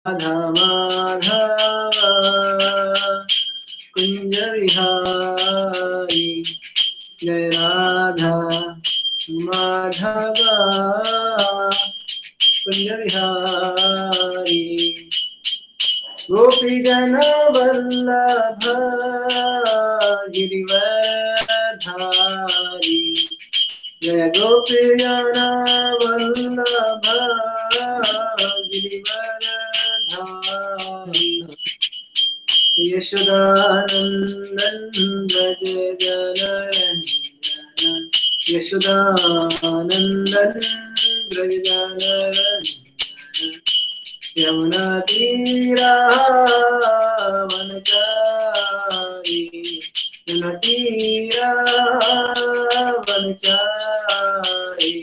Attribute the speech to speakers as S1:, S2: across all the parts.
S1: राधा माधव कुंज विहारी जय राधा माधव कुंज विहारी गोपी जन वल्लभ गिरिवरधारी जय गोपी जन वल्लभ गिरिवरधारी यशोदानंदन व्रज जनरंजन यशोदानंदन व्रज जनरंजन यमुना तीरा वनचारी यमुना तीरा वनचारी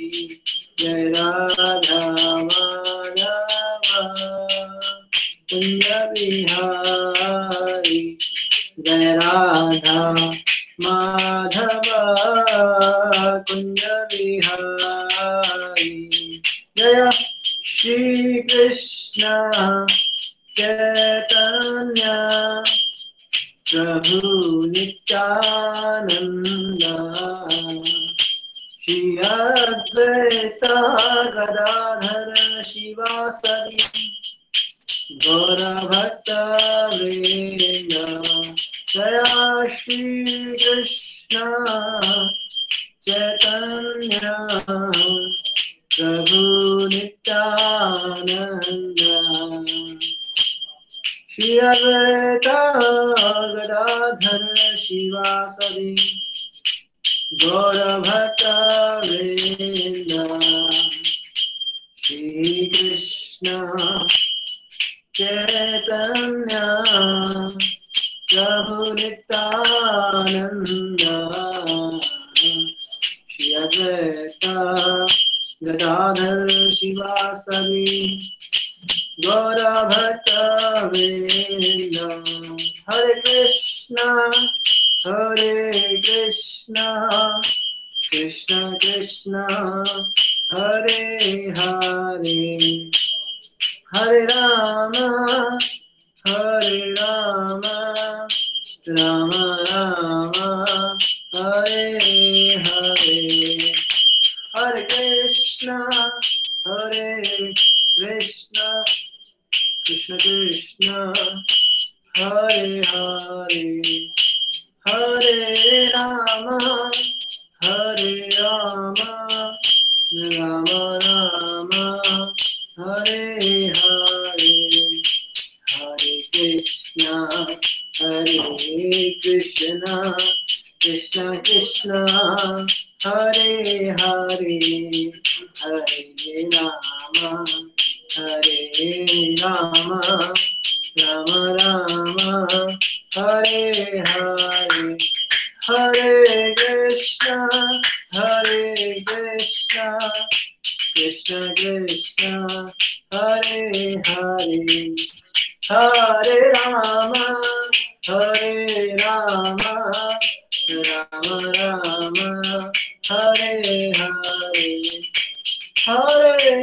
S1: जय राधा माधव कुंज विहारी जय राधा माधव कुंज विहारी जय श्री कृष्ण चैतन्य प्रभु नित्यानंद श्री अद्वैत गदाधर शिवासादि गौर भक्त वृंद जय श्री कृष्ण चैतन्य प्रभु नित्यानंद श्री अद्वैत गदाधर शिवासादि गौर भक्त वृंद श्री कृष्ण चैतन्य प्रभु नित्यानंद श्री अद्वैत गदाधर शिवासादि गौर भक्त वृंद हरे कृष्ण कृष्ण कृष्ण हरे हरे हरे राम राम राम हरे हरे हरे कृष्ण कृष्ण कृष्ण हरे हरे हरे राम राम राम हरे हरे हरे कृष्ण कृष्ण कृष्ण हरे हरे हरे राम राम राम हरे हरे हरे कृष्ण कृष्ण कृष्ण हरे हरे हरे राम राम राम हरे हरे हरे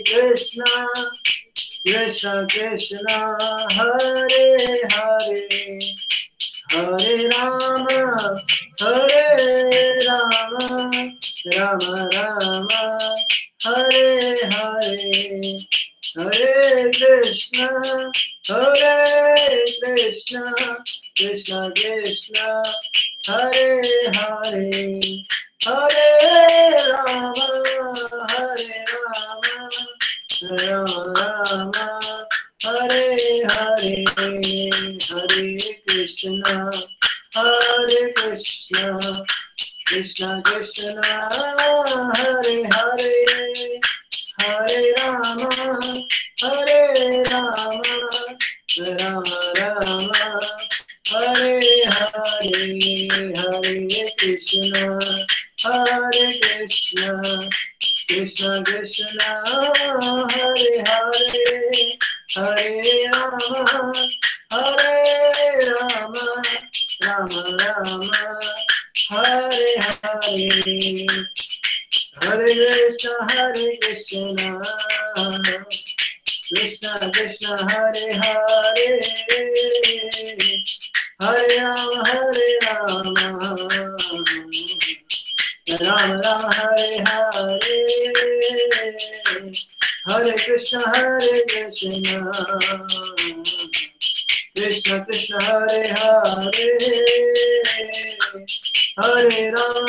S1: कृष्ण कृष्ण कृष्ण हरे हरे हरे राम राम राम हरे हरे हरे कृष्ण कृष्ण कृष्ण हरे हरे हरे राम राम राम हरे हरे हरे कृष्ण कृष्ण कृष्ण हरे हरे हरे राम राम राम हरे हरे हरे कृष्ण कृष्ण कृष्ण हरे हरे हरे राम राम राम हरे हरे हरे कृष्ण कृष्ण कृष्ण हरे हरे हरे राम राम राम हरे हरे हरे कृष्ण कृष्ण कृष्ण हरे हरे हरे राम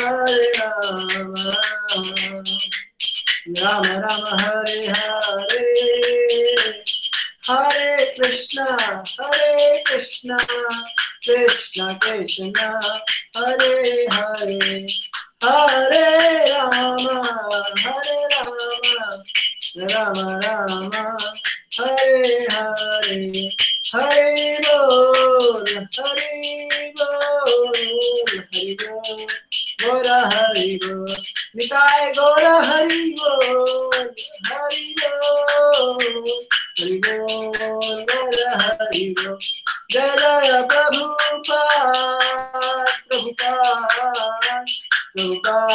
S1: राम राम हरे हरे हरे कृष्ण कृष्ण कृष्ण हरे हरे हरे राम राम राम हरे हरे हरे बोल गोरा हरि बोल निताय गोरा हरि बोल गोरा हरि बोल जय जय प्रभुपाद जय प्रभुपाद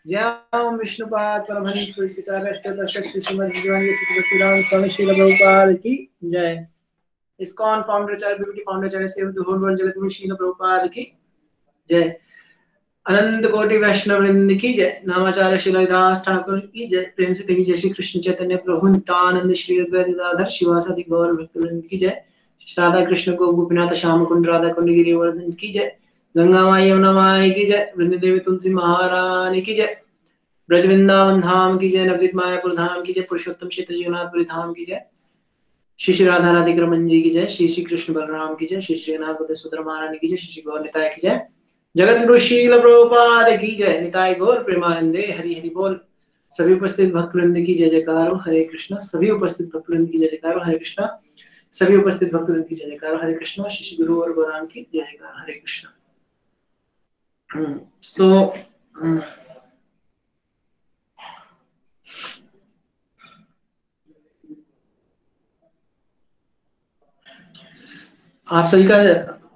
S1: जय ओम विष्णुपाद परमहंस अष्टोत्तर श्रीमद् भगवद्गीता भक्तिवेदांत स्वामी श्रील प्रभुपाद की जय। ISKCON founder beauty founder save the whole world जगतगुरु श्रील प्रभुपाद की जय। अनंत कोटि वैष्णव वृंद की जय। नामाचार्य श्री हरिदास ठाकुर की जय। प्रेम से कही जय श्री कृष्ण चैतन्य प्रभु नित्यानंद श्री अद्वैत गदाधर शिवासादि गौर भक्त वृंद की जय। राधा कृष्ण को गोपीनाथ श्याम कुंड राधा कुंड गिरिवर्धन की जय। गंगा माई यमुना माई की जय। वृंद देवी तुलसी महारानी की जय। ब्रज वृंदावन धाम की जय। नवदीप मायापुर धाम की जय। पुरुषोत्तम क्षेत्र जगन्नाथपुरी धाम की जय। श्री श्री राधा राधिक्रमन जी की जय। श्री श्री कृष्ण बलराम की जय। श्री श्री जगन्नाथ सुंदर महारानी की जय। श्री श्री गौर निताय की जय। जगत गुरु शील प्रभुपाद की जय। निताय गौर प्रेमानंदे हरि हरि बोल। सभी उपस्थित भक्तवृंद की जय जयकार हरे कृष्ण। सभी उपस्थित भक्तवृंद की जय जयकार हरे कृष्ण। सभी उपस्थित भक्तवृंद की जय जयकार हरे कृष्ण। श्री गुरु और गौरांग की जय जयकार हरे कृष्ण। आप सभी का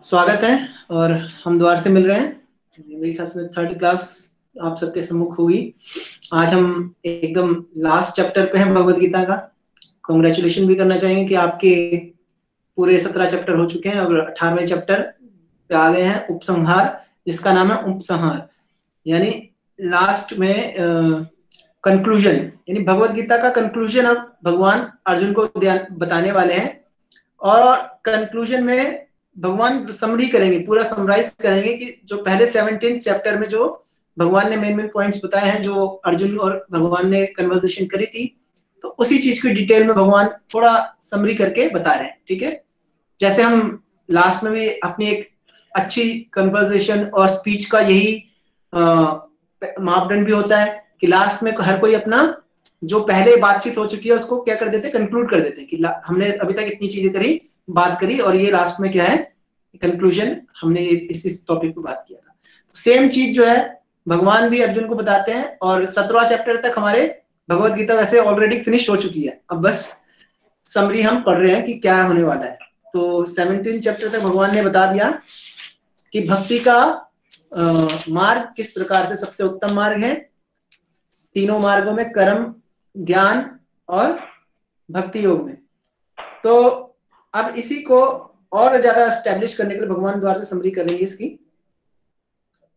S1: स्वागत है और हम द्वार से मिल रहे हैं। मेरी ख्याल में 3rd क्लास आप सबके सम्मुख होगी। आज हम एकदम लास्ट चैप्टर पे हैं भगवद गीता का। कांग्रेचुलेशन भी करना चाहेंगे कि आपके पूरे 17 चैप्टर हो चुके हैं और 18वें चैप्टर पे आ गए हैं, उपसंहार, जिसका नाम है उपसंहार, यानी लास्ट में कंक्लूजन, यानी भगवद गीता का कंक्लूजन अब भगवान अर्जुन को बताने वाले हैं। और कंक्लूजन में भगवान समरी करेंगे, पूरा समराइज करेंगे कि जो पहले 17 चैप्टर में जो भगवान ने मेन पॉइंट्स बताए हैं, जो अर्जुन और भगवान ने कन्वर्सेशन करी थी, तो उसी चीज की डिटेल में भगवान थोड़ा समरी करके बता रहे हैं। ठीक है, जैसे हम लास्ट में भी अपनी एक अच्छी कन्वर्सेशन और स्पीच का यही मापदंड भी होता है कि लास्ट में हर कोई अपना जो पहले बातचीत हो चुकी है उसको क्या कर देते, कंक्लूड कर देते कि हमने अभी तक इतनी चीजें करी, बात करी, और ये लास्ट में क्या है, कंक्लूजन, हमने इस टॉपिक पे बात किया था। तो सेम चीज जो है भगवान भी अर्जुन को बताते हैं। और 17वां चैप्टर तक हमारे भगवद गीता वैसे ऑलरेडी फिनिश हो चुकी है, अब बस समरी हम पढ़ रहे हैं कि क्या होने वाला है। तो 17 चैप्टर तक भगवान ने बता दिया कि भक्ति का मार्ग किस प्रकार से सबसे उत्तम मार्ग है, तीनों मार्गों में, कर्म, ज्ञान और भक्ति योग में। तो अब इसी को और ज्यादा एस्टेब्लिश करने के लिए भगवान द्वारा से समरी करेंगे इसकी।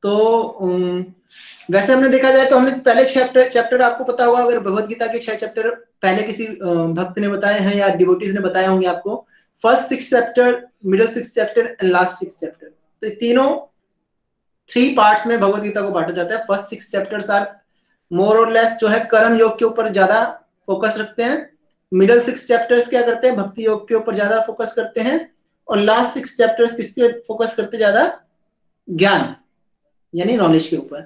S1: तो वैसे हमने देखा जाए तो हमने पहले चैप्टर आपको पता होगा, अगर भगवद गीता के 6 चैप्टर पहले किसी भक्त ने बताए हैं या डिवोटीज ने बताए होंगे आपको, first 6 chapter, middle 6 chapter and last 6 chapter. तो तीनों 3 पार्ट्स में भगवद गीता को बांटा जाता है। फर्स्ट 6 चैप्टर्स आर मोर और लेस जो है कर्म योग के ऊपर ज्यादा फोकस रखते हैं। मिडिल 6 चैप्टर्स क्या करते हैं, भक्ति योग के ऊपर ज्यादा फोकस करते हैं। और लास्ट 6 चैप्टर्स किस पे फोकस करते, ज्यादा ज्ञान यानी नॉलेज के ऊपर।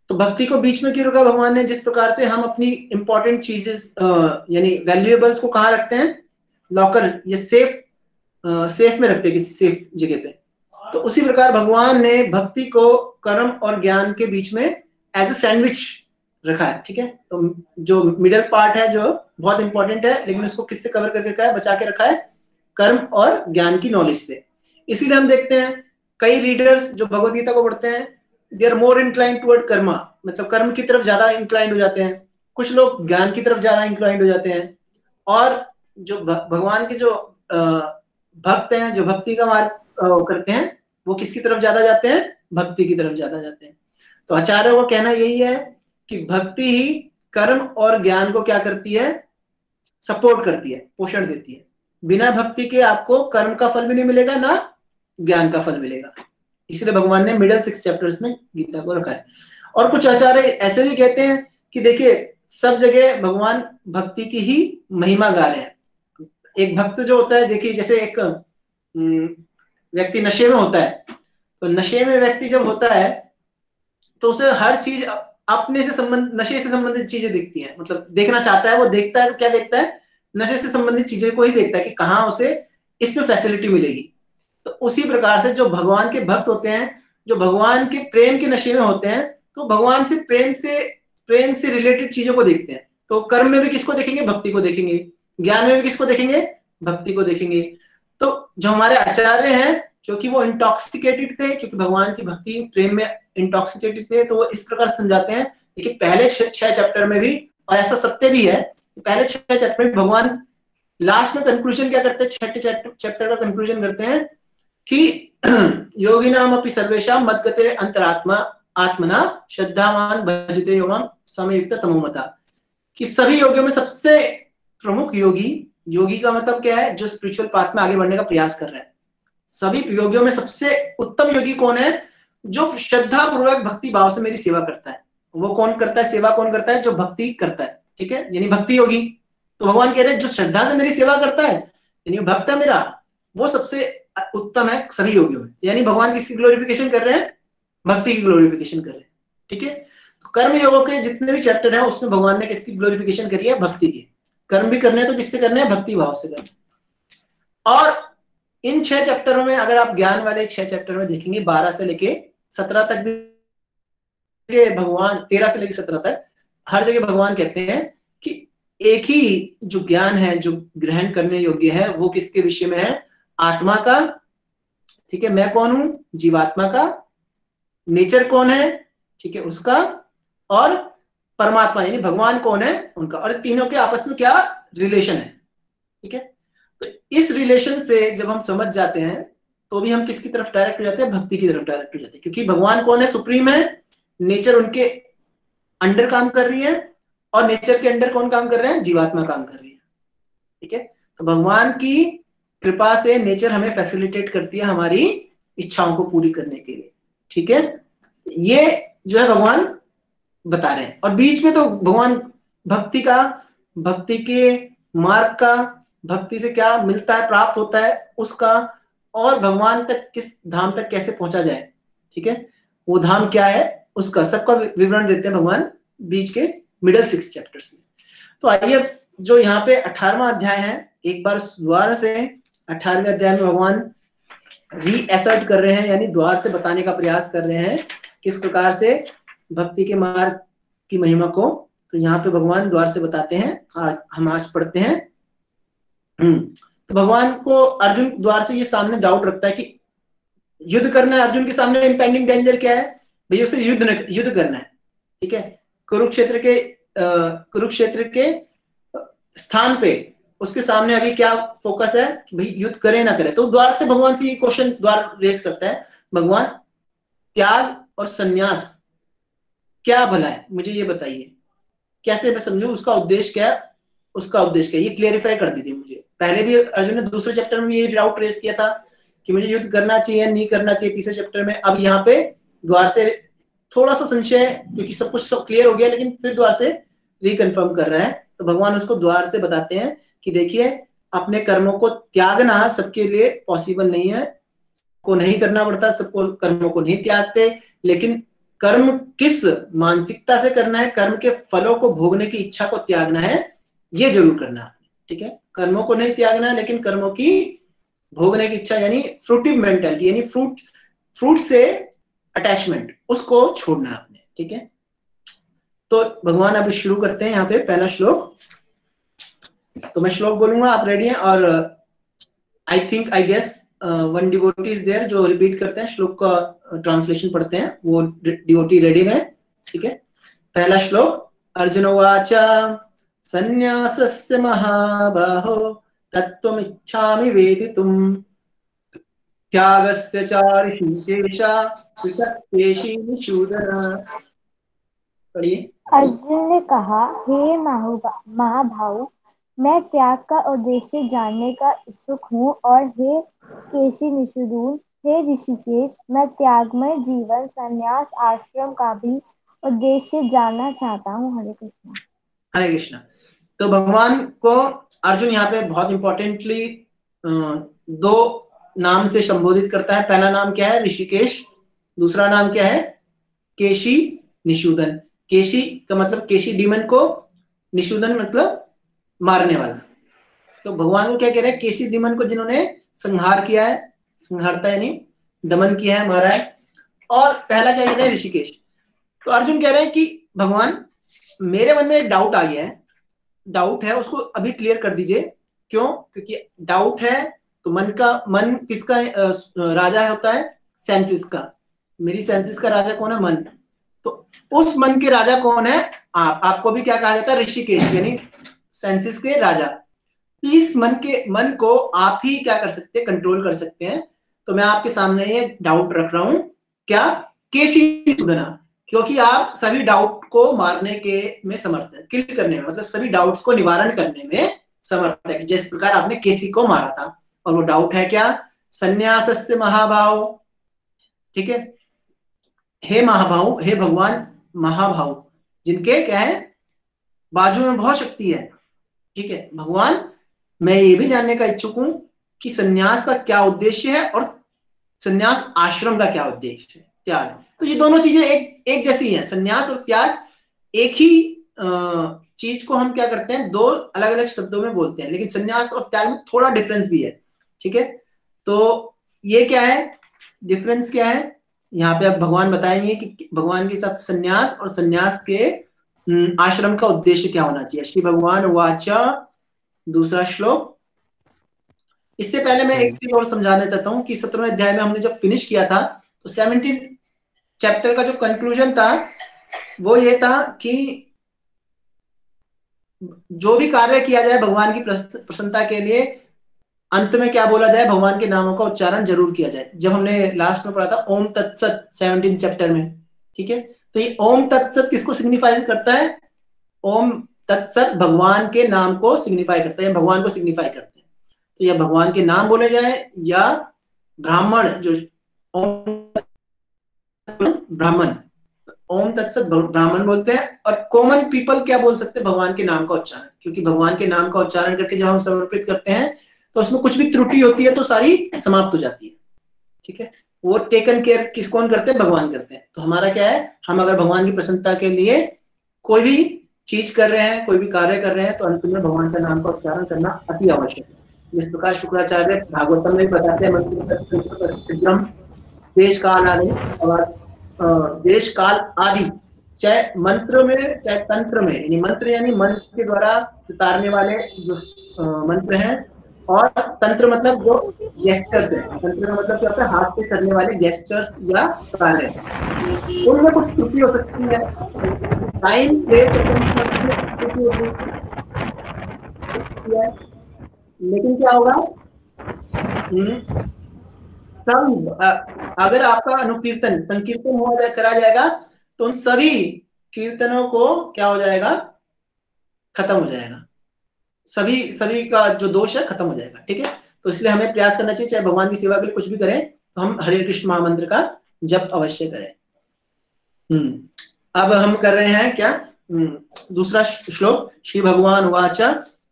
S1: तो भक्ति को बीच में क्यों रखा भगवान ने, जिस प्रकार से हम अपनी इंपॉर्टेंट चीजेस यानी वैल्यूएबल्स को कहाँ रखते हैं, लॉकर, ये सेफ में रखते हैं किसी सेफ जगह पे। तो उसी प्रकार भगवान ने भक्ति को कर्म और ज्ञान के बीच में एज ए सैंडविच रखा है। ठीक है, तो जो मिडिल पार्ट है जो बहुत इंपॉर्टेंट है, लेकिन उसको किससे कवर करके रखा है, बचा के रखा है कर्म और ज्ञान की नॉलेज से। इसीलिए हम देखते हैं कई रीडर्स जो भगवद गीता को पढ़ते हैं, they are more inclined toward karma, मतलब कर्म की तरफ ज्यादा इंक्लाइंड हो जाते हैं, कुछ लोग ज्ञान की तरफ ज्यादा इंक्लाइंड हो जाते हैं, और जो भगवान के जो भक्त हैं, जो भक्ति का मार्ग करते हैं, वो किसकी तरफ ज्यादा जाते हैं? भक्ति की तरफ ज्यादा जाते हैं। तो आचार्यों का कहना यही है कि भक्ति ही कर्म और ज्ञान को क्या करती है? सपोर्ट करती है, पोषण देती है। बिना भक्ति के आपको कर्म का फल भी नहीं मिलेगा, ना ज्ञान का फल मिलेगा। इसलिए भगवान ने मिडिल 6 चैप्टर्स में गीता को रखा है। और कुछ आचार्य ऐसे भी कहते हैं कि देखिए, सब जगह भगवान भक्ति की ही महिमा गा रहे हैं। एक भक्त जो होता है, देखिए जैसे एक व्यक्ति नशे में होता है, तो नशे में व्यक्ति जब होता है तो उसे हर चीज अपने से नशे से संबंधित चीजें दिखती हैं, मतलब देखना चाहता है, वो देखता है तो क्या देखता है? नशे से संबंधित चीजें को ही देखता है कि कहाँ उसे इसमें फैसिलिटी मिलेगी। तो उसी प्रकार से जो भगवान के भक्त होते हैं, जो भगवान के प्रेम के नशे में होते हैं, तो भगवान से प्रेम से रिलेटेड चीजों को देखते हैं। तो कर्म में भी किसको देखेंगे? भक्ति को देखेंगे। ज्ञान में भी किसको देखेंगे? भक्ति को देखेंगे। तो जो हमारे आचार्य हैं, क्योंकि वो इंटॉक्सिकेटेड थे, क्योंकि भगवान की भक्ति प्रेम में इंटॉक्सिकेटेड थे, तो वो इस प्रकार समझाते हैं। देखिए पहले 6 चैप्टर में भी, और ऐसा सत्य भी है, पहले 6 चैप्टर में भगवान लास्ट में कंक्लूजन क्या करते हैं? 6 चैप्टर का कंक्लूजन करते हैं कि योगिनाम अपि सर्वेषां मद्गते अंतरात्मा आत्मना श्रद्धावान भजते यो मां समयुक्त तमोमता, कि सभी योगियों में सबसे प्रमुख योगी का मतलब क्या है? जो स्पिरिचुअल पाथ में आगे बढ़ने का प्रयास कर रहा है। सभी योगियों में सबसे उत्तम योगी कौन है? जो श्रद्धा पूर्वक भक्ति भाव से मेरी सेवा करता है। वो कौन करता है? सेवा कौन करता है? जो भक्ति करता है, ठीक है, यानी भक्ति योगी। तो भगवान कह रहे हैं जो श्रद्धा से मेरी सेवा करता है, यानी भक्त है मेरा, वो सबसे उत्तम है सभी योगियों में। यानी भगवान किसकी ग्लोरिफिकेशन कर रहे हैं? भक्ति की ग्लोरिफिकेशन कर रहे हैं, ठीक है। तो कर्म योगों के जितने भी चैप्टर हैं, उसमें भगवान ने किसकी ग्लोरिफिकेशन करी है? भक्ति की। कर्म भी करने हैं तो किससे करने हैं? भक्ति भाव से करने। और इन 6 चैप्टरों में अगर आप ज्ञान वाले 6 चैप्टर में देखेंगे, 12 से लेके 17 तक भी भगवान, 13 से लेके 17 तक हर जगह भगवान कहते हैं कि एक ही जो ज्ञान है, जो ग्रहण करने योग्य है, वो किसके विषय में है? आत्मा का, ठीक है, मैं कौन हूं? जीवात्मा का। नेचर कौन है? ठीक है, उसका। और परमात्मा यानी भगवान कौन है? उनका। और तीनों के आपस में क्या रिलेशन है, ठीक है। तो इस रिलेशन से जब हम समझ जाते हैं, तो भी हम किसकी तरफ डायरेक्ट हो जाते हैं? भक्ति की तरफ डायरेक्ट हो जाते हैं, क्योंकि भगवान कौन है? सुप्रीम है। नेचर उनके अंडर काम कर रही है, और नेचर के अंडर कौन काम कर रहे हैं? जीवात्मा काम कर रही है, ठीक है। तो भगवान की कृपा से नेचर हमें फैसिलिटेट करती है हमारी इच्छाओं को पूरी करने के लिए, ठीक है। ये जो है भगवान बता रहे हैं। और बीच में तो भगवान भक्ति का, भक्ति के मार्ग का, भक्ति से क्या मिलता है, प्राप्त होता है उसका, और भगवान तक किस धाम तक कैसे पहुंचा जाए, ठीक है, वो धाम क्या है उसका, सबका विवरण देते हैं भगवान बीच के मिडिल 6 चैप्टर्स में। तो आइए जो यहाँ पे 18वां अध्याय है, एक बार द्वार से 18वें अध्याय में भगवान रीएसर्ट कर रहे हैं, यानी द्वार से बताने का प्रयास कर रहे हैं किस प्रकार से भक्ति के मार्ग की महिमा को। तो यहाँ पे भगवान द्वार से बताते हैं। हम आज पढ़ते हैं। तो भगवान को अर्जुन द्वार से ये सामने डाउट रखता है कि युद्ध करना है। अर्जुन के सामने इम्पेंडिंग डेंजर क्या है? भैया उसे युद्ध करना है, ठीक है। कुरुक्षेत्र के स्थान पे उसके सामने अभी क्या फोकस है कि भाई युद्ध करे ना करे। तो द्वार से भगवान से ये क्वेश्चन द्वार रेस करता है, भगवान त्याग और संन्यास क्या भला है, मुझे ये बताइए, कैसे मैं समझूं, उसका उद्देश्य क्या है, उसका उद्देश्य क्या है, ये क्लियरिफाई कर दीजिए मुझे। पहले भी अर्जुन ने दूसरे चैप्टर में ये डाउट रेस किया था कि मुझे युद्ध करना चाहिए नहीं करना चाहिए, तीसरे चैप्टर में। अब यहाँ पे द्वार से थोड़ा सा संशय है, क्योंकि सब कुछ सब क्लियर हो गया, लेकिन फिर द्वार से रिकन्फर्म कर रहा है। तो भगवान उसको द्वार से बताते हैं कि देखिए, अपने कर्मों को त्यागना सबके लिए पॉसिबल नहीं है, को नहीं करना पड़ता, सबको कर्मों को नहीं त्यागते, लेकिन कर्म किस मानसिकता से करना है, कर्म के फलों को भोगने की इच्छा को त्यागना है, ये जरूर करना है, ठीक है। कर्मों को नहीं त्यागना है, लेकिन कर्मों की भोगने की इच्छा यानी फ्रूटिव मेंटालिटी, यानी फ्रूट से अटैचमेंट, उसको छोड़ना है आपने, ठीक है। तो भगवान अभी शुरू करते हैं यहाँ पे पहला श्लोक। तो मैं श्लोक बोलूंगा, आप रेडी हैं? और I guess one devotee is there जो रिपीट करते हैं, श्लोक का ट्रांसलेशन पढ़ते हैं, वो डिवोटी रेडी रहे, ठीक है। पहला श्लोक, अर्जुन उवाच संन्यासस्य महाबाहो तत्त्वमिच्छामि वेदितुम् त्यागस्य च ऋषिकेश पृथक् केशिनिषूदन। पढ़िए।
S2: अर्जुन ने कहा, हे महाभाव, मैं त्याग का उद्देश्य जानने का इच्छुक हूँ, और हे केशी निषूदन, हे ऋषिकेश, मैं त्यागमय जीवन संन्यास आश्रम का भी उद्देश्य जानना चाहता हूँ। हरे कृष्ण।
S1: हरे कृष्ण। तो भगवान को अर्जुन यहाँ पे बहुत इंपॉर्टेंटली दो नाम से संबोधित करता है। पहला नाम क्या है? ऋषिकेश। दूसरा नाम क्या है? केशी निषूदन। केशी का मतलब केशी डीमन को, निषूदन मतलब मारने वाला। तो भगवान को क्या कह रहे हैं? केशी डीमन को जिन्होंने संहार किया है, संहारता है नहीं, दमन किया है, मारा है। और पहला क्या कहते हैं? ऋषिकेश। तो अर्जुन कह रहे हैं कि भगवान, मेरे मन में एक डाउट आ गया है, डाउट है, उसको अभी क्लियर कर दीजिए। क्यों? क्योंकि डाउट है तो मन किसका राजा होता है? सेंसेस का। मेरी सेंसेस का राजा कौन है? मन। तो उस मन के राजा कौन है? आपको भी क्या कहा जाता है? ऋषिकेश, यानी सेंसेस के राजा। इस मन को आप ही क्या कर सकते हैं? कंट्रोल कर सकते हैं। तो मैं आपके सामने ये डाउट रख रहा हूं, क्या? केशी सुधना, क्योंकि आप सभी डाउट को मारने के में समर्थ है, किल करने में, मतलब सभी डाउट्स को निवारण करने में समर्थ है, जिस प्रकार आपने केसी को मारा था। और वो डाउट है क्या? संन्यासस्य महाभाव। ठीक है, हे महाभाव, हे भगवान महाभाव, जिनके क्या है? बाजू में बहुत शक्ति है। ठीक है भगवान, मैं ये भी जानने का इच्छुक हूं कि संन्यास का क्या उद्देश्य है और संन्यास आश्रम का क्या उद्देश्य है, त्याग। तो ये दोनों चीजें एक जैसी हैं। संन्यास और त्याग एक ही चीज को हम क्या करते हैं? दो अलग अलग शब्दों में बोलते हैं, लेकिन संन्यास और त्याग में थोड़ा डिफरेंस भी है। ठीक है, तो ये क्या है? डिफरेंस क्या है? यहाँ पे अब भगवान बताएंगे कि भगवान के हिसाब से संन्यास और संन्यास के आश्रम का उद्देश्य क्या होना चाहिए। श्री भगवान वाचा, दूसरा श्लोक। इससे पहले मैं एक चीज और समझाना चाहता हूं कि 17वें अध्याय में हमने जब फिनिश किया था तो 17 चैप्टर का जो कंक्लूजन था वो ये था कि जो भी कार्य किया जाए भगवान की प्रसन्नता के लिए, अंत में क्या बोला जाए? भगवान के नामों का उच्चारण जरूर किया जाए। जब हमने लास्ट में पढ़ा था ओम तत्सत 17 चैप्टर में। ठीक है, तो ये ओम तत्सत किसको सिग्निफाई करता है? ओम तत्सत भगवान के नाम को सिग्निफाई करता है, भगवान को सिग्निफाई करते हैं। तो या भगवान के नाम बोले जाए या ब्राह्मण जो ब्राह्मण, ओम तत्सत ब्राह्मण बोलते हैं। और कॉमन पीपल क्या बोल सकते हैं? भगवान के नाम का उच्चारण, क्योंकि भगवान के नाम का उच्चारण करके जब हम समर्पित करते हैं तो उसमें कुछ भी त्रुटि होती है तो सारी समाप्त हो जाती है। ठीक है, वो टेकन केयर किस कौन करते हैं? भगवान करते हैं। तो हमारा क्या है? हम अगर भगवान की प्रसन्नता के लिए कोई भी चीज कर रहे हैं, कोई भी कार्य कर रहे हैं, तो अंत में भगवान का नाम का उच्चारण करना अति आवश्यक है। जिस प्रकार शुक्राचार्य भागवतम में बताते हैं, देश काल आदि, और देश काल आदि, चाहे मंत्र में चाहे तंत्र में, यानी मंत्र यानी मन के द्वारा उतारने वाले जो मंत्र हैं, और तंत्र मतलब जो गेस्टर्स है। तंत्र का मतलब क्या होता है? हाथ से करने वाले गेस्टर्स या कार्य, उनमें कुछ त्रुटि हो सकती है। टाइम प्लेस लेकिन क्या होगा? अगर आपका अनुकीर्तन संकीर्तन करा जाएगा तो उन सभी कीर्तनों को क्या हो जाएगा? खत्म हो जाएगा। सभी का जो दोष है खत्म हो जाएगा। ठीक है, तो इसलिए हमें प्रयास करना चाहिए, चाहे भगवान की सेवा के लिए कुछ भी करें तो हम हरे कृष्ण महामंत्र का जप अवश्य करें। अब हम कर रहे हैं क्या? दूसरा श्लोक। श्री भगवान उवाच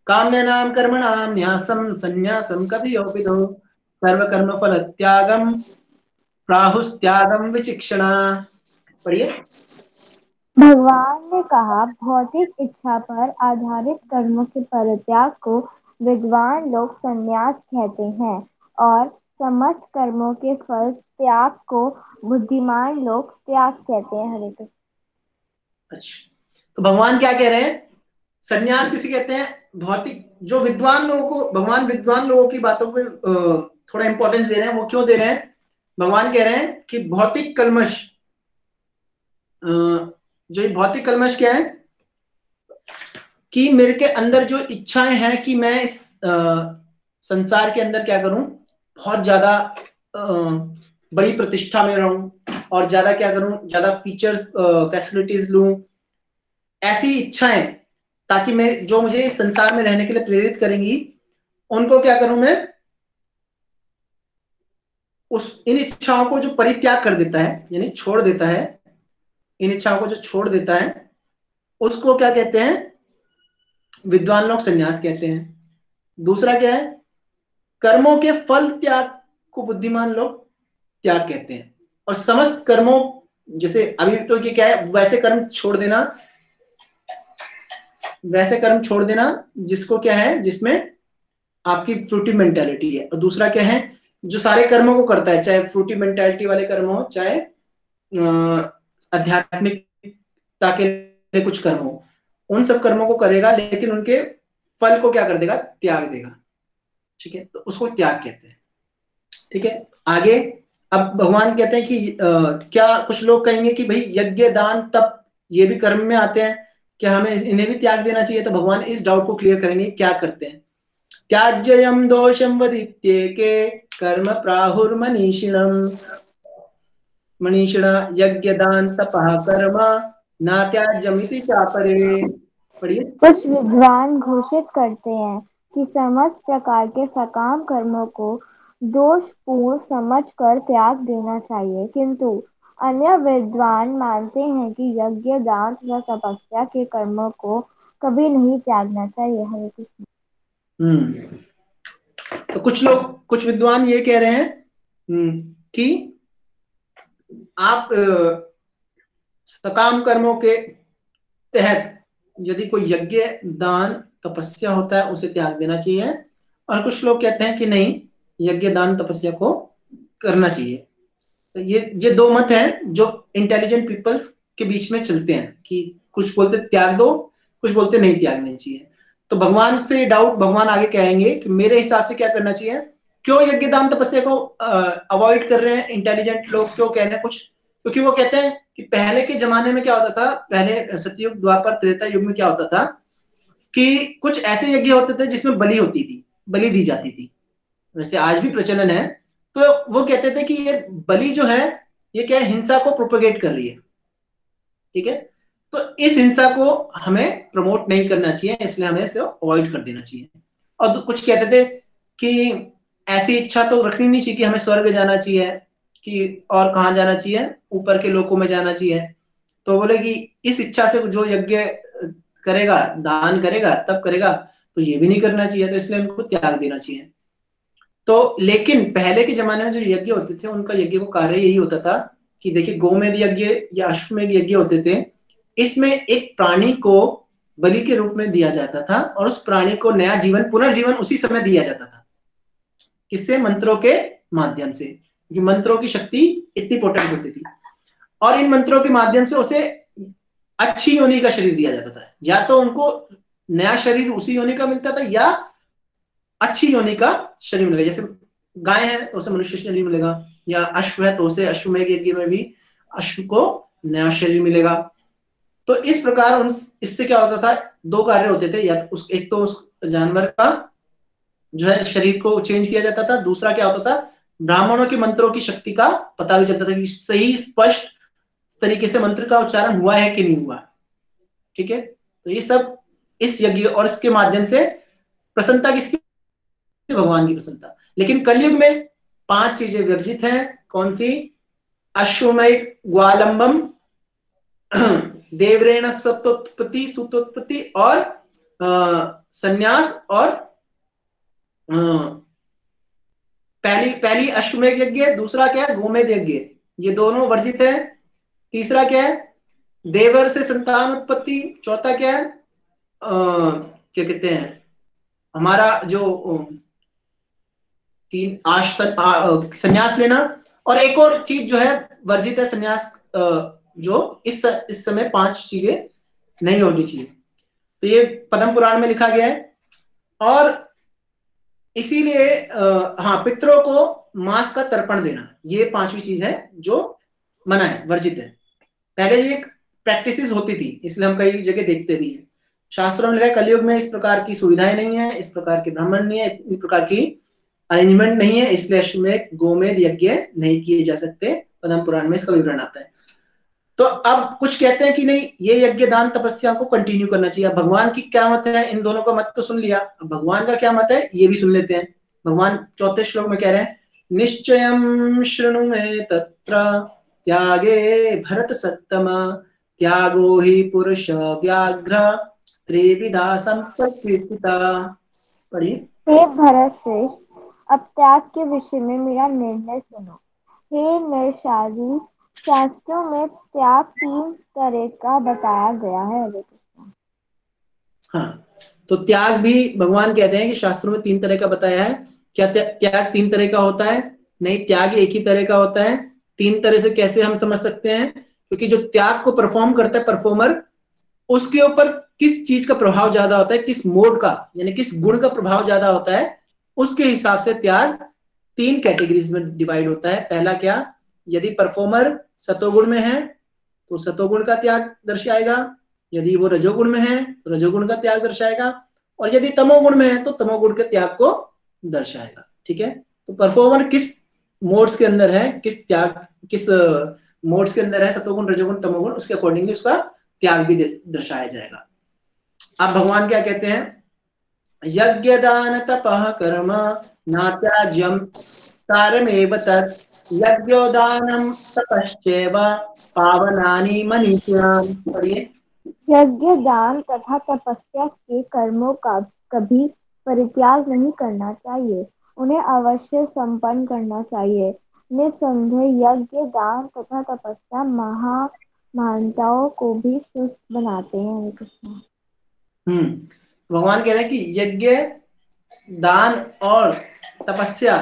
S1: काम्यानां कर्मणां न्यासं संन्यासं कपियोपितो सर्वकर्म फल त्यागम प्राहुस्त्यागम विचिक्षणा। पढ़िए।
S2: भगवान ने कहा, भौतिक इच्छा पर आधारित कर्मों के परित्याग को विद्वान लोग संन्यास कहते हैं, और समस्त कर्मों के फल त्याग को बुद्धिमान लोग त्याग कहते हैं। हरे कृष्ण।
S1: अच्छा, तो भगवान क्या कह रहे हैं? संन्यास किसे कहते हैं? भौतिक जो विद्वान लोगों को, भगवान विद्वान लोगों की बातों पे थोड़ा इंपॉर्टेंस दे रहे हैं। वो क्यों दे रहे हैं? भगवान कह रहे हैं कि भौतिक कल्मश जो ये भौतिक कल्मश क्या है कि मेरे के अंदर जो इच्छाएं हैं कि मैं इस संसार के अंदर क्या करूं, बहुत ज्यादा बड़ी प्रतिष्ठा में रहूं और ज्यादा क्या करूं, ज्यादा फीचर्स फैसिलिटीज लूं, ऐसी इच्छाएं, ताकि मैं जो मुझे इस संसार में रहने के लिए प्रेरित करेंगी उनको क्या करूं मैं, उस इन इच्छाओं को जो परित्याग कर देता है यानी छोड़ देता है, इन इच्छाओं को जो छोड़ देता है उसको क्या कहते हैं, विद्वान लोग संन्यास कहते हैं। दूसरा क्या है, कर्मों के फल त्याग को बुद्धिमान लोग त्याग कहते हैं। और समस्त कर्मों, जैसे अभी तो ये क्या है, वैसे कर्म छोड़ देना, वैसे कर्म छोड़ देना जिसको क्या है, जिसमें आपकी फ्रूटी मेंटेलिटी है। और दूसरा क्या है, जो सारे कर्मों को करता है, चाहे फ्रूटी मेंटेलिटी वाले कर्म हो, चाहे आध्यात्मिकता के लिए कुछ कर्म हो, उन सब कर्मों को करेगा लेकिन उनके फल को क्या कर देगा, त्याग देगा। ठीक है, तो उसको त्याग कहते हैं। ठीक है, आगे अब भगवान कहते हैं कि क्या कुछ लोग कहेंगे कि भाई यज्ञ दान तप ये भी कर्म में आते हैं, क्या हमें इन्हें भी त्याग देना चाहिए? तो भगवान इस डाउट को क्लियर करेंगे, क्या करते हैं। त्याज्ययम दोषम वदित्येके कर्म प्राहुर्मनीषिणम मनीषिणा यज्ञ दान तपः कर्म न त्याज्यमिति चापरे। पढ़िए।
S2: कुछ विद्वान घोषित करते हैं कि समस्त प्रकार के सकाम कर्मों को दोषपूर्ण समझकर त्याग देना चाहिए, किंतु अन्य विद्वान मानते हैं कि यज्ञ दान तथा तपस्या के कर्मों को कभी नहीं त्यागना चाहिए। हरे कृष्ण।
S1: तो कुछ विद्वान ये कह रहे हैं कि आप सकाम कर्मों के तहत यदि कोई यज्ञ दान तपस्या होता है उसे त्याग देना चाहिए, और कुछ लोग कहते हैं कि नहीं, यज्ञ दान तपस्या को करना चाहिए। तो ये दो मत हैं जो इंटेलिजेंट पीपल्स के बीच में चलते हैं कि कुछ बोलते त्याग दो, कुछ बोलते नहीं त्यागना चाहिए। तो भगवान से डाउट, भगवान आगे कहेंगे कि मेरे हिसाब से क्या करना चाहिए, क्यों यज्ञ दान तपस्या को अवॉइड कर रहे हैं इंटेलिजेंट लोग, क्यों कह रहे हैं कुछ, क्योंकि वो कहते हैं कि पहले के जमाने में क्या होता था, पहले सतयुग द्वापर त्रेता युग में क्या होता था कि कुछ ऐसे यज्ञ होते थे जिसमें बलि होती थी, बलि दी जाती थी, वैसे आज भी प्रचलन है। तो वो कहते थे कि ये बलि जो है ये क्या है, हिंसा को प्रोपेगेट कर रही है। ठीक है, तो इस हिंसा को हमें प्रमोट नहीं करना चाहिए, इसलिए हमें इसे अवॉइड कर देना चाहिए। और कुछ कहते थे कि ऐसी इच्छा तो रखनी नहीं चाहिए कि हमें स्वर्ग जाना चाहिए, कि और कहाँ जाना चाहिए, ऊपर के लोकों में जाना चाहिए। तो बोले कि इस इच्छा से जो यज्ञ करेगा, दान करेगा, तब करेगा, तो ये भी नहीं करना चाहिए, तो इसलिए उनको त्याग देना चाहिए। तो लेकिन पहले के जमाने में जो यज्ञ होते थे उनका यज्ञ को कार्य यही होता था कि देखिए, गोमेध यज्ञ या अश्वमेध यज्ञ होते थे, इसमें एक प्राणी को बलि के रूप में दिया जाता था और उस प्राणी को नया जीवन, पुनर्जीवन उसी समय दिया जाता था। किससे? मंत्रों के माध्यम से, क्योंकि मंत्रों की शक्ति इतनी पोटेंट होती थी। और इन मंत्रों के माध्यम से उसे अच्छी योनि का शरीर दिया जाता था, या तो उनको नया शरीर उसी योनि का मिलता था या अच्छी योनि का शरीर मिलेगा। जैसे गाय है तो उसे मनुष्य शरीर मिलेगा, या अश्व है तो उसे अश्वमेध यज्ञ में भी अश्व को नया शरीर मिलेगा। तो इस प्रकार इससे क्या होता था, दो कार्य होते थे, या तो एक तो उस जानवर का जो है शरीर को चेंज किया जाता था, दूसरा क्या होता था, ब्राह्मणों के मंत्रों की शक्ति का पता भी चलता था कि सही स्पष्ट तरीके से मंत्र का उच्चारण हुआ है कि नहीं हुआ। ठीक है, तो ये सब इस यज्ञ और इसके माध्यम से प्रसन्नता किसकी? भगवान की प्रसन्नता। लेकिन कलयुग में 5 चीजें वर्जित हैं। कौन सी? अश्वमेध ग्वालंबम, देवरेण सत्योत्पत्ति सुतोत्पत्ति, और संन्यास, और पहली अश्वमेध यज्ञ, दूसरा क्या है, गोमेध यज्ञ, ये दोनों वर्जित है। तीसरा क्या है, देवर से संतान उत्पत्ति। चौथा क्या है, क्या कहते हैं, हमारा जो तीन संन्यास लेना। और एक और चीज जो है वर्जित है संन्यास, जो इस समय 5 चीजें नहीं होनी चाहिए। तो ये पद्म पुराण में लिखा गया है। और इसीलिए हाँ, पितरों को मांस का तर्पण देना, ये 5वीं चीज है जो मना है, वर्जित है। पहले ये प्रैक्टिसेस होती थी, इसलिए हम कई जगह देखते भी हैं। शास्त्रों में लिखा है कलयुग में इस प्रकार की सुविधाएं नहीं है, इस प्रकार के ब्राह्मण नहीं है, इस प्रकार की अरेंजमेंट नहीं है, इसलिए अश्वमेध गोमेध यज्ञ नहीं किए जा सकते। पद्म पुराण में इसका विवरण आता है। तो अब कुछ कहते हैं कि नहीं, ये यज्ञ दान तपस्या को कंटिन्यू करना चाहिए। अब भगवान की क्या मत है, इन दोनों का मत तो सुन लिया, अब भगवान का क्या मत है ये भी सुन लेते हैं। भगवान चौथे श्लोक में कह रहे हैं, निश्चयं शृणु मे तत्र त्यागे भरत सत्तम त्यागो हि पुरुष व्याघ्र त्रिविधा संप्रकीर्तिता। पढ़िए।
S2: हे भरत श्रेष्ठ, अब त्याग के विषय में मेरा निर्णय सुनो। हे नरशारी, शास्त्रों में त्याग 3 तरह का बताया गया है। हरे कृष्ण।
S1: हाँ, तो त्याग भी भगवान कहते हैं कि शास्त्रों में 3 तरह का बताया है। क्या त्याग 3 तरह का होता है? नहीं, त्याग एक ही तरह का होता है। 3 तरह से कैसे हम समझ सकते हैं? क्योंकि जो त्याग को परफॉर्म करता है परफॉर्मर, उसके ऊपर किस चीज का प्रभाव ज्यादा होता है, किस मोड का यानी किस गुण का प्रभाव ज्यादा होता है, उसके हिसाब से त्याग 3 कैटेगरीज में डिवाइड होता है। पहला क्या, यदि परफॉर्मर सतोगुण में है तो सतोगुण का त्याग दर्शाएगा, यदि वो रजोगुण में है तो रजोगुण का त्याग दर्शाएगा, और यदि तमोगुण में है तो तमोगुण के त्याग को दर्शाएगा। ठीक है, तो परफॉर्मर किस मोड्स के अंदर है, किस मोड्स के अंदर है, सतोगुण रजोगुण तमोगुण, उसके अकॉर्डिंगली उसका त्याग भी दर्शाया जाएगा। अब भगवान क्या कहते हैं, यज्ञ दान तपः कर्म नात्याज्यम कार्यमेव तत् यज्ञोदानम तपश्चैव पावनानि मनीषिणाम्। पढ़िए।
S2: यज्ञ दान तथा तपस्या के कर्मों का कभी परित्याग नहीं करना चाहिए, उन्हें अवश्य संपन्न करना चाहिए। निसंदेह यज्ञ दान तथा तपस्या महानताओं को भी सुस्त बनाते हैं। हरे कृष्ण।
S1: भगवान कह रहे हैं कि यज्ञ दान और तपस्या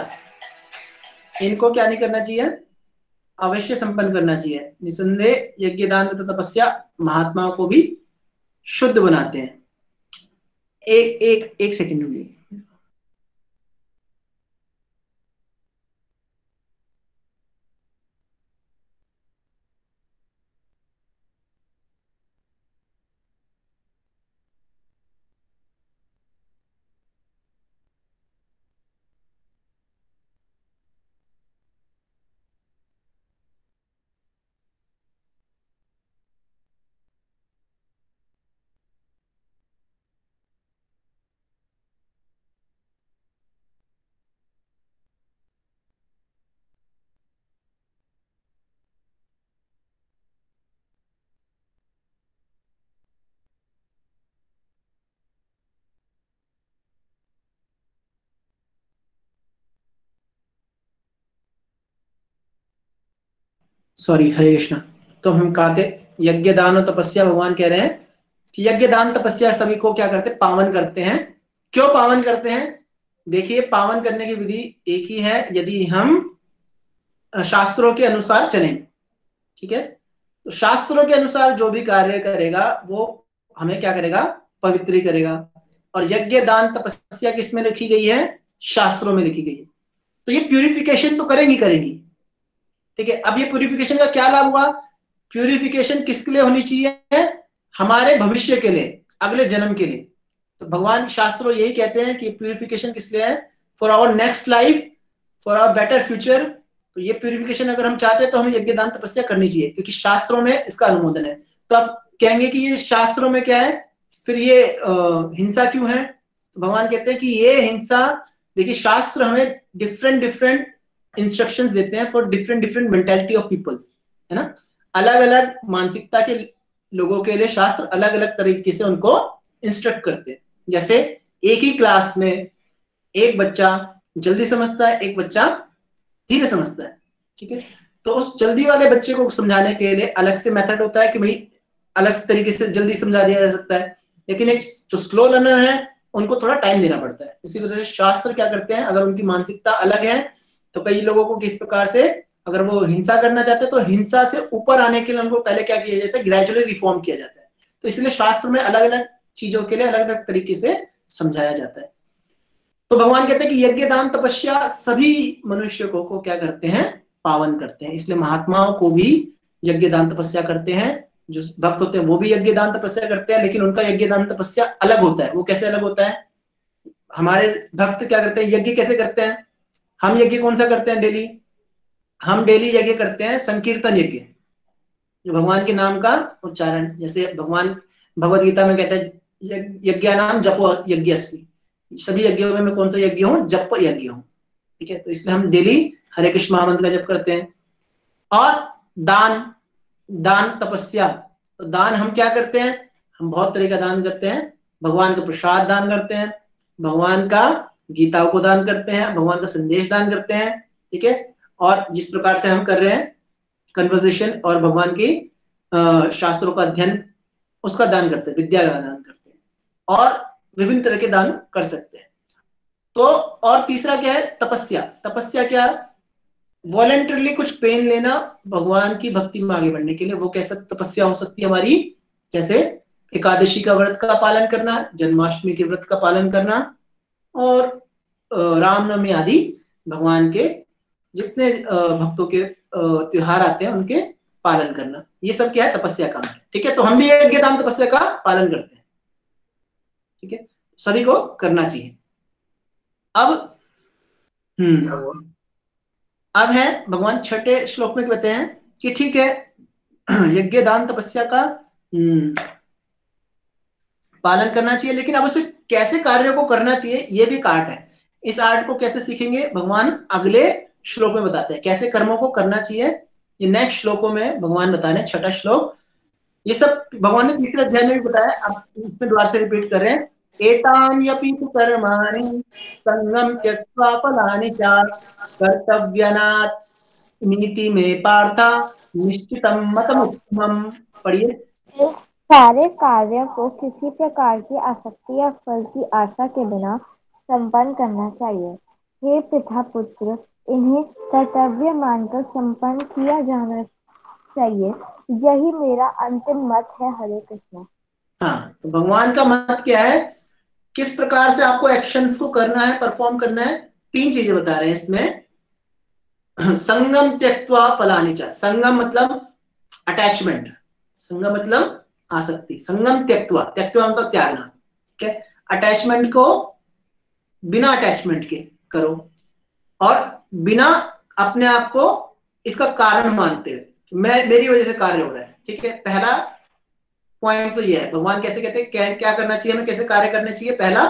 S1: इनको क्या नहीं करना चाहिए, अवश्य संपन्न करना चाहिए। निसंदेह यज्ञ दान तथा तपस्या महात्माओं को भी शुद्ध बनाते हैं। एक सेकंड रुकिए। सॉरी, हरे कृष्णा। तो हम कहा थे, यज्ञ दान और तपस्या, भगवान कह रहे हैं कि यज्ञ दान तपस्या सभी को क्या करते हैं, पावन करते हैं। क्यों पावन करते हैं? देखिए, पावन करने की विधि एक ही है, यदि हम शास्त्रों के अनुसार चलें। ठीक है, तो शास्त्रों के अनुसार जो भी कार्य करेगा वो हमें क्या करेगा, पवित्र करेगा। और यज्ञ दान तपस्या किस में लिखी गई है, शास्त्रों में लिखी गई है। तो ये प्यूरिफिकेशन तो करेंगी। ठीक है, अब ये प्यूरिफिकेशन का क्या लाभ हुआ? प्यूरिफिकेशन किसके लिए होनी चाहिए, हमारे भविष्य के लिए, अगले जन्म के लिए। तो भगवान शास्त्रों यही कहते हैं कि प्यूरिफिकेशन किस लिए है, for our next life, for our better future. तो ये प्यूरिफिकेशन अगर हम चाहते हैं तो हमें यज्ञ दान तपस्या करनी चाहिए, क्योंकि शास्त्रों में इसका अनुमोदन है। तो आप कहेंगे कि ये शास्त्रों में क्या है, फिर ये हिंसा क्यों है? तो भगवान कहते हैं कि ये हिंसा, देखिए शास्त्र हमें डिफरेंट इंस्ट्रक्शंस देते हैं for different mentality of peoples, है ना। अलग अलग मानसिकता के लोगों के लिए शास्त्र अलग अलग तरीके से उनको इंस्ट्रक्ट करते हैं। जैसे एक ही क्लास में एक बच्चा जल्दी समझता है, एक बच्चा धीरे समझता है। ठीक है, तो उस जल्दी वाले बच्चे को समझाने के लिए अलग से मेथड होता है कि भाई अलग से तरीके से जल्दी समझा दिया जा सकता है, लेकिन एक जो स्लो लर्नर है उनको थोड़ा टाइम देना पड़ता है। इसी वजह से शास्त्र क्या करते हैं, अगर उनकी मानसिकता अलग है तो कई लोगों को किस प्रकार से, अगर वो हिंसा करना चाहते हैं तो हिंसा से ऊपर आने के लिए उनको पहले क्या किया जाता है, ग्रेजुअली रिफॉर्म किया जाता है। तो इसलिए शास्त्र में अलग अलग चीजों के लिए अलग अलग तरीके से समझाया जाता है। तो भगवान कहते हैं कि यज्ञ दान तपस्या सभी मनुष्य को क्या करते हैं, पावन करते हैं। इसलिए महात्माओं को भी यज्ञ दान तपस्या करते हैं, जो भक्त होते हैं वो भी यज्ञ दान तपस्या करते हैं, लेकिन उनका यज्ञ दान तपस्या अलग होता है। वो कैसे अलग होता है? हमारे भक्त क्या करते हैं, यज्ञ कैसे करते हैं? हम यज्ञ कौन सा करते हैं डेली? हम डेली यज्ञ करते हैं संकीर्तन यज्ञ, जो भगवान के नाम का उच्चारण, जैसे भगवान भगवत गीता में कहते हैं यज्ञ नाम जपो यज्ञस्मि, सभी यज्ञों में मैं कौन सा यज्ञ हूँ? जप यज्ञ हूँ। ठीक है, तो इसलिए हम डेली हरे कृष्ण महामंत्र का जप करते हैं। और दान, दान तपस्या, तो दान हम क्या करते हैं? हम बहुत तरह का दान करते हैं। भगवान का प्रसाद दान करते हैं, भगवान का गीता को दान करते हैं, भगवान का संदेश दान करते हैं। ठीक है, और जिस प्रकार से हम कर रहे हैं कन्वर्सेशन और भगवान की शास्त्रों का अध्ययन, उसका दान करते हैं, विद्या का दान करते हैं, और विभिन्न तरह के दान कर सकते हैं। तो और तीसरा क्या है? तपस्या। तपस्या क्या? वॉलेंटरली कुछ पेन लेना भगवान की भक्ति में आगे बढ़ने के लिए। वो कैसे तपस्या हो सकती है हमारी? जैसे एकादशी का व्रत का पालन करना, जन्माष्टमी के व्रत का पालन करना, और रामनवमी आदि भगवान के जितने भक्तों के त्योहार आते हैं उनके पालन करना। ये सब क्या है? तपस्या काम है। ठीक है, तो हम भी यज्ञ दान तपस्या का पालन करते हैं। ठीक है, सभी को करना चाहिए। अब अब है भगवान छठे श्लोक में कहते हैं कि ठीक है, यज्ञ दान तपस्या का पालन करना चाहिए, लेकिन अब उसे कैसे कार्य को करना चाहिए ये भी एक आर्ट है। इस आर्ट को कैसे सीखेंगे भगवान अगले श्लोक में बताते हैं, कैसे कर्मों को करना चाहिए। ये नेक्स्ट श्लोकों में भगवान बता रहे हैं, छठा श्लोक। ये सब भगवान ने तीसरे अध्याय में भी बताया, अब इसमें दोबारा से रिपीट कर रहे हैं। एतान्यपि तु कर्माणि संगम त्यक्त्वा फलानि च कर्तव्यानात् नीति में पार्था निश्चितम मतमुत्तमम्। पढ़िए।
S2: सारे कार्यों को किसी प्रकार की आसक्ति या फल की आशा के बिना संपन्न करना चाहिए। हे पिता पुत्र, इन्हें कर्तव्य मानकर संपन्न किया जाना चाहिए। यही मेरा अंतिम मत है। हरे कृष्ण।
S1: हाँ, तो भगवान का मत क्या है, किस प्रकार से आपको एक्शंस को करना है, परफॉर्म करना है। तीन चीजें बता रहे हैं इसमें। संगम त्यक्त्वा फलानि च। संगम मतलब अटैचमेंट, संगम मतलब आसक्ति। संगम त्यक्त्वा, त्यक्त्वा मतलब त्यागना। ठीक है, अटैचमेंट को बिना अटैचमेंट के करो, और बिना अपने आप को इसका कारण मानते हुए, मैं मेरी वजह से कार्य हो रहा है। ठीक है, पहला पॉइंट तो ये है। भगवान कैसे कहते हैं क्या करना चाहिए हमें, कैसे कार्य करने चाहिए। पहला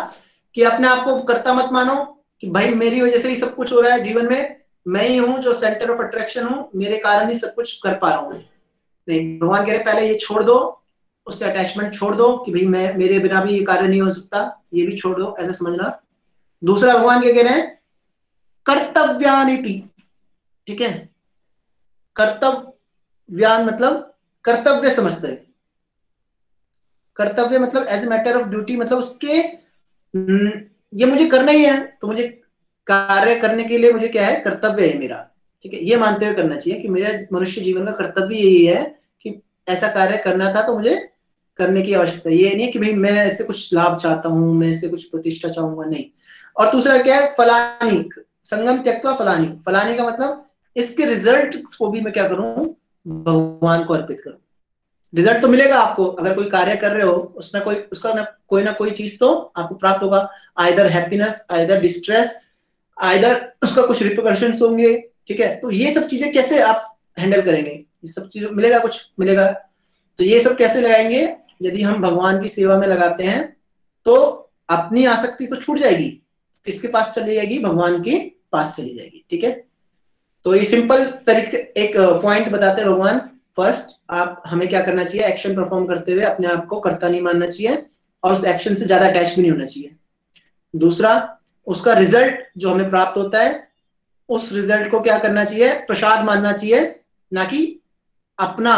S1: कि अपने आप को कर्ता मत मानो कि भाई मेरी वजह से ही सब कुछ हो रहा है जीवन में, मैं ही हूं जो सेंटर ऑफ अट्रैक्शन हूं, मेरे कारण ही सब कुछ कर पा रहा हूं। नहीं, भगवान कह रहे पहले ये छोड़ दो, उससे अटैचमेंट छोड़ दो कि भाई मैं, मेरे बिना भी ये कार्य नहीं हो सकता, ये भी छोड़ दो, ऐसे समझना। दूसरा भगवान क्या कह रहे हैं? कर्तव्यानिति। ठीक है, कर्तव्यान मतलब कर्तव्य समझते हैं। कर्तव्य मतलब as a matter of duty, मतलब उसके ये मुझे करना ही है, तो मुझे कार्य करने के लिए मुझे क्या है, कर्तव्य है मेरा। ठीक है, ये मानते हुए करना चाहिए कि मेरा मनुष्य जीवन का कर्तव्य यही है कि ऐसा कार्य करना था तो मुझे करने की आवश्यकता है। ये नहीं कि भाई मैं इससे कुछ लाभ चाहता हूं, मैं इससे कुछ प्रतिष्ठा चाहूंगा, नहीं। और दूसरा क्या है? फलानी, संगम त्यक्त्वा फलानी। फलानी का मतलब इसके रिजल्ट को भी मैं क्या करूं, भगवान को अर्पित करूं। रिजल्ट तो मिलेगा आपको, अगर कोई कार्य कर रहे हो उसमें कोई उसका ना कोई चीज तो आपको प्राप्त होगा, either happiness, either distress, either उसका कुछ रिपरकशंस होंगे। ठीक है, तो ये सब चीजें कैसे आप हैंडल करेंगे? ये सब चीजें मिलेगा, कुछ मिलेगा, तो ये सब कैसे लगाएंगे? यदि हम भगवान की सेवा में लगाते हैं तो अपनी आसक्ति तो छूट जाएगी, किसके पास चली जाएगी? भगवान के पास चली जाएगी। ठीक है, तो ये सिंपल तरीके एक पॉइंट बताते हैं भगवान। फर्स्ट, आप हमें क्या करना चाहिए? एक्शन परफॉर्म करते हुए अपने आप को कर्ता नहीं मानना चाहिए, और उस एक्शन से ज्यादा अटैच भी नहीं होना चाहिए। दूसरा, उसका रिजल्ट जो हमें प्राप्त होता है, उस रिजल्ट को क्या करना चाहिए? प्रसाद मानना चाहिए, ना कि अपना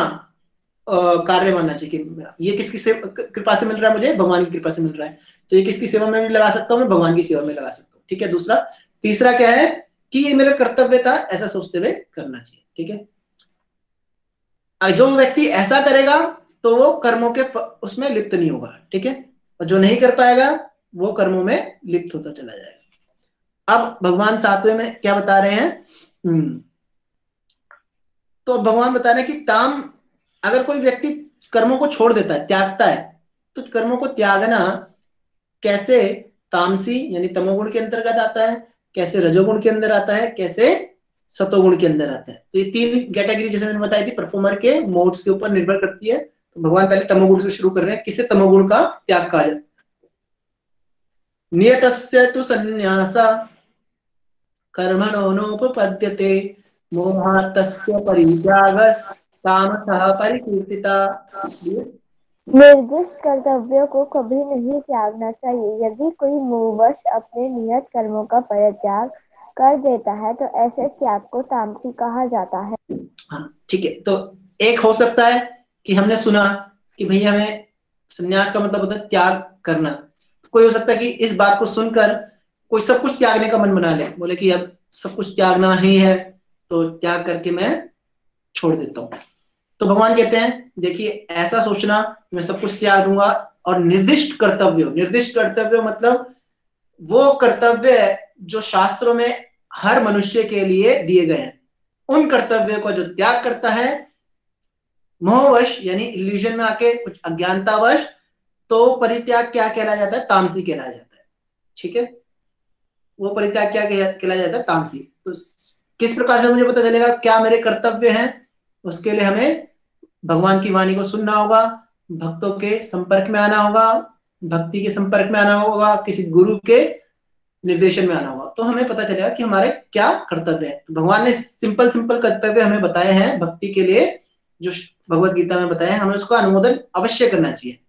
S1: कार्य मानना चाहिए कि ये किसकी कृपा से मिल रहा है मुझे, भगवान की कृपा से मिल रहा है, तो ये किसकी सेवा में भी लगा सकता हूँ, मैं भगवान की सेवा में लगा सकता हूँ। ठीक है, दूसरा। तीसरा क्या है कि ये मेरा कर्तव्य था, ऐसा सोचते हुए करना चाहिए। ठीक है, जो व्यक्ति ऐसा करेगा तो वो कर्मों के उसमें लिप्त नहीं होगा। ठीक है, और जो नहीं कर पाएगा वो कर्मों में लिप्त होता चला जाएगा। अब भगवान सातवें में क्या बता रहे हैं? तो भगवान बता रहे हैं कि ताम, अगर कोई व्यक्ति कर्मों को छोड़ देता है, त्यागता है। तो कर्मों को त्यागना कैसे तामसी यानी तमोगुण के अंतर्गत आता है, कैसे रजोगुण के अंदर आता है, कैसे सतोगुण के अंदर आता है। तो ये तीन कैटेगरी जैसे मैंने बताई थी परफॉर्मर के मोड्स के ऊपर निर्भर करती है। तो भगवान पहले तमोगुण से शुरू कर रहे हैं, किसे तमोगुण का त्याग कहा जाए। नियतस्य तु संन्यास कर्मणो नोपपद्यते मोहात् तस्य परित्यागस् तामसः परिकीर्तिता।
S2: निर्दिष्ट कर्तव्यों को कभी नहीं त्यागना चाहिए। यदि कोई मोहवश अपने नियत कर्मों का परित्याग कर देता है तो ऐसे त्याग को तामसी कहा जाता है।
S1: हाँ ठीक है। तो एक हो सकता है कि हमने सुना कि भैया हमें संन्यास का मतलब होता है त्याग करना। तो कोई हो सकता है कि इस बात को सुनकर कोई सब कुछ त्यागने का मन बना ले, बोले कि अब सब कुछ त्यागना ही है तो त्याग करके मैं छोड़ देता हूँ। तो भगवान कहते हैं देखिए ऐसा सोचना मैं सब कुछ त्याग दूंगा, और निर्दिष्ट कर्तव्य मतलब वो कर्तव्य जो शास्त्रों में हर मनुष्य के लिए दिए गए हैं, उन कर्तव्यों को जो त्याग करता है मोहवश यानी इल्यूजन में आके कुछ अज्ञानतावश, तो परित्याग क्या कहलाया जाता है, तामसी कहलाया जाता है। ठीक है, वो परित्याग क्या कहलाया जाता है, तामसी। तो किस प्रकार से मुझे पता चलेगा क्या मेरे कर्तव्य हैं, उसके लिए हमें भगवान की वाणी को सुनना होगा, भक्तों के संपर्क में आना होगा, भक्ति के संपर्क में आना होगा, किसी गुरु के निर्देशन में आना होगा, तो हमें पता चलेगा कि हमारे क्या कर्तव्य है। तो भगवान ने सिंपल कर्तव्य हमें बताए हैं भक्ति के लिए, जो भगवत गीता में बताए हैं, हमें उसका अनुमोदन अवश्य करना चाहिए,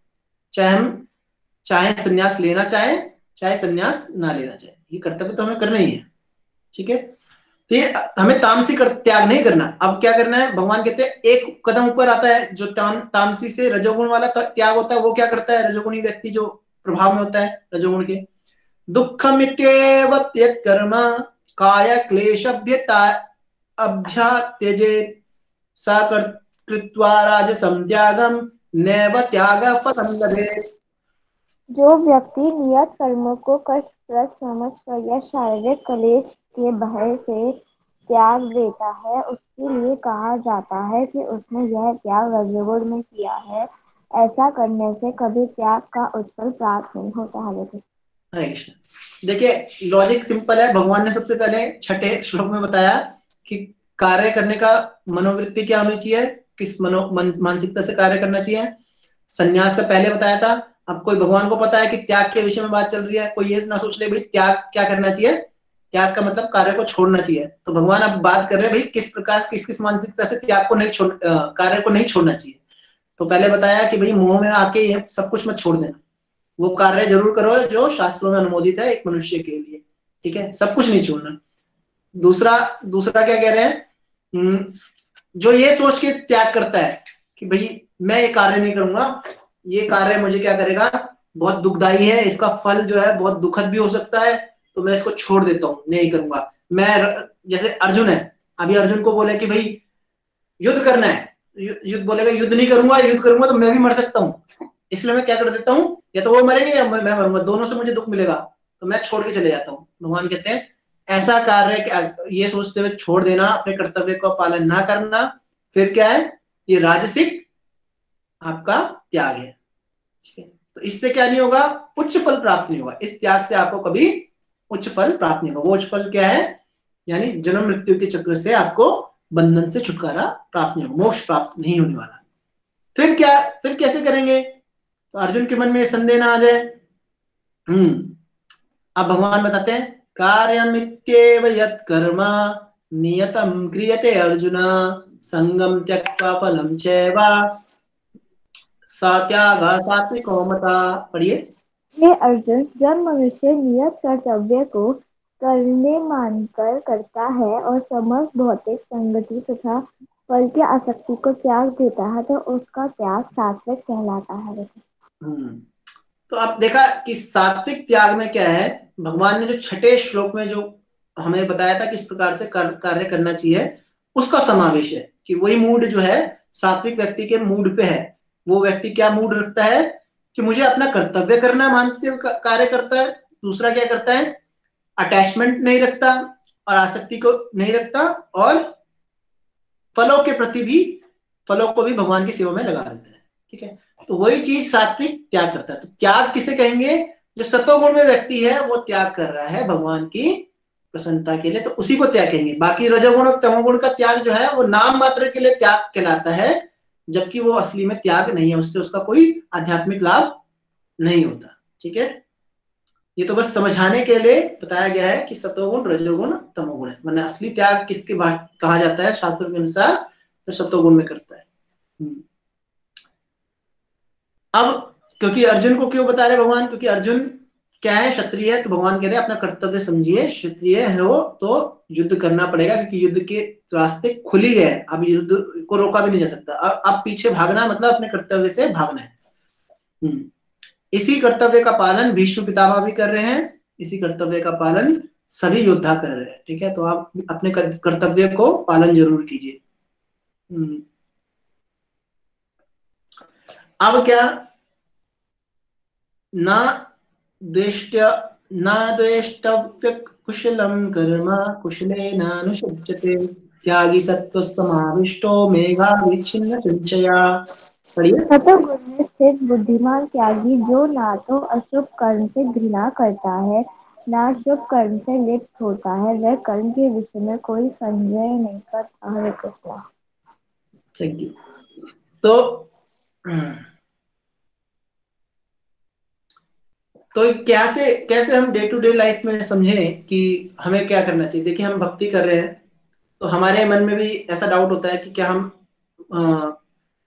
S1: चाहे संन्यास लेना चाहे संन्यास ना लेना चाहे, ये कर्तव्य तो हमें करना ही है। ठीक है, तो ये हमें तामसी त्याग नहीं करना। अब क्या करना है, भगवान कहते हैं एक कदम ऊपर आता है, जो तामसी से रजोगुण वाला त्याग होता है, वो क्या करता है, रजोगुणी व्यक्ति जो प्रभाव में होता है रजोगुण के, दुःखमित्येव त्यज कर्म काय क्लेशभ्यता अभ्यात्यजेत् सा कृत्वा राजसं त्यागं नैव त्यागः फलं लभेत्।
S2: जो व्यक्ति नियत कर्मों को कष्टप्रद समझकर या शारीरिक क्लेश के भय से त्याग देता है, उसके लिए कहा जाता है कि उसने यह त्याग रजोगुण में किया है। ऐसा करने से कभी त्याग का उत्फल प्राप्त नहीं होता है।
S1: हरे कृष्ण। देखिए लॉजिक सिंपल है। भगवान ने सबसे पहले छठे श्लोक में बताया कि कार्य करने का मनोवृत्ति क्या होनी चाहिए, किस मानसिकता से कार्य करना चाहिए। संन्यास का पहले बताया था। अब कोई भगवान को पता है कि त्याग के विषय में बात चल रही है, कोई ये ना सोच ले भाई त्याग क्या करना चाहिए, त्याग का मतलब कार्य को छोड़ना चाहिए। तो भगवान अब बात कर रहे हैं भाई किस प्रकार किस मानसिकता से त्याग को नहीं कार्य को नहीं छोड़ना चाहिए। तो पहले बताया कि भाई मोह में आके ये सब कुछ मत छोड़ देना, वो कार्य जरूर करो जो शास्त्रों में अनुमोदित है एक मनुष्य के लिए। ठीक है, सब कुछ नहीं छोड़ना। दूसरा क्या कह रहे हैं, जो ये सोच के त्याग करता है कि भाई मैं ये कार्य नहीं करूंगा, ये कार्य मुझे क्या करेगा, बहुत दुखदाई है, इसका फल जो है बहुत दुखद भी हो सकता है, तो मैं इसको छोड़ देता हूँ, नहीं करूंगा। मैं जैसे अर्जुन है, अभी अर्जुन को बोले कि भाई युद्ध करना है, युद्ध बोलेगा युद्ध नहीं करूंगा, युद्ध करूंगा तो मैं भी मर सकता हूँ, इसलिए मैं क्या कर देता हूँ, या तो वो मरेंगे या मैं मरूंगा, दोनों से मुझे दुख मिलेगा, तो मैं छोड़ के चले जाता हूँ। भगवान कहते हैं ऐसा कार्य ये सोचते हुए छोड़ देना, अपने कर्तव्य का पालन ना करना, फिर क्या है, ये राजसिक आपका त्याग है। ठीक है, तो इससे क्या नहीं होगा, उच्च फल प्राप्त नहीं होगा। इस त्याग से आपको कभी उच्च फल प्राप्त नहीं होगा। वो उच्च फल क्या है, यानी जन्म मृत्यु के चक्र से आपको बंधन से छुटकारा प्राप्त नहीं होगा, मोक्ष प्राप्त नहीं होने वाला। फिर कैसे करेंगे, तो अर्जुन के मन में संदेह ना आ जाए। अब भगवान बताते हैं कार्यमित्येव यत् कर्म नियतं क्रियते अर्जुन संगम त्यक्त्वा फलं चैव सा त्यागः सात्विको मता। पढ़िए।
S2: हे अर्जुन, जब मनुष्य नियत कर्तव्य को करने मानकर करता है और समस्त भौतिक संगति तथा फल की आसक्ति को त्याग देता है तो उसका त्याग सात्विक कहलाता है।
S1: तो आप देखा कि सात्विक त्याग में क्या है, भगवान ने जो छठे श्लोक में जो हमें बताया था किस प्रकार से कार्य करना चाहिए, उसका समावेश है कि वही मूड जो है सात्विक व्यक्ति के मूड पे है। वो व्यक्ति क्या मूड रखता है कि मुझे अपना कर्तव्य करना मानते हुए कार्य करता है। दूसरा क्या करता है, अटैचमेंट नहीं रखता और आसक्ति को नहीं रखता, और फलों के प्रति भी, फलों को भी भगवान की सेवा में लगा देता है। ठीक है, तो वही चीज सात्विक त्याग करता है। तो त्याग किसे कहेंगे? जो सतोगुण में व्यक्ति है वो त्याग कर रहा है भगवान की प्रसन्नता के लिए, तो उसी को त्याग कहेंगे। बाकी रजोगुण और तमोगुण का त्याग जो है वो नाम मात्र के लिए त्याग कहलाता है, जबकि वो असली में त्याग नहीं है, उससे उसका कोई आध्यात्मिक लाभ नहीं होता। ठीक है, ये तो बस समझाने के लिए बताया गया है कि सतोगुण रजोगुण तमोगुण है, वरना असली त्याग किसके कहा जाता है शास्त्रों के अनुसार? तो सतोगुण में करता है। अब क्योंकि अर्जुन को क्यों बता रहे भगवान? क्योंकि अर्जुन क्या है? क्षत्रिय है। तो भगवान कह रहे हैं अपना कर्तव्य समझिए, क्षत्रिय हो तो युद्ध करना पड़ेगा, क्योंकि युद्ध के रास्ते खुल ही गए। अब युद्ध को रोका भी नहीं जा सकता। अब पीछे भागना मतलब अपने कर्तव्य से भागना है। इसी कर्तव्य का पालन भीष्म पितामह भी कर रहे हैं, इसी कर्तव्य का पालन सभी योद्धा कर रहे हैं। ठीक है, तो आप अपने कर्तव्य को पालन जरूर कीजिए। अब क्या? ना द्वेष्टव्य कुशलम कर्म कुशलेनानुषज्यते त्यागी सत्त्वस्तमाविष्टो मेघाविच्छिन्न संचया। पढ़िए।
S2: सतोगुण में स्थित बुद्धिमान त्यागी जो ना तो अशुभ कर्म से घृणा करता है ना शुभ कर्म से लिप्त होता है, वह कर्म के विषय में कोई संशय नहीं करता। हरे कृष्णा।
S1: Thank you. तो कैसे कैसे हम डे टू डे लाइफ में समझें कि हमें क्या करना चाहिए? देखिए, हम भक्ति कर रहे हैं तो हमारे मन में भी ऐसा डाउट होता है कि क्या हम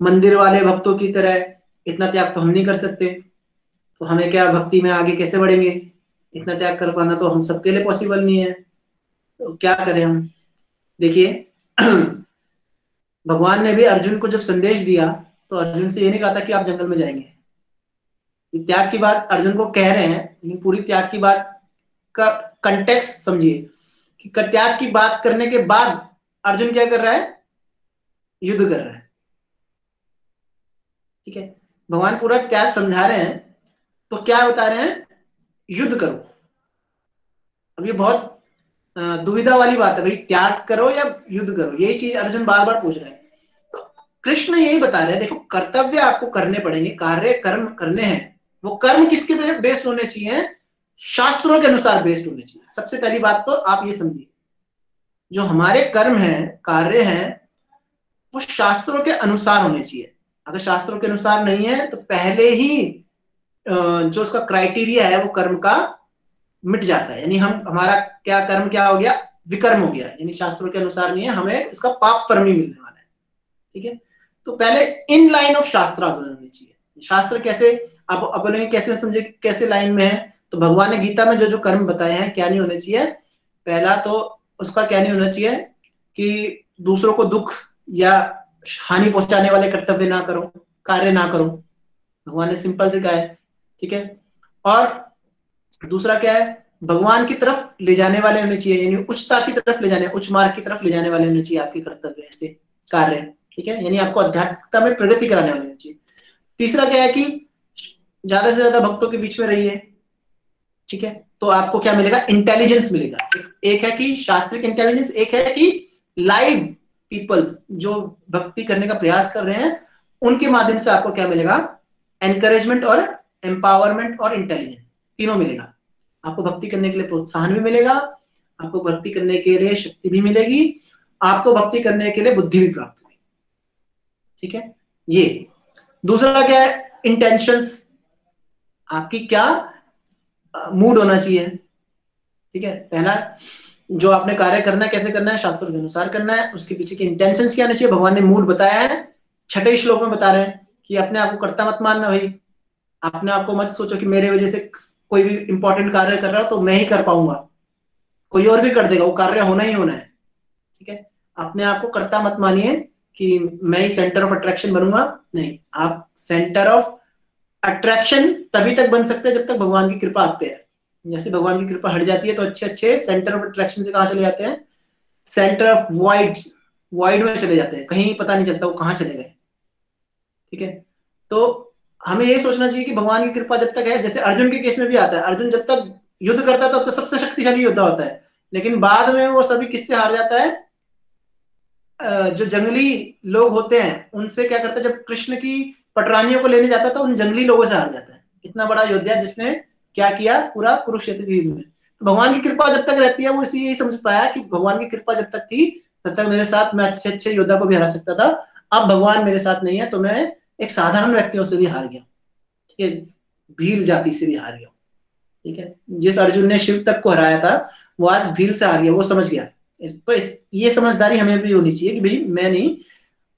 S1: मंदिर वाले भक्तों की तरह इतना त्याग तो हम नहीं कर सकते, तो हमें क्या भक्ति में आगे कैसे बढ़ेंगे? इतना त्याग कर पाना तो हम सबके लिए पॉसिबल नहीं है, तो क्या करें हम? देखिए, भगवान ने भी अर्जुन को जब संदेश दिया तो अर्जुन से ये नहीं कहा था कि आप जंगल में जाएंगे। त्याग की बात अर्जुन को कह रहे हैं, लेकिन पूरी त्याग की बात का कंटेक्स्ट समझिए कि त्याग की बात करने के बाद अर्जुन क्या कर रहा है? युद्ध कर रहा है। ठीक है, भगवान पूरा त्याग समझा रहे हैं तो क्या बता रहे हैं? युद्ध करो। अब ये बहुत दुविधा वाली बात है भाई, त्याग करो या युद्ध करो, यही चीज अर्जुन बार बार पूछ रहे हैं। तो कृष्ण यही बता रहे हैं, देखो कर्तव्य आपको करने पड़ेंगे, कार्य कर्म करने हैं। वो कर्म किसके बेस्ड होने चाहिए? शास्त्रों के अनुसार बेस्ड होने चाहिए। सबसे पहली बात तो आप ये समझिए, जो हमारे कर्म हैं, कार्य हैं, वो शास्त्रों के अनुसार होने चाहिए। अगर शास्त्रों के अनुसार नहीं है तो पहले ही जो उसका क्राइटेरिया है वो कर्म का मिट जाता है। यानी हमारा क्या कर्म क्या हो गया? विकर्म हो गया, यानी शास्त्रों के अनुसार नहीं है, हमें इसका पाप फर्म ही मिलने वाला है। ठीक है, तो पहले इन लाइन ऑफ शास्त्र होनी चाहिए। शास्त्र कैसे अब बोलेंगे कैसे समझे कैसे लाइन में है? तो भगवान ने गीता में जो जो कर्म बताए हैं क्या नहीं होने चाहिए? पहला तो उसका क्या नहीं होना चाहिए कि दूसरों को दुख या हानि पहुंचाने वाले कर्तव्य ना करो, कार्य ना करो। भगवान ने सिंपल से कहा है। ठीक है, और दूसरा क्या है? भगवान की तरफ ले जाने वाले होने चाहिए, यानी उच्चता की तरफ ले जाने, उच्च मार्ग की तरफ ले जाने वाले होने चाहिए आपके कर्तव्य, ऐसे कार्य। ठीक है, यानी आपको आध्यात्मिकता में प्रगति कराने वाले होने चाहिए। तीसरा क्या है कि ज्यादा से ज्यादा भक्तों के बीच में रहिए। ठीक है, तो आपको क्या मिलेगा? इंटेलिजेंस मिलेगा। एक है कि शास्त्रिक इंटेलिजेंस, एक है कि लाइव पीपल्स जो भक्ति करने का प्रयास कर रहे हैं उनके माध्यम से आपको क्या मिलेगा? एनकरेजमेंट और एम्पावरमेंट और इंटेलिजेंस, तीनों मिलेगा। आपको भक्ति करने के लिए प्रोत्साहन भी मिलेगा, आपको भक्ति करने के लिए शक्ति भी मिलेगी, आपको भक्ति करने के लिए बुद्धि भी प्राप्त होगी। ठीक है, ये दूसरा क्या है? इंटेंशंस, आपकी क्या मूड होना चाहिए। ठीक है, पहला जो आपने कार्य करना है कैसे करना है? शास्त्रों के अनुसार करना है। उसके पीछे के इंटेंशंस क्या होने चाहिए? भगवान ने मूड बताया है, 6वें श्लोक में बता रहे हैं कि अपने आप को कर्ता मत मानना भाई। अपने आप को मत सोचो कि मेरे वजह से कोई भी इंपॉर्टेंट कार्य कर रहा हो तो मैं ही कर पाऊंगा, कोई और भी कर देगा, वो कार्य होना ही होना है। ठीक है, अपने आप को कर्ता मत मानिए कि मैं ही सेंटर ऑफ अट्रैक्शन बनूंगा। नहीं, आप सेंटर ऑफ अट्रैक्शन तभी तक बन सकते हैं जब तक भगवान की कृपा आप पे है। जैसे भगवान की कृपा हट जाती है तो अच्छे अच्छे सेंटर ऑफ अट्रैक्शन से कहां चले जाते हैं? सेंटर ऑफ वाइड में चले जाते हैं, कहीं पता नहीं चलता वो कहां चले गए। ठीक है, तो हमें ये सोचना चाहिए कि भगवान की कृपा जब तक है, जैसे अर्जुन के केस में भी आता है, अर्जुन जब तक युद्ध करता है तब तो सबसे शक्तिशाली योद्धा होता है, लेकिन बाद में वो सभी किससे हार जाता है? जो जंगली लोग होते हैं उनसे क्या करता है? जब कृष्ण की पटरानियों को लेने जाता था, उन जंगली लोगों से हार जाता है। इतना बड़ा योद्धा जिसने क्या किया पूरा कुरुक्षेत्र की युद्ध में। तो भगवान की कृपा जब तक रहती है, वो इसी यही समझ पाया कि भगवान की कृपा जब तक थी तब तक मेरे साथ मैं अच्छे अच्छे योद्धा को भी हरा सकता था। अब भगवान मेरे साथ नहीं है तो मैं एक साधारण व्यक्तियों से भी हार गया, ठीक है, भील जाति से भी हार गया। ठीक है, जिस अर्जुन ने शिव तक को हराया था वो आज भील से हार गया, वो समझ गया। तो ये समझदारी हमें भी होनी चाहिए कि भाई मैं नहीं।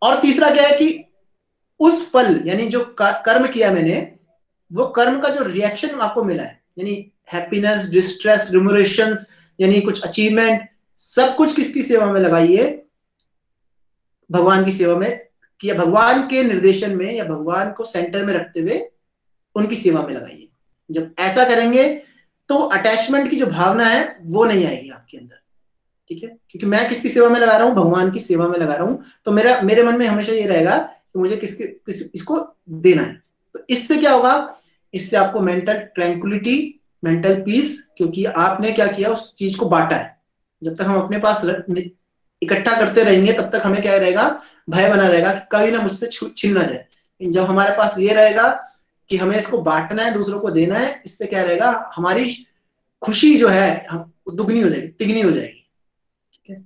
S1: और तीसरा क्या है कि उस फल यानी जो कर्म किया मैंने, वो कर्म का जो रिएक्शन आपको मिला है, यानी हैप्पीनेस, डिस्ट्रेस, रिमोरेशंस, यानी कुछ अचीवमेंट, सब कुछ किसकी सेवा में लगाइए? भगवान की सेवा में किया, भगवान के निर्देशन में या भगवान को सेंटर में रखते हुए उनकी सेवा में लगाइए। जब ऐसा करेंगे तो अटैचमेंट की जो भावना है वो नहीं आएगी आपके अंदर, ठीक है, क्योंकि मैं किसकी सेवा में लगा रहा हूं? भगवान की सेवा में लगा रहा हूं। तो मेरे मन में हमेशा ये रहेगा कि मुझे इसको देना है। तो इससे क्या होगा? इससे आपको मेंटल ट्रैंक्विलिटी, मेंटल पीस, क्योंकि आपने क्या किया, उस चीज को बांटा है। जब तक हम अपने पास इकट्ठा करते रहेंगे तब तक हमें क्या रहेगा? भय बना रहेगा कि कभी ना मुझसे छिन ना जाए। जब हमारे पास ये रहेगा कि हमें इसको बांटना है, दूसरों को देना है, इससे क्या रहेगा? हमारी खुशी जो है दुगनी हो जाएगी, तिगनी हो जाएगी, ठीक है,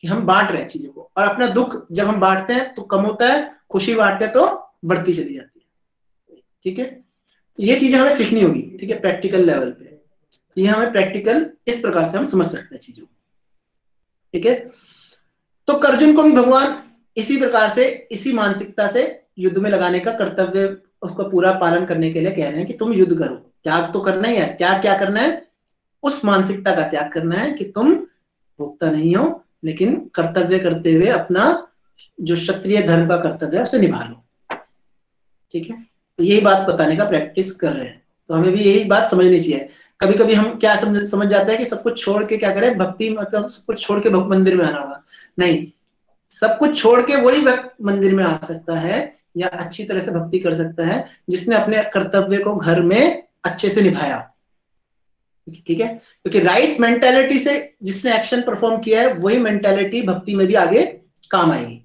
S1: कि हम बांट रहे हैं चीजों को। और अपना दुख जब हम बांटते हैं तो कम होता है, खुशी बांटते हैं तो बढ़ती चली जाती है, ठीक है। तो ये चीजें हमें सीखनी होगी, ठीक है, प्रैक्टिकल लेवल पे। ये हमें प्रैक्टिकल इस प्रकार से हम समझ सकते हैं चीजों को, ठीक है। तो अर्जुन को भी भगवान इसी प्रकार से, इसी मानसिकता से युद्ध में लगाने का कर्तव्य, उसका पूरा पालन करने के लिए कह रहे हैं कि तुम युद्ध करो। त्याग तो करना ही है। त्याग क्या करना है? उस मानसिकता का त्याग करना है कि तुम भोक्ता नहीं हो, लेकिन कर्तव्य करते हुए अपना जो क्षत्रिय धर्म का कर्तव्य है उसे निभा लो, ठीक है। तो यही बात बताने का प्रैक्टिस कर रहे हैं। तो हमें भी यही बात समझनी चाहिए। कभी कभी हम क्या समझ जाते हैं कि सब कुछ छोड़ के क्या करें, भक्ति मतलब सब कुछ छोड़ के मंदिर में आना होगा। नहीं, सब कुछ छोड़ के वही मंदिर में आ सकता है या अच्छी तरह से भक्ति कर सकता है जिसने अपने कर्तव्य को घर में अच्छे से निभाया, ठीक है। क्योंकि राइट मेंटालिटी से जिसने एक्शन परफॉर्म किया है वही मेंटालिटी भक्ति में भी आगे काम आएगी।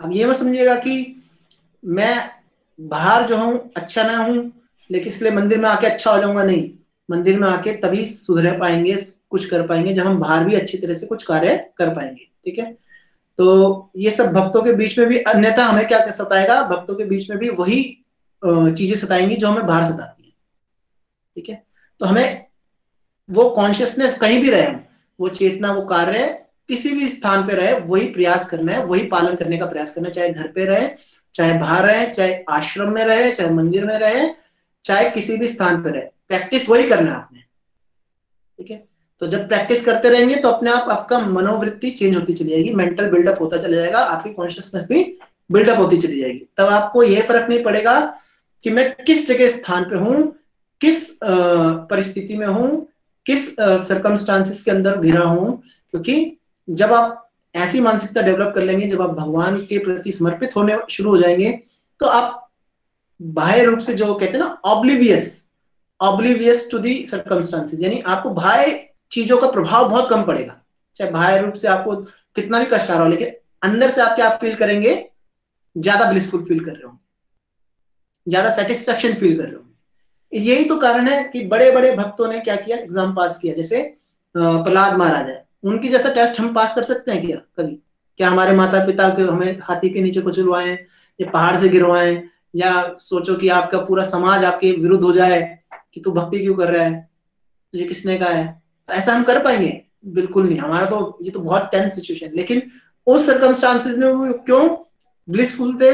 S1: अब ये मत समझिएगा कि मैं बाहर जो हूं अच्छा ना हूं लेकिन इसलिए मंदिर में आके अच्छा हो जाऊंगा। नहीं, मंदिर में आके तभी सुधर पाएंगे, कुछ कर पाएंगे जब हम बाहर भी अच्छी तरह से कुछ कार्य कर पाएंगे, ठीक है। तो ये सब भक्तों के बीच में भी, अन्यथा हमें क्या सताएगा? भक्तों के बीच में भी वही चीजें सताएंगी जो हमें बाहर सताती है, ठीक है। तो हमें वो कॉन्शियसनेस कहीं भी रहे, वो चेतना, वो कार्य किसी भी स्थान पे रहे, वही प्रयास करना है, वही पालन करने का प्रयास करना है। चाहे घर पे रहे, चाहे बाहर रहे, चाहे आश्रम में रहे, चाहे मंदिर में रहे, चाहे किसी भी स्थान पे रहे, प्रैक्टिस वही करना है आपने, ठीक है। तो जब प्रैक्टिस करते रहेंगे तो अपने आप आपका मनोवृत्ति चेंज होती चली जाएगी, मेंटल बिल्डअप होता चला जाएगा, आपकी कॉन्शियसनेस भी बिल्डअप होती चली जाएगी। तब आपको ये फर्क नहीं पड़ेगा कि मैं किस जगह स्थान पे हूं, किस परिस्थिति में हूं, किस सर्कमस्टांसिस के अंदर घिरा हूं। क्योंकि जब आप ऐसी मानसिकता डेवलप कर लेंगे, जब आप भगवान के प्रति समर्पित होने शुरू हो जाएंगे, तो आप बाह्य रूप से जो कहते हैं ना ऑब्लिवियस टू दी सर्कमस्टांसेस, यानी आपको बाह्य चीजों का प्रभाव बहुत कम पड़ेगा। चाहे बाह्य रूप से आपको कितना भी कष्ट आ रहा हो, लेकिन अंदर से आप क्या फील करेंगे? ज्यादा ब्लिसफुल फील कर रहे होंगे, ज्यादा सेटिस्फेक्शन फील कर रहे होंगे। यही तो कारण है कि बड़े बड़े भक्तों ने क्या किया, एग्जाम पास किया। जैसे प्रहलाद महाराज है, उनकी जैसा टेस्ट हम पास कर सकते हैं क्या कभी? क्या हमारे माता पिता को हमें हाथी के नीचे कुचलवाएं या पहाड़ से गिरवाएं, या सोचो कि आपका पूरा समाज आपके विरुद्ध हो जाए कि तू भक्ति क्यों कर रहा है, तुझे किसने कहा है? तो ऐसा हम कर पाएंगे? बिल्कुल नहीं। हमारा तो ये तो बहुत टेंस सिचुएशन, लेकिन उस सर्कमस्टांसेस में वो क्यों ब्लिसफुल थे,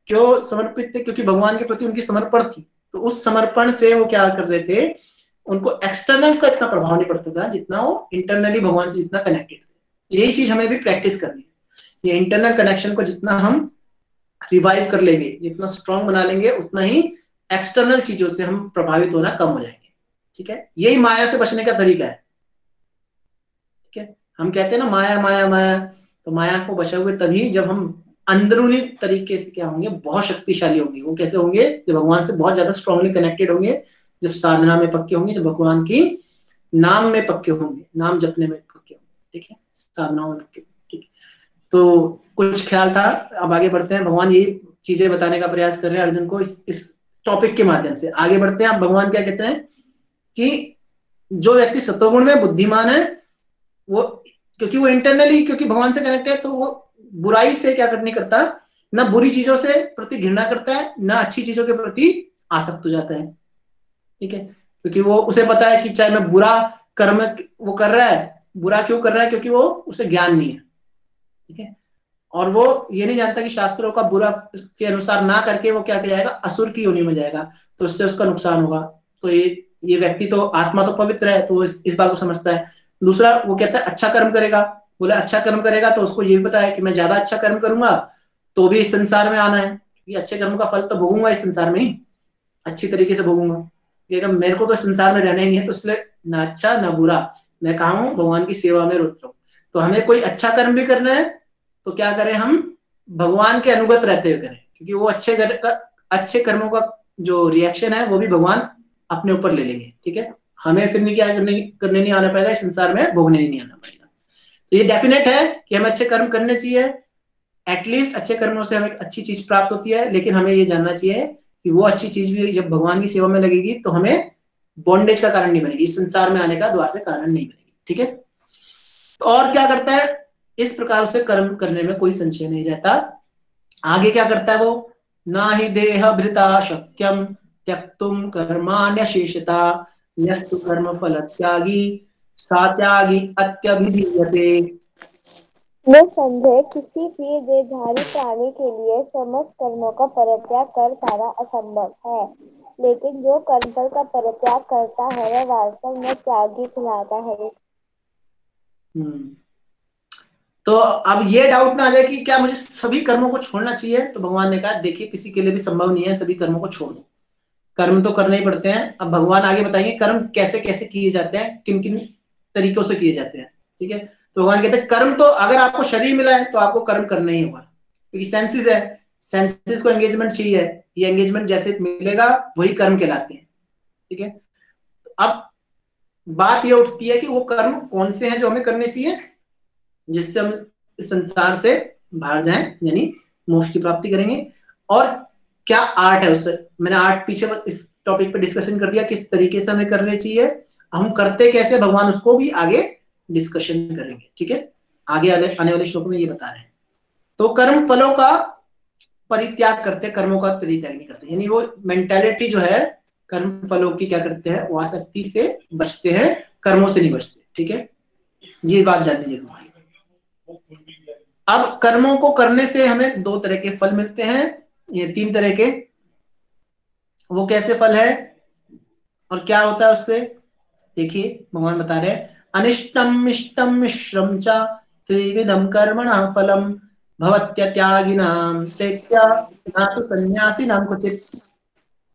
S1: क्यों समर्पित थे? क्योंकि भगवान के प्रति उनकी समर्पण थी। तो उस समर्पण से वो क्या कर रहे थे, उनको एक्सटर्नल का इतना प्रभाव नहीं पड़ता था जितना वो इंटरनली भगवान से जितना कनेक्टेड थे। यही चीज हमें भी प्रैक्टिस करनी है। ये इंटरनल कनेक्शन को जितना हम रिवाइव कर लेंगे, जितना स्ट्रॉन्ग बना लेंगे, उतना ही एक्सटर्नल चीजों से हम प्रभावित होना कम हो जाएंगे, ठीक है। यही माया से बचने का तरीका है, ठीक है। हम कहते हैं ना माया माया माया, तो माया को बचे हुए तभी जब हम अंदरूनी तरीके से क्या होंगे, बहुत शक्तिशाली होंगे। वो कैसे होंगे? जब भगवान से बहुत ज्यादा स्ट्रांगली कनेक्टेड होंगे, जब साधना में पक्के होंगे, जब भगवान की नाम में पक्के होंगे, नाम जपने में पक्के होंगे, ठीक है, साधनाओं में पक्के, ठीक है। तो कुछ ख्याल था, अब आगे बढ़ते हैं। भगवान यही चीजें बताने का प्रयास कर रहे हैं अर्जुन को इस टॉपिक के माध्यम से। आगे बढ़ते हैं। आप भगवान क्या कहते हैं कि जो व्यक्ति सत्वगुण में बुद्धिमान है वो, क्योंकि वो इंटरनली, क्योंकि भगवान से कनेक्ट है, तो वो बुराई से क्या करनी करता, ना बुरी चीजों से प्रति घृणा करता है, ना अच्छी चीजों के प्रति आसक्त हो जाता है। ठीक है, क्योंकि वो उसे पता है कि चाहे मैं बुरा कर्म वो कर रहा है, बुरा क्यों कर रहा है, क्योंकि वो उसे ज्ञान नहीं है। ठीक है, और वो ये नहीं जानता कि शास्त्रों का बुरा के अनुसार ना करके वो क्या जाएगा, असुर की योनि में जाएगा, तो उससे उसका नुकसान होगा। तो ये व्यक्ति तो आत्मा तो पवित्र है, तो वो इस बात को समझता है। दूसरा वो कहता है अच्छा कर्म करेगा, बोले अच्छा कर्म करेगा तो उसको ये भी पता है कि मैं ज्यादा अच्छा कर्म करूंगा तो भी इस संसार में आना है, ये अच्छे कर्म का फल तो भोगूंगा इस संसार में ही, अच्छी तरीके से भोगूंगा। ये मेरे को तो संसार में रहना ही नहीं है, तो इसलिए ना अच्छा ना बुरा, मैं कहा हूं भगवान की सेवा में रुत रहूं। तो हमें कोई अच्छा कर्म भी करना है तो क्या करें, हम भगवान के अनुगत रहते हुए करें, क्योंकि वो अच्छे कर्मों का जो रिएक्शन है वो भी भगवान अपने ऊपर ले लेंगे। ठीक है, हमें फिर नहीं क्या करने नहीं आना पड़ेगा, इस संसार में भोगने नहीं आना पड़ेगा। तो ये डेफिनेट है कि हमें अच्छे कर्म करने चाहिए, एटलीस्ट अच्छे कर्मों से हमें अच्छी चीज प्राप्त होती है। लेकिन हमें ये जानना चाहिए कि वो अच्छी चीज भी जब भगवान की सेवा में लगेगी तो हमें बॉन्डेज का कारण नहीं बनेगी, इस संसार में आने का द्वार से कारण नहीं बनेगी। ठीक है, तो और क्या करता है, इस प्रकार से कर्म करने में कोई संशय नहीं रहता। आगे क्या करता है वो, ना ही देह भृता शक्यम त्यक्तुम कर्माण्य शेषता यस्तु कर्म फल त्यागी सा त्यागी अत्यभिधीयते।
S2: निस्संदेह किसी भी देहधारी प्राणी के लिए समस्त कर्मों का परित्याग कर पाना असंभव है, लेकिन जो कर्मफल का परित्याग करता है वह वास्तव में त्यागी कहलाता है।
S1: तो अब ये डाउट ना आ जाए कि क्या मुझे सभी कर्मों को छोड़ना चाहिए, तो भगवान ने कहा देखिए किसी के लिए भी संभव नहीं है सभी कर्मों को छोड़ दो, कर्म तो करने ही पड़ते हैं। अब भगवान आगे बताएंगे कर्म कैसे कैसे किए जाते हैं, किन किन तरीकों से किए जाते हैं। ठीक है, तो भगवान कहते हैं कर्म तो अगर आपको शरीर मिला है तो आपको कर्म करना ही होगा, क्योंकि सेंसेस है, सेंसेस को एंगेजमेंट चाहिए, ये एंगेजमेंट जैसे मिलेगा वही कर्म कहलाते हैं। ठीक है, अब बात ये उठती है कि वो कर्म कौन से हैं जो हमें करने चाहिए जिससे हम इस संसार से बाहर जाएं, यानी मोक्ष की प्राप्ति करेंगे, और क्या आर्ट है उससे। मैंने आर्ट पीछे इस टॉपिक पे डिस्कशन कर दिया किस तरीके से हमें करने चाहिए, हम करते कैसे भगवान उसको भी आगे डिस्कशन करेंगे। ठीक है, आगे आने वाले श्लोक में ये बता रहे हैं। तो कर्म फलों का परित्याग करते, कर्मों का परित्याग नहीं करते, यानी वो मेंटेलिटी जो है कर्म फलों की क्या करते हैं, वो आसक्ति से बचते हैं, कर्मों से नहीं बचते। ठीक है, ये बात जाननी जरूरी है। अब कर्मों को करने से हमें दो तरह के फल मिलते हैं, ये तीन तरह के, वो कैसे फल है और क्या होता है उससे, देखिए भगवान बता रहे हैं अनिष्टम इष्टम मिश्रम च त्रिविधम कर्मणः फलम भवत्यत्यागिनां त्यक्त्वा न तु सन्यासिनां क्वचित्।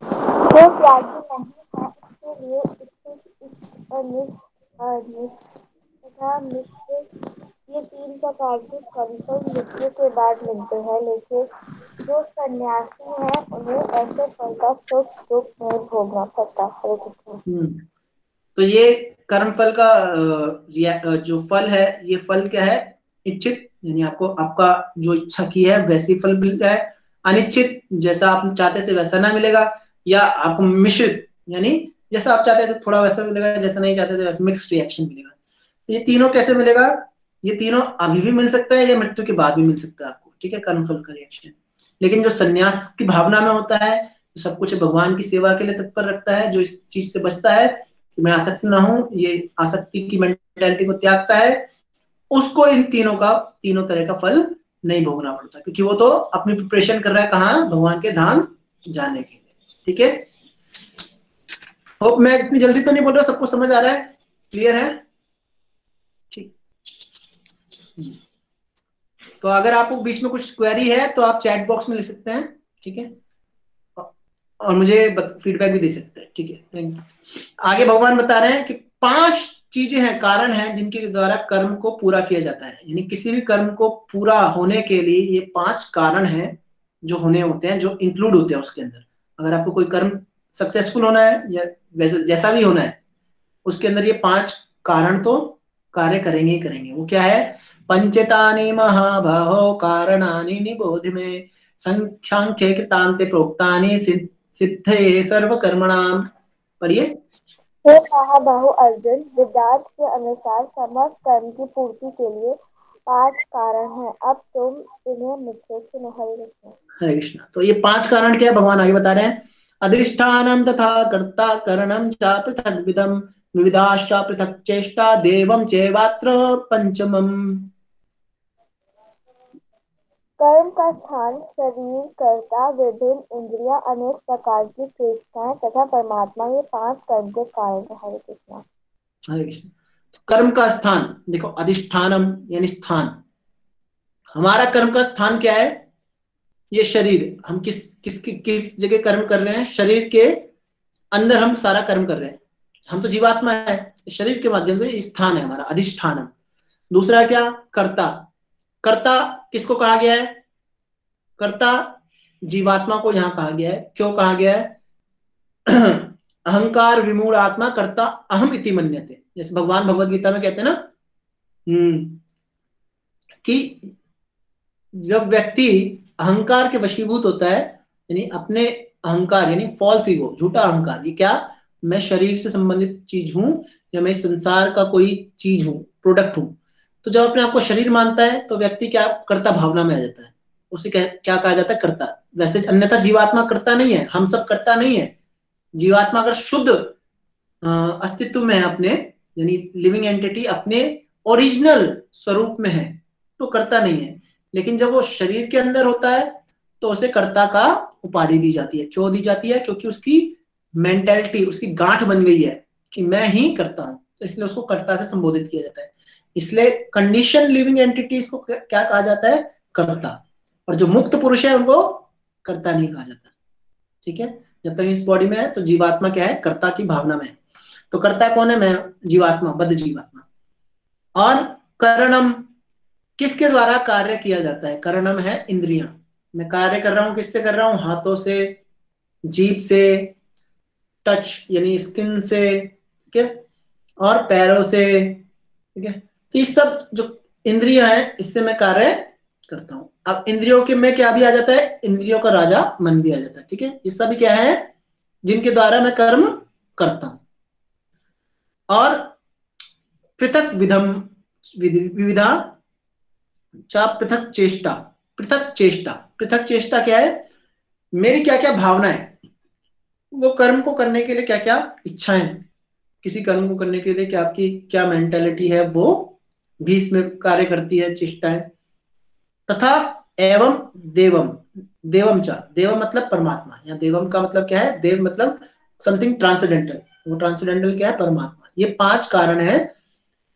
S2: जो त्यागी नहीं है उसके लिए इष्ट अनिष्ट तथा मिश्र ये तीन प्रकार के कर्मफल मृत्यु के बाद मिलते हैं, लेकिन जो सन्यासी हैं उन्हें ऐसे फल का सुख दुख नहीं भोगना पड़ता। हरे कृष्ण।
S1: तो ये कर्म फल का जो फल है, ये फल क्या है, इच्छित, यानी आपको आपका जो इच्छा की है वैसी फल मिल जाए, अनिच्छित जैसा आप चाहते थे वैसा ना मिलेगा, या आपको मिश्रित यानी जैसा आप चाहते थे थोड़ा वैसा मिलेगा, जैसा नहीं चाहते थे वैसा मिक्स्ड रिएक्शन मिलेगा। तो ये तीनों कैसे मिलेगा, ये तीनों अभी भी मिल सकता है या मृत्यु के बाद भी मिल सकता है आपको। ठीक है, कर्म फल का रिएक्शन। लेकिन जो संन्यास की भावना में होता है, जो सब कुछ भगवान की सेवा के लिए तत्पर रखता है, जो इस चीज से बचता है कि मैं आसक्त ना हूं, ये आसक्ति की मेंटालिटी को त्यागता है, उसको इन तीनों तरह का फल नहीं भोगना पड़ता, क्योंकि वो तो अपनी प्रिपरेशन कर रहा है कहाँ, भगवान के धाम जाने के लिए। ठीक है, होप मैं इतनी जल्दी तो नहीं बोल रहा, सबको समझ आ रहा है, क्लियर है। ठीक, तो अगर आपको बीच में कुछ क्वेरी है तो आप चैट बॉक्स में लिख सकते हैं। ठीक है, और मुझे फीडबैक भी दे सकते हैं। ठीक है, थैंक यू। आगे भगवान बता रहे हैं कि 5 चीजें हैं, कारण हैं जिनके द्वारा कर्म को पूरा किया जाता है, यानी किसी भी कर्म को पूरा होने के लिए ये 5 कारण हैं जो होने होते हैं, जो इंक्लूड होते हैं उसके अंदर। अगर आपको कोई कर्म सक्सेसफुल होना है या वैसे जैसा भी होना है, उसके अंदर ये 5 कारण तो कार्य करेंगे ही करेंगे। वो क्या है, पंचतानि महाबाहो कारणानि निबोध में सांख्ये कृतान्ते प्रोक्तानि सिद्धये सर्व कर्मणाम। पढ़िए।
S2: हे महाबाहु अर्जुन, वेदांत के अनुसार समस्त कर्म की पूर्ति के लिए 5 कारण हैं। अब तुम इन्हें मुझसे सुनो। हरे कृष्ण।
S1: हरे कृष्णा। तो ये 5 कारण क्या है भगवान आगे बता रहे हैं। अधिष्ठानम तथा कर्ता करणम च पृथग्विदम विविधाश्च पृथक चेष्टा देवम चैवात्र पंचमम।
S2: कर्म का स्थान शरीर, कर्ता, विभिन्न इंद्रियां, अनेक प्रकार की चेष्टाएं तथा परमात्मा, ये 5 कर्म के कारण हैं। हरे कृष्णा।
S1: हरे कृष्ण। कर्म का स्थान देखो, अधिष्ठानम यानी स्थान। हमारा कर्म का स्थान क्या है? ये शरीर। हम किस जगह कर्म कर रहे हैं? शरीर के अंदर हम सारा कर्म कर रहे हैं। हम तो जीवात्मा है, शरीर के माध्यम से स्थान है हमारा, अधिष्ठानम। दूसरा क्या? कर्ता। कर्ता किसको कहा गया है? कर्ता जीवात्मा को यहाँ कहा गया है। क्यों कहा गया है? अहंकार विमूढ़ आत्मा कर्ता अहम इति मन्यते। जैसे भगवान भगवत गीता में कहते हैं ना कि जब व्यक्ति अहंकार के वशीभूत होता है, यानी अपने अहंकार यानी फॉल्स ईगो, झूठा अहंकार, ये क्या, मैं शरीर से संबंधित चीज हूं या मैं संसार का कोई चीज हूं, प्रोडक्ट हूं, तो जब अपने आप को शरीर मानता है तो व्यक्ति क्या, कर्ता भावना में आ जाता है। उसे क्या कहा जाता है? कर्ता। वैसे अन्यथा जीवात्मा कर्ता नहीं है, हम सब कर्ता नहीं है। जीवात्मा अगर शुद्ध अस्तित्व में है, अपने यानी लिविंग एंटिटी अपने ओरिजिनल स्वरूप में है, तो कर्ता नहीं है। लेकिन जब वो शरीर के अंदर होता है तो उसे कर्ता का उपाधि दी जाती है। क्यों दी जाती है? क्योंकि उसकी मेंटेलिटी, उसकी गांठ बन गई है कि मैं ही करता हूं, तो इसलिए उसको कर्ता से संबोधित किया जाता है। इसलिए कंडीशन लिविंग एंटिटीज को क्या कहा जाता है? कर्ता। और जो मुक्त पुरुष है उनको कर्ता नहीं कहा जाता। ठीक है, जब तक इस बॉडी में है तो जीवात्मा क्या है? कर्ता की भावना में है। तो कर्ता कौन है? मैं, जीवात्मा, बद्ध जीवात्मा। और करणम, किसके द्वारा कार्य किया जाता है? करणम है इंद्रियां। मैं कार्य कर रहा हूं, किससे कर रहा हूं? हाथों से, जीभ से, टच यानी स्किन से, ठीक है, और पैरों से, ठीक है। तो ये सब जो इंद्रियां हैं, इससे मैं कार्य करता हूं। अब इंद्रियों के में क्या भी आ जाता है? इंद्रियों का राजा मन भी आ जाता है। ठीक है, ये सभी क्या है? जिनके द्वारा मैं कर्म करता हूं। और पृथक विधम विविधा चा पृथक चेष्टा। पृथक चेष्टा, पृथक चेष्टा क्या है? मेरी क्या क्या भावना है, वो कर्म को करने के लिए क्या क्या इच्छाएं, किसी कर्म को करने के लिए क्या आपकी क्या मेंटेलिटी है, वो भी इसमें कार्य करती है, चेष्टाएं। तथा एवं देवम, देवम चा, देवम मतलब परमात्मा, या देवम का मतलब क्या है? देव मतलब समथिंग ट्रांसेंडेंटल, वो ट्रांसेंडेंटल क्या है? परमात्मा। ये 5 कारण है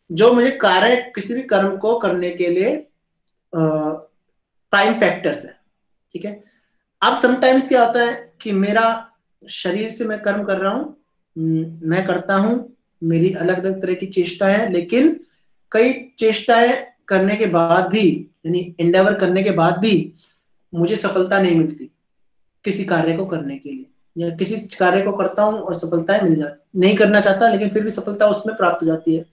S1: जो मुझे कार्य, किसी भी कर्म को करने के लिए प्राइम फैक्टर्स है। ठीक है। अब समटाइम्स क्या होता है कि मेरा शरीर से मैं कर्म कर रहा हूं, मैं करता हूं, मेरी अलग अलग तरह की चेष्टा है, लेकिन कई चेष्टाएं करने के बाद भी, यानी एंडेवर करने के बाद भी मुझे सफलता नहीं मिलती किसी कार्य को करने के लिए, या किसी कार्य को करता हूं और सफलताएं मिल जाती, नहीं करना चाहता लेकिन फिर भी सफलता उसमें प्राप्त हो जाती है।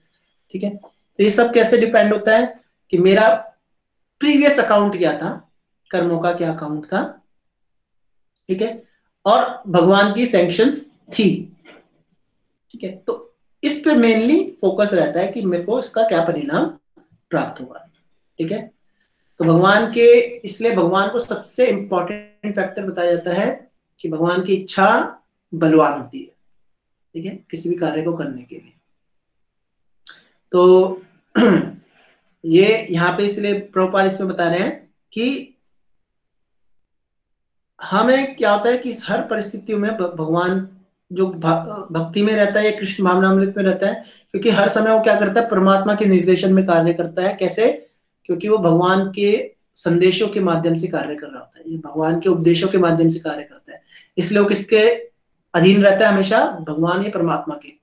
S1: ठीक है, तो ये सब कैसे डिपेंड होता है कि मेरा प्रीवियस अकाउंट क्या था, कर्मों का क्या अकाउंट था। ठीक है, और भगवान की सैंक्शंस थी। ठीक है, तो इस पे मेनली फोकस रहता है कि मेरे को इसका क्या परिणाम प्राप्त होगा। ठीक है, तो भगवान के, इसलिए भगवान को सबसे इंपॉर्टेंट फैक्टर बताया जाता है कि भगवान की इच्छा बलवान होती है। ठीक है, किसी भी कार्य को करने के लिए। तो ये यहाँ पे इसलिए प्रभुपाद इसमें बता रहे हैं कि हमें क्या होता है कि हर परिस्थितियों में भगवान जो भक्ति में रहता है या कृष्ण भावनामृत में रहता है, क्योंकि हर समय वो क्या करता है? परमात्मा के निर्देशन में कार्य करता है। कैसे? क्योंकि वो भगवान के संदेशों के माध्यम से कार्य कर रहा होता है, ये भगवान के उपदेशों के माध्यम से कार्य करता है। इसलिए वो किसके अधीन रहता है? हमेशा भगवान या परमात्मा के।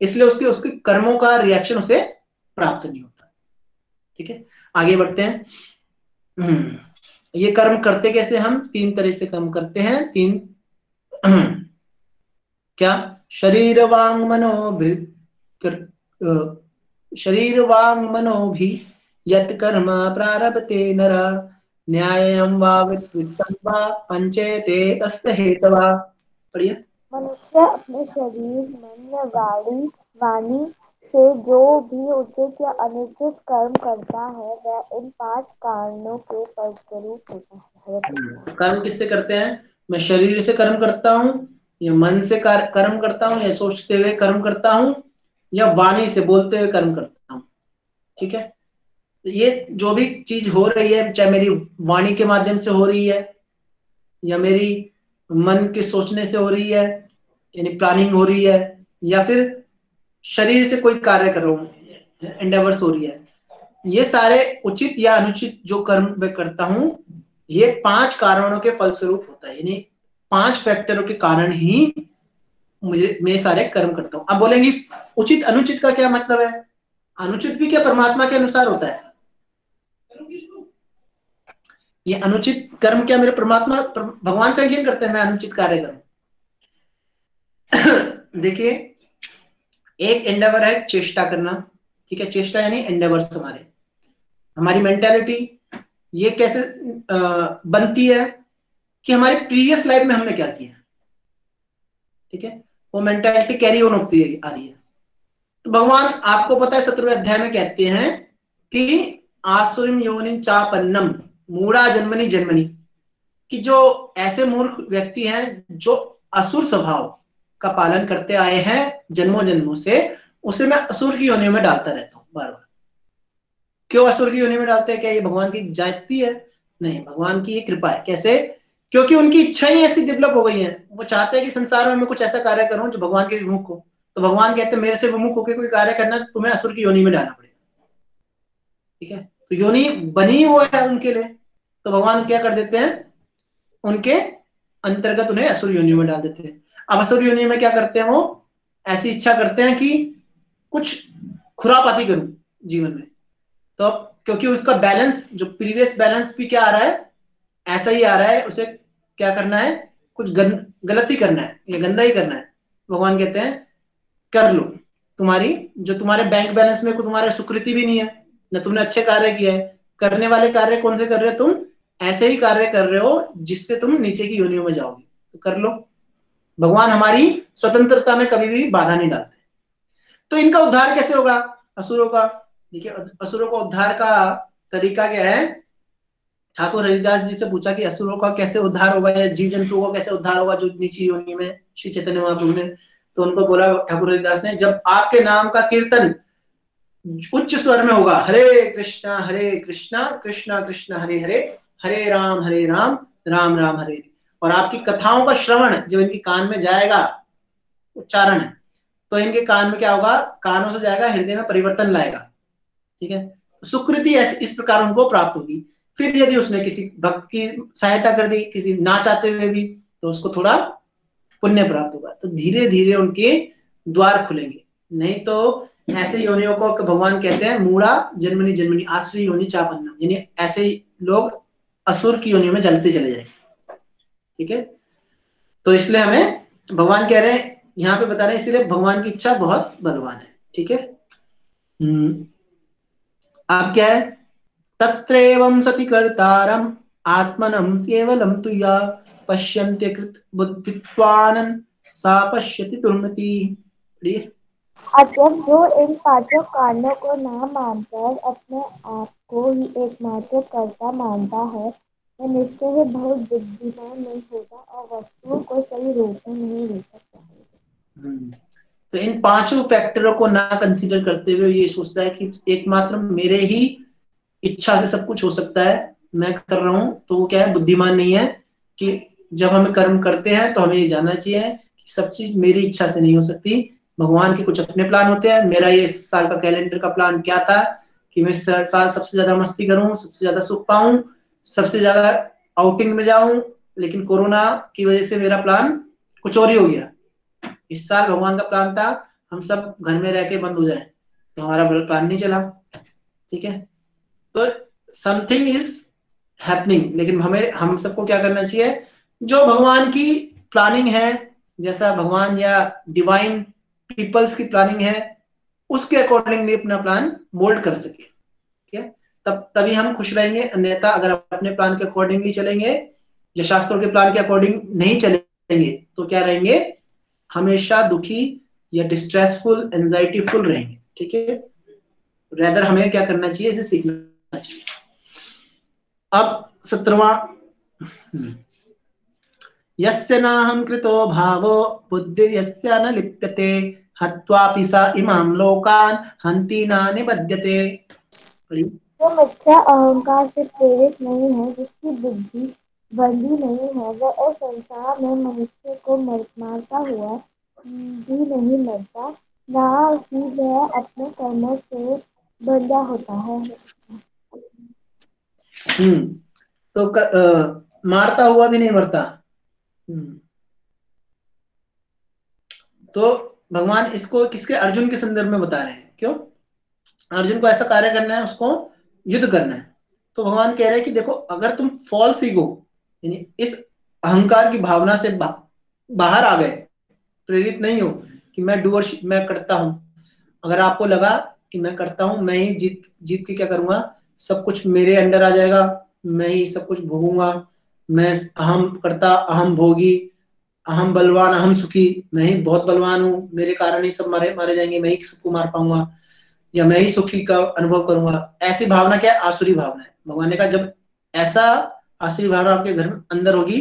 S1: इसलिए उसके उसके कर्मों का रिएक्शन उसे प्राप्त नहीं होता। ठीक है, आगे बढ़ते हैं। ये कर्म करते कैसे? हम 3 तरह से कर्म करते हैं। 3 क्या? शरीर वांग शरीर वांग मनो भी यत कर्म प्रारभते नर न्यायं वा वित्तं वा पंचेते तस्य हेतवा। पढ़िए।
S2: मनुष्य अपने शरीर, मन या वाणी से जो भी उचित या अनुचित कर्म करता है वह इन 5 कारणों के फलस्वरूप होता है।
S1: तो कर्म किससे करते हैं? मैं शरीर से कर्म करता हूँ, या मन से कर्म करता हूँ, या सोचते हुए कर्म करता हूँ, या वाणी से बोलते हुए कर्म करता हूँ। ठीक है, तो ये जो भी चीज हो रही है, चाहे मेरी वाणी के माध्यम से हो रही है, या मेरी मन के सोचने से हो रही है, यानी प्लानिंग हो रही है, या फिर शरीर से कोई कार्य कर रहा हूँ, एंडेवर्स हो रही है, ये सारे उचित या अनुचित जो कर्म मैं करता हूं, ये 5 कारणों के फलस्वरूप होता है। यानी 5 फैक्टरों के कारण ही मैं सारे कर्म करता हूं। अब बोलेंगे उचित अनुचित का क्या मतलब है? अनुचित भी क्या परमात्मा के अनुसार होता है? ये अनुचित कर्म क्या मेरे परमात्मा भगवान सैंक्शन करते हैं मैं अनुचित कार्य करूं? देखिए, एक एंडेवर है चेष्टा करना। ठीक है, चेष्टा यानी एंडेवर्स, हमारी मेंटेलिटी ये कैसे बनती है कि हमारी प्रीवियस लाइफ में हमने क्या किया। ठीक है, वो मेंटेलिटी कैरी ऑन होती आ रही है। तो भगवान आपको पता है 17वें अध्याय में कहते हैं कि आसुरिम योनिन चापन्नम मूढ़ा जन्मनी जन्मनी, कि जो ऐसे मूर्ख व्यक्ति हैं जो असुर स्वभाव का पालन करते आए हैं जन्मों जन्मों से, उसे मैं असुर की योनियों में डालता रहता हूं बार बार। क्यों असुर की योनि में डालते हैं? क्या ये भगवान की जाति है? नहीं, भगवान की ये कृपा है। कैसे? क्योंकि उनकी इच्छाएं ऐसी डेवलप हो गई हैं, वो चाहते हैं कि संसार में मैं कुछ ऐसा कार्य करूं जो भगवान के विमुख हो। तो भगवान कहते हैं मेरे से विमुख होकर कोई कार्य करना तो तुम्हें असुर की योनि में डालना पड़ेगा। ठीक है, तो योनि बनी हुआ है उनके लिए, तो भगवान क्या कर देते हैं, उनके अंतर्गत उन्हें असुर योनि में डाल देते हैं। अब असुर योनि में क्या करते हैं, वो ऐसी इच्छा करते हैं कि कुछ खुरापाती करूं जीवन में। तो अब क्योंकि उसका बैलेंस, जो प्रीवियस बैलेंस भी क्या आ रहा है, ऐसा ही आ रहा है, उसे क्या करना है, कुछ गलती करना है, ये गंदा ही करना है। भगवान कहते हैं कर लो, तुम्हारी जो तुम्हारे बैंक बैलेंस में तुम्हारे सुकृति भी नहीं है, न तुमने अच्छे कार्य किए हैं। करने वाले कार्य कौन से कर रहे हो तुम? ऐसे ही कार्य कर रहे हो जिससे तुम नीचे की योनियों में जाओगे, तो कर लो। भगवान हमारी स्वतंत्रता में कभी भी बाधा नहीं डालते। तो इनका उद्धार कैसे होगा असुरों का? देखिए, असुरों का उद्धार का तरीका क्या है? ठाकुर हरिदास जी से पूछा कि असुरों का कैसे उद्धार होगा, या जीव जंतुओं का कैसे उद्धार होगा जो नीची योनि में, श्री चैतन्य महाप्रभु ने। तो उनको बोला ठाकुर हरिदास ने, जब आपके नाम का कीर्तन उच्च स्वर में होगा, हरे कृष्णा कृष्णा कृष्णा हरे हरे, हरे राम राम राम हरे हरे, और आपकी कथाओं का श्रवण जब इनके कान में जाएगा, उच्चारण है, तो इनके कान में क्या होगा, कानों से जाएगा, हृदय में परिवर्तन लाएगा। ठीक है, सुकृति ऐसे इस प्रकार उनको प्राप्त होगी। फिर यदि उसने किसी भक्त की सहायता कर दी, किसी ना चाहते हुए भी, तो उसको थोड़ा पुण्य प्राप्त होगा। तो धीरे धीरे उनके द्वार खुलेंगे। नहीं तो ऐसे योनियों को भगवान कहते हैं मूढ़ा जन्मनी जन्मनी आश्री योनि चापन्नम, यानी ऐसे लोग असुर की योनियों में जलते चले जाएंगे। ठीक है, तो इसलिए हमें भगवान कह रहे हैं, यहाँ पे बता रहे हैं, इसलिए भगवान की इच्छा बहुत बलवान है। ठीक है, अब क्या है, तत्रैवं सति कर्तारम् आत्मनं केवलं तु या पश्यन्त्यकृत बुद्धित्वानन् सा पश्यति दुर्मति।
S2: अतः जो इन 5 कारणों को न मानकर अपने आप को ही एकमात्र कर्ता मानता है, वह निश्चय ही बहुत बुद्धिमान नहीं होता और वस्तुओं को सही रूप में नहीं देख सकता।
S1: तो इन 5 फैक्टरों को ना कंसीडर करते हुए ये सोचता है कि एकमात्र मेरे ही इच्छा से सब कुछ हो सकता है, मैं कर रहा हूं, तो वो क्या है, बुद्धिमान नहीं है। कि जब हम कर्म करते हैं तो हमें ये जानना चाहिए कि सब चीज मेरी इच्छा से नहीं हो सकती, भगवान के कुछ अपने प्लान होते हैं। मेरा ये इस साल का कैलेंडर का प्लान क्या था कि मैं इस साल सबसे ज्यादा मस्ती करूं, सबसे ज्यादा सुख पाऊं, सबसे ज्यादा आउटिंग में जाऊं, लेकिन कोरोना की वजह से मेरा प्लान कुछ और ही हो गया। इस साल भगवान का प्लान था हम सब घर में रह के बंद हो जाए, तो हमारा प्लान नहीं चला। ठीक है, तो समथिंग इज हैपनिंग, लेकिन हम सबको क्या करना चाहिए, जो भगवान की प्लानिंग है, जैसा भगवान या डिवाइन पीपल्स की प्लानिंग है, उसके अकॉर्डिंगली अपना प्लान मोल्ड कर सके। ठीक है, तभी हम खुश रहेंगे। अन्यथा अगर अपने प्लान के अकॉर्डिंगली चलेंगे या शास्त्रों के प्लान के अकॉर्डिंग नहीं चलेंगे तो क्या रहेंगे, हमेशा दुखी या डिस्ट्रेसफुल, एंजाइटीफुल रहेंगे। ठीक है, रेदर हमें क्या करना चाहिए, इसे सीखना चाहिए। अब 17वां, यस्य नाहं कृतो भावो बुद्धिर्यस्य न लिप्यते हत्वापि स इमां लोकान् हन्ति न निबध्यते।
S2: जो मिथ्या अहंकार से प्रेरित नहीं है, जिसकी बुद्धि बंधी नहीं है, वह इस संसार में मनुष्य को मारता हुआ भी नहीं मरता, ना ही वह अपने कर्मों से बंधा होता है।
S1: तो मारता हुआ भी नहीं मरता। तो भगवान इसको किसके, अर्जुन के संदर्भ में बता रहे हैं। क्यों, अर्जुन को ऐसा कार्य करना है, उसको युद्ध करना है। तो भगवान कह रहे हैं कि देखो, अगर तुम फॉल्स ईगो यानी इस अहंकार की भावना से बाहर आ गए, प्रेरित नहीं हो कि मैं डूअर, मैं करता हूं। अगर आपको लगा कि मैं करता हूं, मैं ही जीत के क्या करूंगा, सब कुछ मेरे अंडर आ जाएगा, मैं ही सब कुछ भोगूंगा, मैं अहम करता, अहम भोगी, अहम बलवान, अहम सुखी, मैं ही बहुत बलवान हूँ, मेरे कारण ही सब मारे जाएंगे, मैं ही सबको मार पाऊंगा, या मैं ही सुखी का अनुभव करूंगा, ऐसी भावना क्या है, आसुरी भावना है। भगवान ने कहा जब ऐसा आसुरी भावना आपके घर में अंदर होगी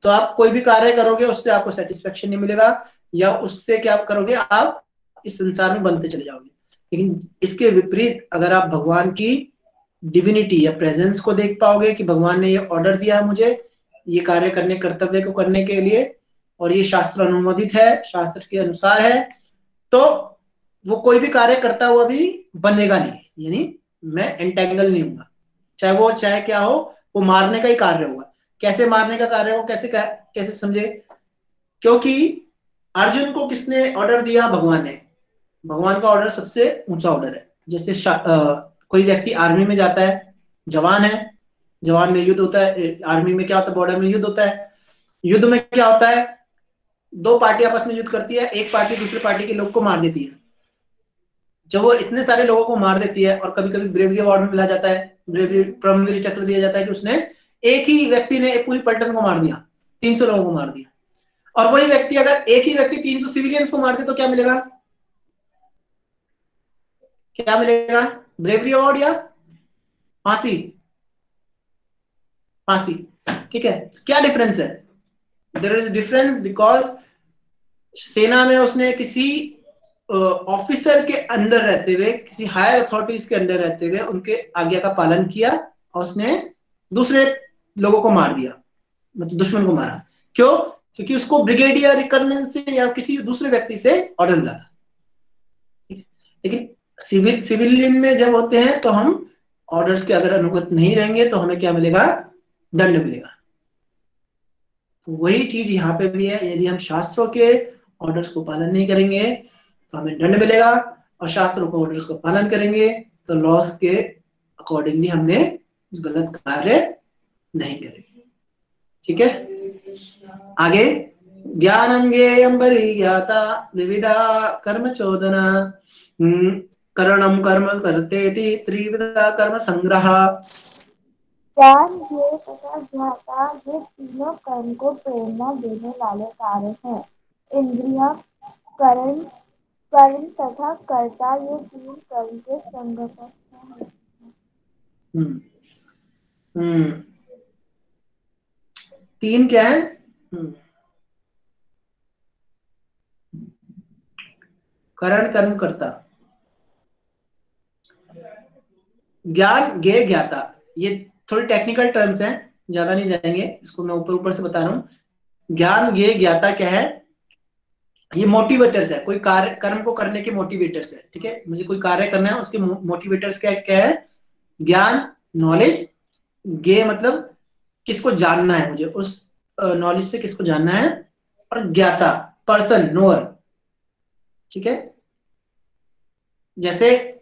S1: तो आप कोई भी कार्य करोगे उससे आपको सेटिस्फेक्शन नहीं मिलेगा, या उससे क्या आप करोगे, आप इस संसार में बनते चले जाओगे। लेकिन इसके विपरीत अगर आप भगवान की डिविनिटी या प्रेजेंस को देख पाओगे कि भगवान ने ये ऑर्डर दिया है मुझे ये कार्य करने, कर्तव्य को करने के लिए, और ये शास्त्र अनुमोदित है, शास्त्र के अनुसार है, तो वो कोई भी कार्य करता हुआ भी बनेगा नहीं, यानी मैं एंटेंगल नहीं होगा, चाहे क्या हो, वो मारने का ही कार्य होगा। कैसे मारने का कार्य होगा, कैसे समझे, क्योंकि अर्जुन को किसने ऑर्डर दिया, भगवान ने। भगवान का ऑर्डर सबसे ऊंचा ऑर्डर है। जैसे कोई व्यक्ति आर्मी में जाता है, जवान है, जवान में युद्ध होता है, आर्मी में क्या होता है, बॉर्डर में युद्ध होता है। युद्ध में क्या होता है, दो पार्टी आपस में युद्ध करती है, एक पार्टी दूसरी पार्टी के लोग को मार देती है। जब वो इतने सारे लोगों को मार देती है और कभी कभी ब्रेवरी अवार्ड में मिला जाता है, ब्रेवरी परमवीर चक्र दिया जाता है कि उसने, एक ही व्यक्ति ने एक पूरी पलटन को मार दिया, 300 लोगों को मार दिया। और वही व्यक्ति, अगर एक ही व्यक्ति 300 सिविलियंस को मार दे तो क्या मिलेगा, ब्रेवरी अवार्ड या फांसी। ठीक है, क्या डिफरेंस है, देयर इज डिफरेंस बिकॉज सेना में उसने किसी ऑफिसर के अंडर रहते हुए, किसी हायर अथॉरिटीज के अंडर रहते हुए उनके आज्ञा का पालन किया और उसने दूसरे लोगों को मार दिया, मतलब दुश्मन को मारा। क्यों, क्योंकि उसको ब्रिगेडियर कर्नल से या किसी दूसरे व्यक्ति से ऑर्डर मिला था। लेकिन सिविलियन में जब होते हैं तो हम ऑर्डर्स के अगर अनुगत नहीं रहेंगे तो हमें क्या मिलेगा, दंड मिलेगा। वही चीज यहाँ पे भी है, यदि हम शास्त्रों के ऑर्डर्स को पालन नहीं करेंगे तो हमें दंड मिलेगा, और शास्त्रों को ऑर्डर्स को पालन करेंगे तो लॉस के अकॉर्डिंगली हमने गलत कार्य नहीं करेंगे। ठीक है, आगे, ज्ञानम ज्ञेयम परिज्ञाता विविधा कर्म चोदना करणम कर्म करतेति त्रिविधा कर्म संग्रह।
S2: ज्ञान, ज्ञेय तथा ज्ञाता ये तीनों कर्म को प्रेरणा देने वाले कार्य हैं। इंद्रियां, करण तथा कर्ता ये तीन कर्म के संगठक हैं।
S1: तीन क्या है, करण, कर्म, कर्ता। ज्ञान, ज्ञेय, ज्ञाता, ये थोड़ी टेक्निकल टर्म्स हैं, ज्यादा नहीं जाएंगे, इसको मैं ऊपर से बता रहा हूं। ज्ञान, ज्ञेय, ज्ञाता क्या है, ये मोटिवेटर्स है, कोई कार्य, कर्म को करने के मोटिवेटर्स है। ठीक है, मुझे कोई कार्य करना है, उसके मोटिवेटर्स क्या क्या है, ज्ञान, नॉलेज, ज्ञेय मतलब किसको जानना है, मुझे उस नॉलेज से किसको जानना है, और ज्ञाता, पर्सन, नोअर। ठीक है, जैसे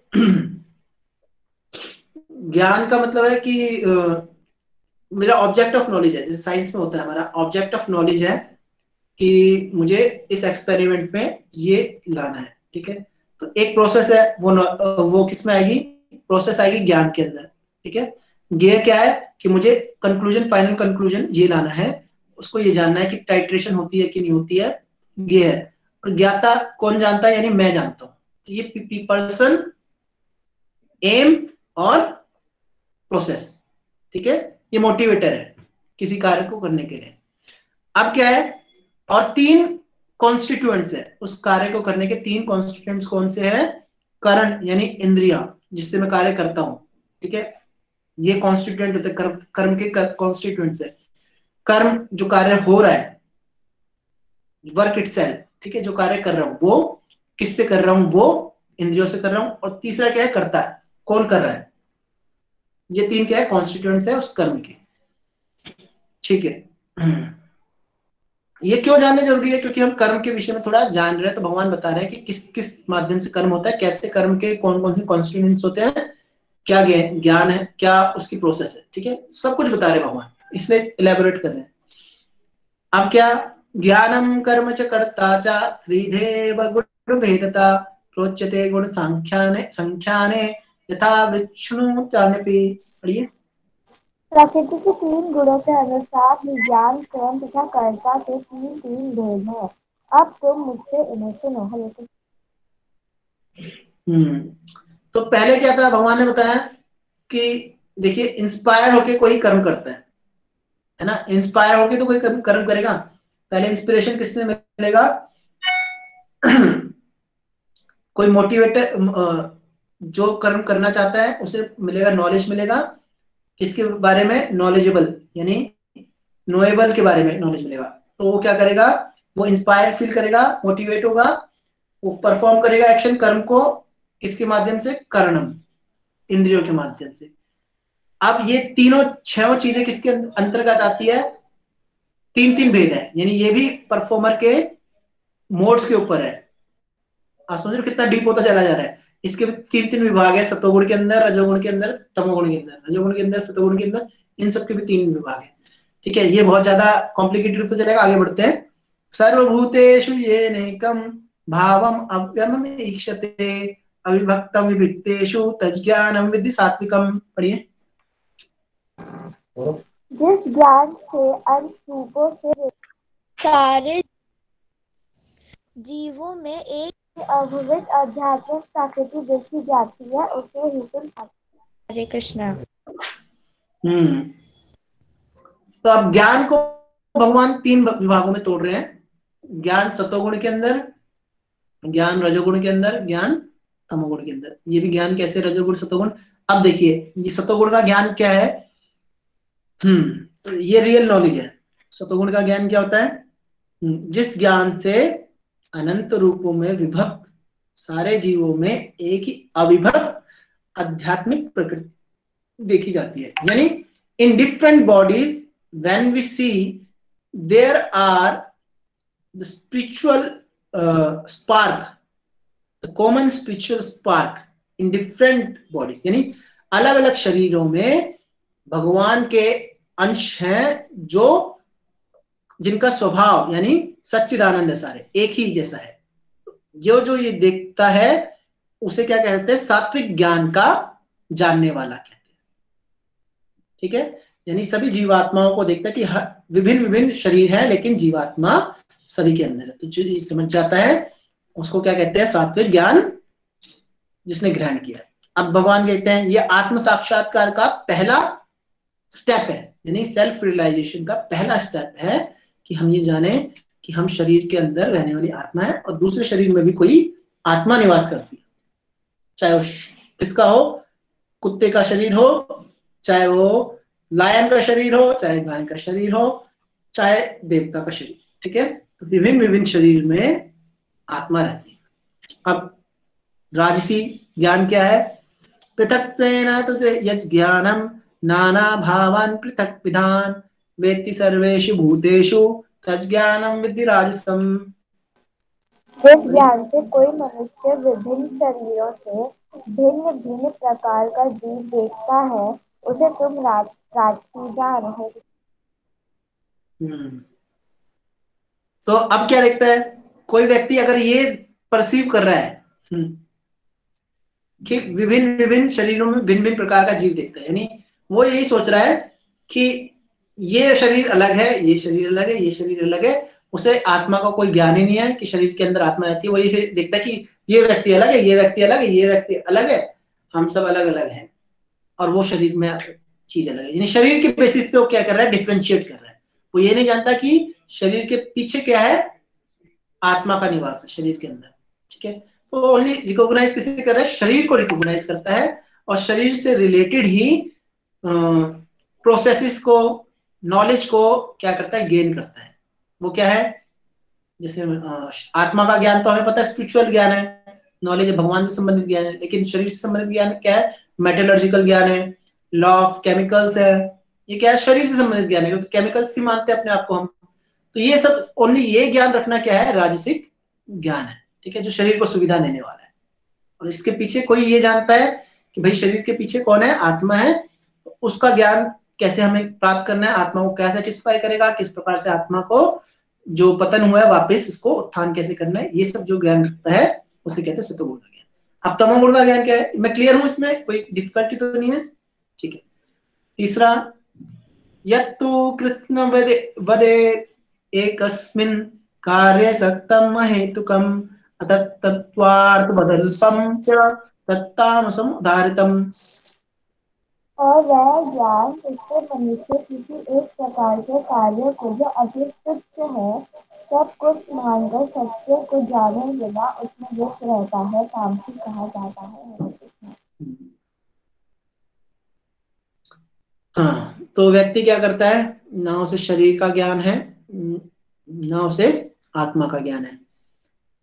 S1: ज्ञान का मतलब है कि मेरा ऑब्जेक्ट ऑफ नॉलेज है, जैसे साइंस में होता है हमारा ऑब्जेक्ट ऑफ नॉलेज है कि मुझे इस एक्सपेरिमेंट में ये लाना है। ठीक है, तो एक प्रोसेस है, वो किस में आएगी, प्रोसेस आएगी ज्ञान के अंदर। ठीक है। ज्ञेय क्या है कि मुझे कंक्लूजन, फाइनल कंक्लूजन ये लाना है, उसको ये जानना है कि टाइट्रेशन होती है कि नहीं होती है, ज्ञेय है। और ज्ञाता कौन जानता है, यानी मैं जानता हूं। तो ये पर्सन, एम और प्रोसेस, ठीक है, ये मोटिवेटर है किसी कार्य को करने के लिए। अब क्या है, और तीन कॉन्स्टिट्यूएंट्स है उस कार्य को करने के, तीन कॉन्स्टिट्यूएंट्स कौन से हैं, करण यानी इंद्रिया जिससे मैं कार्य करता हूं, ठीक है, ये कॉन्स्टिट्यूएंट होते हैं, कर्म के कॉन्स्टिट्यूएंट्स है। कर्म जो कार्य हो रहा है, वर्क इटसेल्फ, ठीक है, जो कार्य कर रहा हूं वो किससे कर रहा हूं, वो इंद्रियों से कर रहा हूं। और तीसरा क्या है, करता है, कौन कर रहा है। ये तीन क्या है, कॉन्स्टिट्यूएंट्स है उस कर्म के, ठीक है। ये क्यों जानना जरूरी है, क्योंकि हम कर्म के विषय में थोड़ा जान रहे हैं, तो भगवान बता रहे हैं कि किस किस माध्यम से कर्म होता है, कैसे कर्म के कौन कौन से कॉन्स्टिट्यूएंट्स होते हैं, क्या ज्ञान है, क्या उसकी प्रोसेस है, ठीक है, सब कुछ बता रहे हैं भगवान, इसलिए इलेबोरेट कर रहे हैं। अब क्या, ज्ञानम कर्म च कर्ता च त्रिधेव गुण भेदता प्रोच्यते गुण संख्याने संख्याने यथा विष्णु चान्यपि। पढ़िए।
S2: प्रकृति के तीन गुणों के अनुसार ही ज्ञान, कर्म तथा कर्ता के तीन तीन भेद हैं। अब तुम मुझसे इन्हें सुनो। हरे कृष्ण।
S1: हम्म तो पहले क्या था, भगवान ने बताया कि देखिए, इंस्पायर होके कोई कर्म करता है ना, इंस्पायर होके तो कोई कर्म करेगा। पहले इंस्पिरेशन किससे मिलेगा, कोई मोटिवेटर, जो कर्म करना चाहता है उसे मिलेगा, नॉलेज मिलेगा, किसके बारे में, नॉलेजेबल यानी नोएबल के बारे में नॉलेज मिलेगा। तो वो क्या करेगा, वो इंस्पायर फील करेगा, मोटिवेट होगा, वो परफॉर्म करेगा एक्शन, कर्म को किसके माध्यम से, करणम, इंद्रियों के माध्यम से। अब ये तीनों छह चीजें किसके अंतर्गत आती है, तीन तीन भेद है, यानी ये भी परफॉर्मर के मोड्स के ऊपर है। आप समझ रहे हो कितना डीप होता चला जा रहा है। इसके तीन तीन विभाग है, सतोगुण के अंदर, रजोगुण के अंदर, तमोगुण के अंदर, रजोगुण के अंदर, सतोगुण के अंदर, इन सबके भी तीन विभाग है, ठीक है। ये बहुत ज्यादा कॉम्प्लिकेटेड तो चलेगा, आगे बढ़ते हैं। सर्वभूतेषु येनैकं भावम अव्ययम ईक्षते अविभक्तम विविक्तेषु तज्ज्ञानम विद्धि सात्विकम। पढ़िए।
S2: जिस ज्ञान से अंश रूपों से सारे जीवों में एक ही अभिव्यक्त आध्यात्मिक प्रकृति देखी जाती है, उसे ही तुम हरे कृष्णा।
S1: हम्म तो अब ज्ञान को भगवान तीन विभागों में तोड़ रहे हैं, ज्ञान सतोगुण के अंदर, ज्ञान रजोगुण के अंदर, ज्ञान तमोगुण के अंदर। ये भी ज्ञान कैसे, रजोगुण सतोगुण। अब देखिए, ये सतोगुण का ज्ञान क्या है, तो ये रियल नॉलेज है। सतोगुण का ज्ञान क्या होता है, जिस ज्ञान से अनंत रूपों में विभक्त सारे जीवों में एक ही अविभक्त आध्यात्मिक प्रकृति देखी जाती है, यानी in different bodies when we see there are the spiritual spark, the common spiritual spark in different bodies, यानी अलग अलग शरीरों में भगवान के अंश हैं, जो जिनका स्वभाव यानी सच्चिदानंद है, सारे एक ही जैसा है। जो जो ये देखता है उसे क्या कहते हैं, सात्विक ज्ञान का जानने वाला कहते हैं, ठीक है। यानी सभी जीवात्माओं को देखता है कि विभिन्न विभिन्न शरीर है, लेकिन जीवात्मा सभी के अंदर है। तो जो ये समझ जाता है उसको क्या कहते हैं, सात्विक ज्ञान जिसने ग्रहण किया। अब भगवान कहते हैं ये आत्म साक्षात्कार का पहला स्टेप है, यानी सेल्फ रियलाइजेशन का पहला स्टेप है कि हम ये जाने कि हम शरीर के अंदर रहने वाली आत्मा है और दूसरे शरीर में भी कोई आत्मा निवास करती है, चाहे वो किसका हो, कुत्ते का शरीर हो, चाहे वो लायन का शरीर हो, चाहे गाय का शरीर हो, चाहे देवता का शरीर, ठीक है। तो विभिन्न विभिन्न शरीर में आत्मा रहती है। अब राजसी ज्ञान क्या है, पृथक्त्वेन तु यज् ज्ञानम नाना भावान पृथक विधान वेत्ति सर्वेषु भूतेषु तज्ज्ञानम विद्धि राजसम।
S2: जिस ज्ञान से कोई मनुष्य विभिन्न शरीरों से भिन्न भिन्न प्रकार का जीव देखता है, उसे तुम राजसी जान। हो।
S1: तो अब क्या देखता है, कोई व्यक्ति अगर ये परसीव कर रहा है कि विभिन्न विभिन्न शरीरों में भिन्न भिन्न प्रकार का जीव देखता है, यानी वो यही सोच रहा है कि ये शरीर अलग है, ये शरीर अलग है, ये शरीर अलग है। उसे आत्मा का कोई ज्ञान ही नहीं है कि शरीर के अंदर आत्मा रहती है। वो इसे देखता है कि ये व्यक्ति अलग है, ये व्यक्ति अलग है, ये व्यक्ति अलग है, हम सब अलग अलग हैं, और वो शरीर में चीज अलग है। यानी शरीर के बेसिस पे वो क्या कर रहा है, डिफ्रेंशिएट कर रहा है। वो ये नहीं जानता कि शरीर के पीछे क्या है, आत्मा का निवास है शरीर के अंदर। ठीक है, तो ओनली रिकॉग्नाइज किसी कर रहा है, शरीर को रिकॉग्नाइज करता है, और शरीर से रिलेटेड ही प्रोसेसेस को, नॉलेज को क्या करता है, गेन करता है। वो क्या है, जैसे आत्मा का ज्ञान तो हमें पता है स्पिरिचुअल ज्ञान है, नॉलेज है, भगवान से संबंधित ज्ञान है। लेकिन शरीर से संबंधित ज्ञान क्या है, मेटलर्जिकल ज्ञान है, लॉ ऑफ केमिकल्स है। ये क्या है, शरीर से संबंधित ज्ञान है, क्योंकि केमिकल्स ही मानते हैं अपने आप को हम। तो ये सब ओनली ये ज्ञान रखना क्या है, राजसिक ज्ञान है। ठीक है, जो शरीर को सुविधा देने वाला है। और इसके पीछे कोई ये जानता है कि भाई शरीर के पीछे कौन है, आत्मा है। तो उसका ज्ञान कैसे हमें प्राप्त करना है, आत्मा को क्या सेटिस्फाई करेगा, किस प्रकार से आत्मा को जो पतन हुआ है वापस उसको उत्थान कैसे करना है, ये सब जो ज्ञान रखता है उसे कहते हैं सतोगुण का ज्ञान। अब तमोगुण का ज्ञान क्या है, मैं क्लियर हूं, इसमें कोई डिफिकल्टी तो नहीं है। ठीक है, तीसरा, यत्तु कृष्ण वदे एकस्मिन् कार्ये सक्तम हेतुकम अतत्त्वार्थबदल्पम च तत्तामसम उदाहृतम।
S2: और वह ज्ञान जिससे मनुष्य किसी एक प्रकार के कार्य को जो अति तुच्छ है सब कुछ मानकर सत्य को जाने बिना उसमें व्यस्त रहता है, तामसी कहा जाता है।
S1: हाँ, तो व्यक्ति क्या करता है, ना उसे शरीर का ज्ञान है, ना उसे आत्मा का ज्ञान है।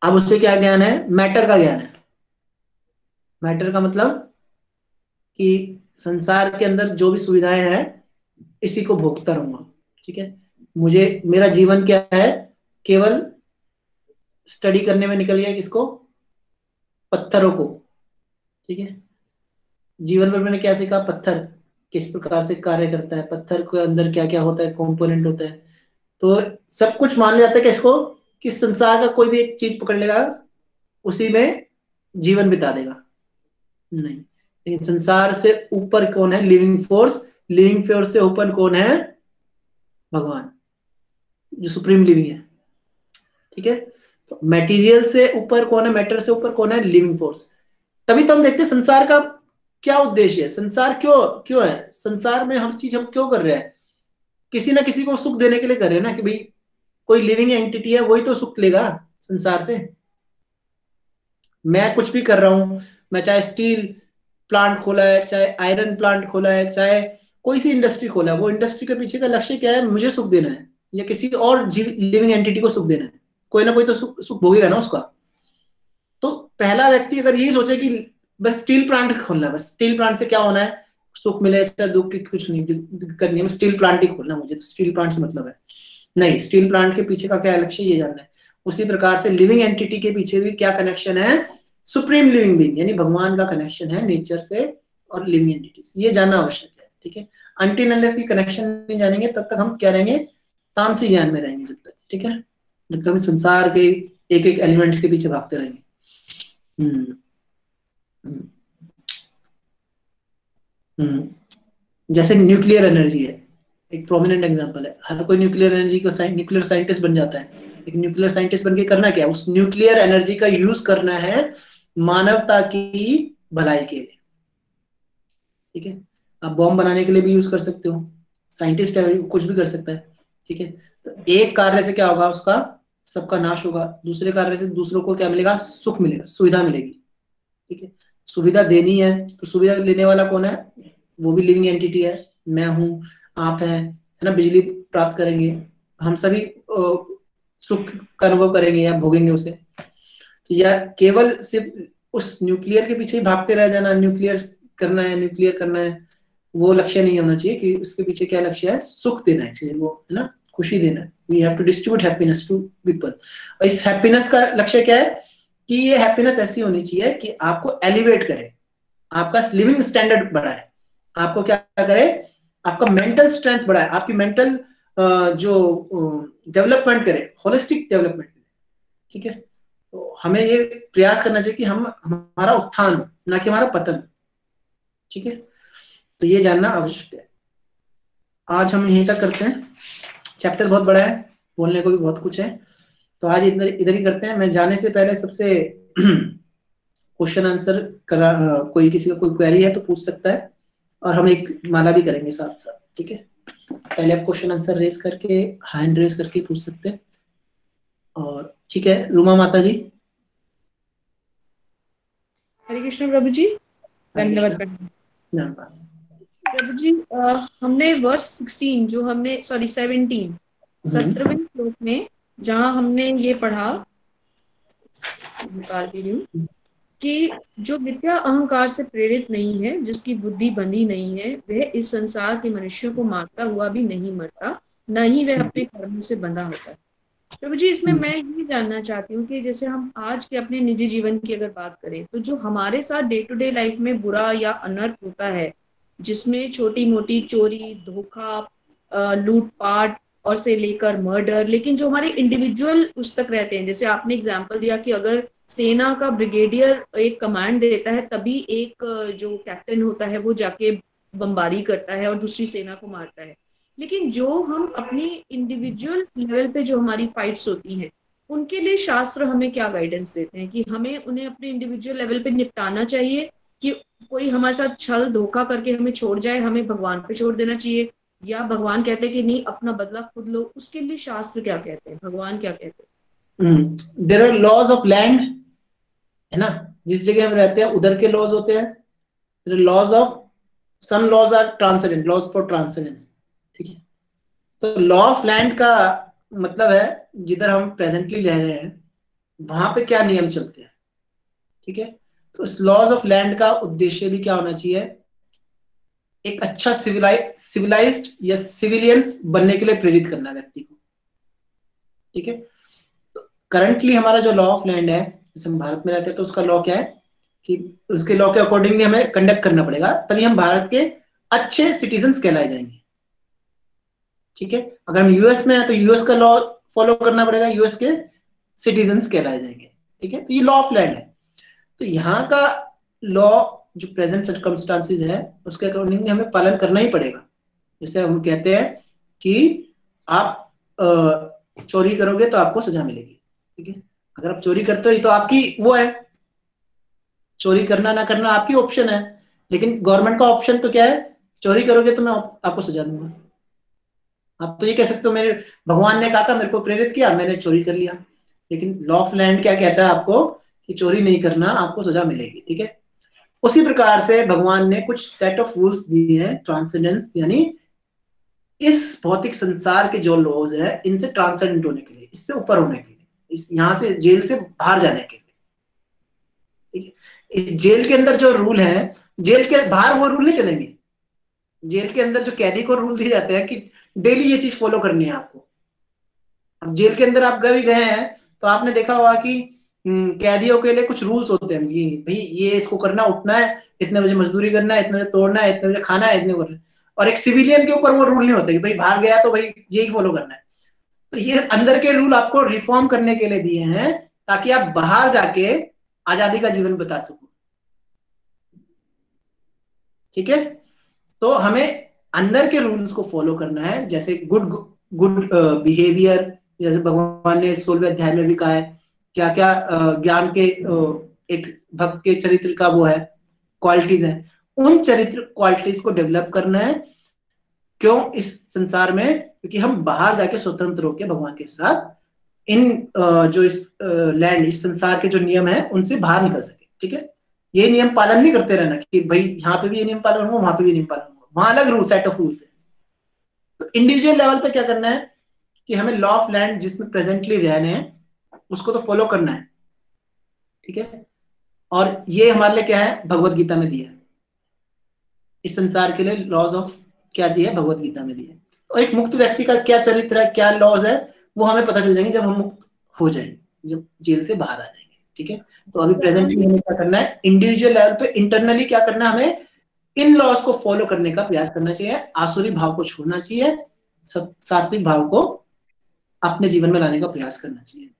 S1: अब उससे क्या ज्ञान है, मैटर का ज्ञान है। मैटर का मतलब कि संसार के अंदर जो भी सुविधाएं हैं इसी को भोगता रहूंगा। ठीक है, मुझे, मेरा जीवन क्या है, केवल स्टडी करने में निकल गया किसको, पत्थरों को। ठीक है, जीवन भर मैंने क्या सीखा, पत्थर किस प्रकार से कार्य करता है, पत्थर के अंदर क्या क्या होता है, कंपोनेंट होता है। तो सब कुछ मान लिया जाता है कि इसको, कि संसार का कोई भी एक चीज पकड़ लेगा उसी में जीवन बिता देगा। नहीं, लेकिन संसार से ऊपर कौन है, लिविंग फोर्स। लिविंग फोर्स से ऊपर कौन है, भगवान, जो सुप्रीम लिविंग है। ठीक है, तो मटेरियल से ऊपर कौन है, मैटर से ऊपर कौन है, लिविंग फोर्स। तभी तो हम देखते हैं संसार का क्या उद्देश्य है, संसार क्यों क्यों है, संसार में हम चीज हम क्यों कर रहे हैं, किसी ना किसी को सुख देने के लिए कर रहे हैं ना, कि भाई कोई लिविंग एंटिटी है वही तो सुख लेगा संसार से। मैं कुछ भी कर रहा हूं, मैं चाहे स्टील प्लांट खोला है, चाहे आयरन प्लांट खोला है, चाहे कोई सी इंडस्ट्री खोला है, वो इंडस्ट्री के पीछे का लक्ष्य क्या है, मुझे सुख देना है या किसी और लिविंग एंटिटी को सुख देना है। कोई ना कोई तो सुख भोगेगा ना उसका। तो पहला व्यक्ति अगर यही सोचे कि बस स्टील प्लांट खोलना है, बस स्टील प्लांट से क्या होना है, सुख मिले चाहे दुख की कुछ नहीं, दिक्कत नहीं है, स्टील प्लांट ही खोलना मुझे, तो स्टील प्लांट से मतलब है। नहीं, स्टील प्लांट के पीछे का क्या लक्ष्य ये जानना है। उसी प्रकार से लिविंग एंटिटी के पीछे भी क्या कनेक्शन है, सुप्रीम लिविंग बीइंग यानी भगवान का कनेक्शन है नेचर से और लिविंग एंटिटीज, ये जानना आवश्यक है। ठीक है, अनटिल अनलेस की कनेक्शन नहीं जानेंगे तब तक हम क्या रहेंगे, तामसी ज्ञान में रहेंगे जब तक। ठीक है, जब तक हम संसार के एक एक एलिमेंट्स के पीछे भागते रहेंगे। हम्म हम्म जैसे न्यूक्लियर एनर्जी है, एक प्रोमिनेंट एग्जांपल है। हर कोई न्यूक्लियर एनर्जी का न्यूक्लियर साइंटिस्ट बन जाता है, लेकिन न्यूक्लियर साइंटिस्ट बनके करना क्या है, उस न्यूक्लियर एनर्जी का यूज करना है मानवता की भलाई के लिए। ठीक है, आप बॉम्ब बनाने के लिए भी यूज कर सकते हो, साइंटिस्ट है कुछ भी कर सकता है। ठीक है, तो एक कार्य से क्या होगा, उसका सबका नाश होगा, दूसरे कार्य से दूसरों को क्या मिलेगा, सुख मिलेगा, सुविधा मिलेगी। ठीक है, सुविधा देनी है तो सुविधा लेने वाला कौन है, वो भी लिविंग एंटिटी है, मैं हूं, आप हैं, है ना। बिजली प्राप्त करेंगे हम सभी, सुख का अनुभव करेंगे या भोगेंगे उसे। तो या केवल सिर्फ उस न्यूक्लियर के पीछे ही भागते रह जाना, न्यूक्लियर करना है, न्यूक्लियर करना है, वो लक्ष्य नहीं होना चाहिए। कि उसके पीछे क्या लक्ष्य है, सुख देना है किसी को, है ना, खुशी देना है। We have to distribute happiness to people. और इस हैप्पीनेस का लक्ष्य क्या है, कि ये हैप्पीनेस ऐसी होनी चाहिए कि आपको एलिवेट करे, आपका लिविंग स्टैंडर्ड बढ़ाए, आपको क्या करे, आपका मेंटल स्ट्रेंथ बढ़ाए, आपकी मेंटल जो डेवलपमेंट करे, होलिस्टिक डेवलपमेंट करे। ठीक है, तो हमें ये प्रयास करना चाहिए कि हमारा उत्थान हो, ना कि हमारा पतन। ठीक है, तो ये जानना आवश्यक है। आज हम यहीं तक करते हैं, चैप्टर बहुत बड़ा है, बोलने को भी बहुत कुछ है, तो आज इधर इधर ही करते हैं। मैं जाने से पहले सबसे क्वेश्चन आंसर करा, कोई किसी का कोई क्वेरी है तो पूछ सकता है, और हम एक माला भी करेंगे साथ साथ। ठीक है, पहले आप क्वेश्चन आंसर रेस करके, हैंड रेस करके पूछ सकते हैं। और ठीक है, रूमा माता जी।
S3: हरे कृष्ण प्रभु जी, धन्यवाद प्रभु जी। हमने वर्स 16 जो हमने 17 17वें श्लोक में जहां हमने ये पढ़ा, निकाल भी रही हूँ, कि जो मिथ्या अहंकार से प्रेरित नहीं है, जिसकी बुद्धि बंधी नहीं है, वह इस संसार के मनुष्यों को मारता हुआ भी नहीं मरता, न ही वह अपने कर्मों से बंधा होता है। प्रभु जी, इसमें मैं ये जानना चाहती हूँ कि जैसे हम आज के अपने निजी जीवन की अगर बात करें, तो जो हमारे साथ डे टू डे लाइफ में बुरा या अनर्थ होता है, जिसमें छोटी मोटी चोरी, धोखा, लूटपाट और से लेकर मर्डर, लेकिन जो हमारे इंडिविजुअल उस तक रहते हैं, जैसे आपने एग्जांपल दिया कि अगर सेना का ब्रिगेडियर एक कमांड देता है, तभी एक जो कैप्टन होता है वो जाके बमबारी करता है और दूसरी सेना को मारता है। लेकिन जो हम अपनी इंडिविजुअल लेवल पे जो हमारी फाइट्स होती हैं, उनके लिए शास्त्र हमें क्या गाइडेंस देते हैं कि हमें उन्हें अपने इंडिविजुअल लेवल पे निपटाना चाहिए, कि कोई हमारे साथ छल धोखा करके हमें छोड़ जाए, हमें भगवान पे छोड़ देना चाहिए, या भगवान कहते हैं कि नहीं, अपना बदला खुद लो? उसके लिए शास्त्र क्या कहते हैं, भगवान क्या कहते हैं?
S1: There are laws of land, है ना, जिस जगह हम रहते हैं उधर के लॉज होते हैं। There are laws of, some laws are transcendent, laws for transcendence. ठीक है, तो लॉ ऑफ लैंड का मतलब है जिधर हम प्रेजेंटली रह रहे हैं वहां पे क्या नियम चलते हैं। ठीक है, तो इस लॉज ऑफ लैंड का उद्देश्य भी क्या होना चाहिए, एक अच्छा सिविलाइज्ड या सिविलियंस बनने के लिए प्रेरित करना व्यक्ति को। ठीक है, तो करंटली हमारा जो लॉ ऑफ लैंड है, जैसे हम भारत में रहते हैं तो उसका लॉ क्या है कि उसके लॉ के अकॉर्डिंगली हमें कंडक्ट करना पड़ेगा, तभी हम भारत के अच्छे सिटीजन्स कहलाए जाएंगे। ठीक है, अगर हम यूएस में हैं तो यूएस का लॉ फॉलो करना पड़ेगा, यूएस के सिटीजन्स कहलाए जाएंगे। ठीक है, तो ये लॉ ऑफ लैंड है। तो यहाँ का लॉ जो प्रेजेंट सर्कमस्टांसेस है उसके अकॉर्डिंग हमें पालन करना ही पड़ेगा। जैसे हम कहते हैं कि आप चोरी करोगे तो आपको सजा मिलेगी। ठीक है, अगर आप चोरी करते हो तो आपकी वो है, चोरी करना ना करना आपकी ऑप्शन है, लेकिन गवर्नमेंट का ऑप्शन तो क्या है, चोरी करोगे तो मैं आपको सजा दूंगा। आप तो ये कह सकते हो मेरे भगवान ने कहा था, मेरे को प्रेरित किया, मैंने चोरी कर लिया। लेकिन लॉ ऑफ लैंड क्या कहता है आपको कि चोरी नहीं करना, आपको सजा मिलेगी। ठीक है, उसी प्रकार से भगवान ने कुछ सेट ऑफ रूल्स दिए हैं, ट्रांसेंडेंस यानी इस भौतिक संसार के जो लॉज है इनसे ट्रांसेंडेंट होने के लिए, इससे ऊपर होने के लिए, इस यहाँ से जेल से बाहर जाने के लिए। ठीक है, इस जेल के अंदर जो रूल है, जेल के बाहर वो रूल नहीं चलेंगे। जेल के अंदर जो कैदी को रूल दिए जाते हैं कि डेली ये चीज फॉलो करनी है आपको। अब जेल के अंदर आप कभी गए हैं तो आपने देखा होगा कि कैदियों के लिए कुछ रूल्स होते हैं कि भाई ये इसको करना, उठना है, इतने बजे मजदूरी करना है, इतने बजे तोड़ना है, इतने बजे खाना है, इतने करना है। और एक सिविलियन के ऊपर वो रूल नहीं होते कि भाई बाहर गया तो भाई यही फॉलो करना है। तो ये अंदर के रूल आपको रिफॉर्म करने के लिए दिए हैं ताकि आप बाहर जाके आजादी का जीवन बिता सको। ठीक है, तो हमें अंदर के रूल्स को फॉलो करना है, जैसे गुड बिहेवियर, जैसे भगवान ने 16वें अध्याय में भी कहा है क्या क्या ज्ञान के एक भक्त के चरित्र का वो है, क्वालिटीज है, उन चरित्र क्वालिटीज को डेवलप करना है। क्यों इस संसार में, क्योंकि हम बाहर जाके स्वतंत्र होकर भगवान के साथ इन जो इस लैंड, इस संसार के जो नियम है उनसे बाहर निकल सके। ठीक है, ये नियम पालन नहीं करते रहना कि भाई यहाँ पे भी ये नियम पालन होगा, वहां पे भी नियम पालन होगा, वहां अलग रूल, सेट ऑफ रूल्स है। तो इंडिविजुअल लेवल पे क्या करना है कि हमें लॉ ऑफ लैंड जिसमें प्रेजेंटली रह रहे हैं उसको तो फॉलो करना है। ठीक है, और ये हमारे लिए क्या है, भगवत गीता में दिया है। इस संसार के लिए लॉज ऑफ क्या दिया है, भगवत गीता में दिया है। तो एक मुक्त व्यक्ति का क्या चरित्र है, क्या लॉज है, वो हमें पता चल जाएंगे जब हम मुक्त हो जाएंगे, जब जेल से बाहर आ जाएंगे। ठीक है, तो अभी प्रेजेंटली हमें क्या करना है, इंडिविजुअल लेवल पे इंटरनली क्या करना है, हमें इन लॉज को फॉलो करने का प्रयास करना चाहिए, आसुरी भाव को छोड़ना चाहिए, सात्विक भाव को अपने जीवन में लाने का प्रयास करना चाहिए।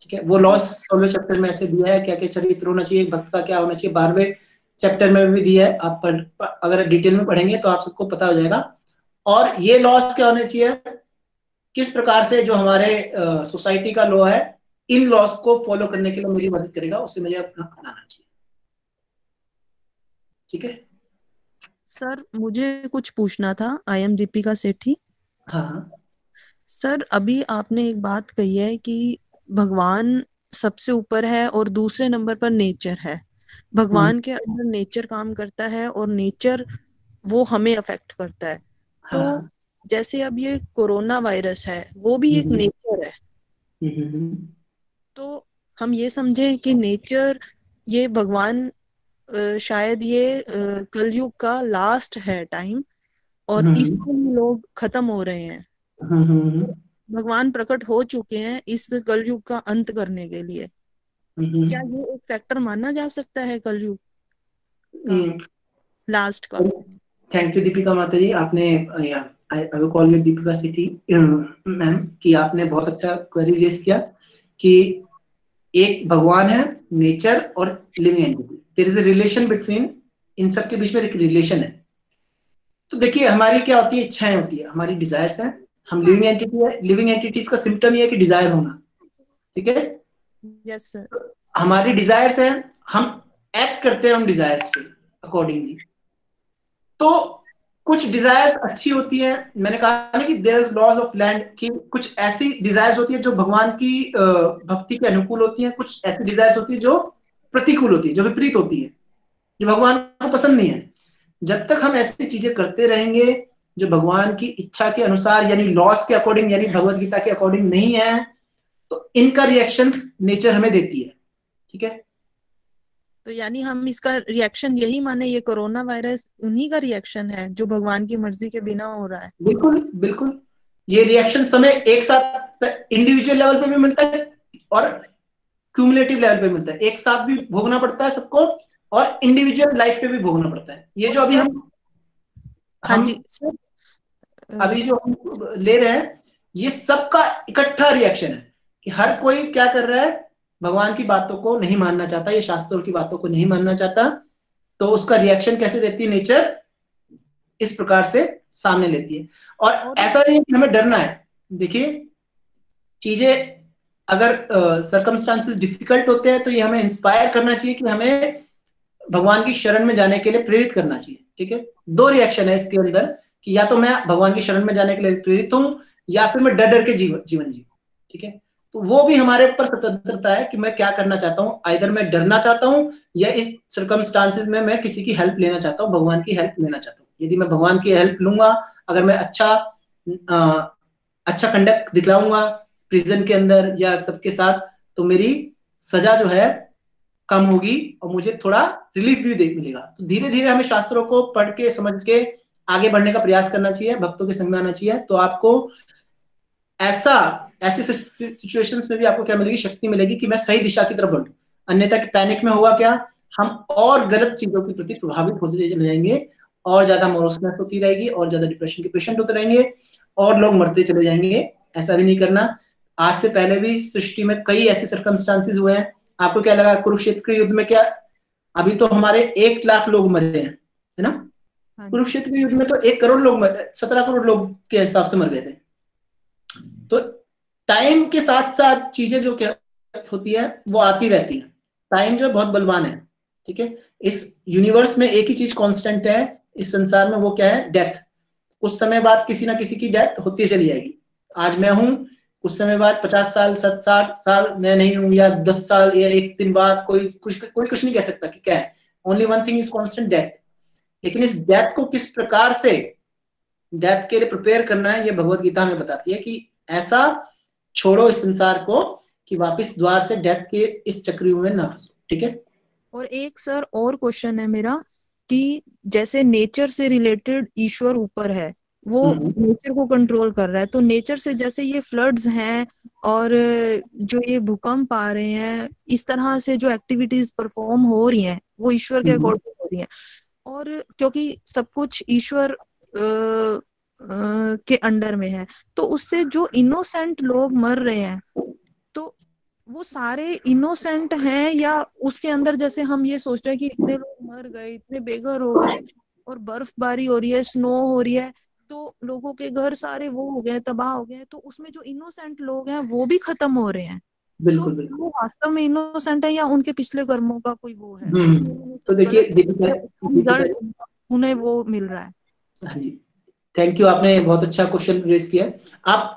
S1: ठीक है। वो लॉस 16वें चैप्टर में ऐसे दिया है, क्या क्या चरित्र होना चाहिए, भक्त का क्या होना चाहिए, 12वें चैप्टर में भी दिया है। आप अगर डिटेल में पढ़ेंगे तो आप सबको पता हो जाएगा। और ये लॉस क्या होने चाहिए, किस प्रकार से जो हमारे सोसाइटी का लॉ है, इन लॉस को फॉलो करने के लिए मेरी मदद करेगा, उससे मुझे अपनाना चाहिए। ठीक है
S4: सर, मुझे कुछ पूछना था। आई एम दीपिका सेठी।
S1: हाँ।
S4: सर, अभी आपने एक बात कही है कि भगवान सबसे ऊपर है और दूसरे नंबर पर नेचर है। भगवान के अंदर नेचर काम करता है और नेचर वो हमें अफेक्ट करता है। तो
S1: हाँ।
S4: जैसे अब ये कोरोना वायरस है, वो भी एक नेचर है। तो हम ये समझें कि नेचर, ये भगवान, शायद ये कलयुग का लास्ट है टाइम, और इसमें लोग खत्म हो रहे हैं। भगवान प्रकट हो चुके हैं इस कलयुग का अंत करने के लिए। क्या ये एक फैक्टर माना जा सकता है कलयुग का लास्ट का?
S1: थैंक यू दीपिका माता जी, आपने I will call you Deepika city ma'am, कि आपने बहुत अच्छा क्वेरी रेज किया कि एक भगवान है, नेचर और living entity, there is a relation between, इन सब के बीच में एक रिलेशन है। तो देखिए हमारी क्या होती है, इच्छाएं होती है, हमारी डिजायर्स हैं। हम लिविंग एंटिटी है, लिविंग एंटिटीज का सिम्टम ये है कि डिजायर होना। ठीक है,
S4: यस सर।
S1: हमारी डिजायर्स हैं, हम एक्ट करते हैं हम डिजायर्स पे अकॉर्डिंगली। तो कुछ डिजायर्स अच्छी होती हैं, मैंने कहा ना कि there is laws of land, कि कुछ ऐसी डिजायर्स होती है जो भगवान की भक्ति के अनुकूल होती हैं, कुछ ऐसी डिजायर्स होती है जो प्रतिकूल होती है, जो विपरीत होती है, जो भगवान को पसंद नहीं है। जब तक हम ऐसी चीजें करते रहेंगे जो भगवान की इच्छा के अनुसार, यानी लॉस के अकॉर्डिंग, यानी भगवत गीता के अकॉर्डिंग नहीं है, तो इनका रिएक्शंस नेचर हमें देती है। ठीक है,
S4: तो यानी हम इसका रिएक्शन यही माने, ये कोरोना वायरस उन्हीं का रिएक्शन है जो भगवान की मर्जी के बिना हो रहा है?
S1: बिल्कुल बिल्कुल, ये रिएक्शन हमें एक साथ इंडिविजुअल लेवल पे भी मिलता है और क्यूमुलेटिव लेवल पे मिलता है, एक साथ भी भोगना पड़ता है सबको, और इंडिविजुअल लाइफ पे भी भोगना पड़ता है। ये जो अभी
S4: हाँ जी सर,
S1: अभी जो हम ले रहे हैं, ये सबका इकट्ठा रिएक्शन है कि हर कोई क्या कर रहा है, भगवान की बातों को नहीं मानना चाहता, ये शास्त्रों की बातों को नहीं मानना चाहता। तो उसका रिएक्शन कैसे देती है नेचर, इस प्रकार से सामने लेती है। और ऐसा नहीं कि हमें डरना है। देखिए चीजें अगर सर्कमस्टांसेस डिफिकल्ट होते हैं तो ये हमें इंस्पायर करना चाहिए कि हमें भगवान की शरण में जाने के लिए प्रेरित करना चाहिए। ठीक है, दो रिएक्शन है इसके अंदर, कि या तो मैं भगवान की शरण में जाने के लिए प्रेरित हूँ, या फिर मैं डर डर के जीवन जीऊं। ठीक है, तो वो भी हमारे ऊपर स्वतंत्रता है कि मैं क्या करना चाहता हूँ। आइदर मैं डरना चाहता हूँ, या इस सर्कमस्टांसेस में मैं किसी की हेल्प लेना चाहता हूँ, भगवान की हेल्प लेना चाहता हूँ। यदि मैं भगवान की हेल्प लूंगा, अगर मैं अच्छा कंडक्ट दिखलाऊंगा प्रिजन के अंदर या सबके साथ, तो मेरी सजा जो है कम होगी और मुझे थोड़ा रिलीफ भी मिलेगा। तो धीरे धीरे हमें शास्त्रों को पढ़ के समझ के आगे बढ़ने का प्रयास करना चाहिए, भक्तों के संग में आना चाहिए। तो आपको ऐसे सिचुएशंस में भी आपको क्या मिलेगी, शक्ति मिलेगी कि मैं सही दिशा की तरफ बढ़ूं। अन्यथा पैनिक में होगा क्या, हम और गलत चीजों के प्रति प्रभावित होते चले जाएंगे, और ज्यादा मोरोसनेस होती रहेगी, और ज्यादा डिप्रेशन के पेशेंट होते रहेंगे, और लोग मरते चले जाएंगे। ऐसा भी नहीं करना। आज से पहले भी सृष्टि में कई ऐसे सर्कमस्टांसेस हुए हैं। आपको क्या लगा कुरुक्षेत्र के युद्ध में, क्या अभी तो हमारे 1 लाख लोग मरे हैं, है ना? कुरुक्षेत्र के युद्ध में तो 1 करोड़ लोग 17 करोड़ लोग के हिसाब से मर गए थे। तो टाइम के साथ साथ चीजें जो क्या होती है वो आती रहती है। टाइम जो बहुत बलवान है। ठीक है, इस यूनिवर्स में एक ही चीज कांस्टेंट है इस संसार में, वो क्या है, डेथ। कुछ समय बाद किसी ना किसी की डेथ होती चली जाएगी। आज मैं हूं, कुछ समय बाद 50 साल 60 साल मैं नहीं हूं, या 10 साल या 1 दिन बाद कोई कुछ नहीं कह सकता कि क्या है। Only one thing is constant, death. लेकिन इस डेथ को किस प्रकार से डेथ के लिए प्रिपेयर करना है, ये भगवत गीता हमें बताती है कि ऐसा छोड़ो इस संसार को कि वापस द्वार से डेथ के इस चक्रव्यूह में ना फंसो। ठीक है,
S4: और एक सर और क्वेश्चन है मेरा कि जैसे नेचर से रिलेटेड ईश्वर ऊपर है, वो नेचर को कंट्रोल कर रहा है, तो नेचर से जैसे ये फ्लड्स हैं और जो ये भूकंप आ रहे हैं, इस तरह से जो एक्टिविटीज परफॉर्म हो रही हैं वो ईश्वर के अकॉर्डिंग हो रही हैं। और क्योंकि सब कुछ ईश्वर के अंडर में है, तो उससे जो इनोसेंट लोग मर रहे हैं, तो वो सारे इनोसेंट हैं, या उसके अंदर जैसे हम ये सोच रहे हैं कि इतने लोग मर गए, इतने बेघर हो गए, और बर्फबारी हो रही है, स्नो हो रही है, तो लोगों के घर सारे वो हो गए, तबाह हो गए, तो उसमें जो इनोसेंट लोग हैं वो भी खत्म हो रहे हैं। तो
S1: बिल्कुल बिल्कुल।
S4: वो वास्तव में इनोसेंट है या उनके पिछले कर्मों का कोई वो है,
S1: तो देखिए
S4: गलत
S1: दीपिका,
S4: है, उसका रिजल्ट
S1: जी,
S4: उन्हें वो मिल रहा है।
S1: हाँ जी, थैंक यू, आपने बहुत अच्छा क्वेश्चन रेज किया। आप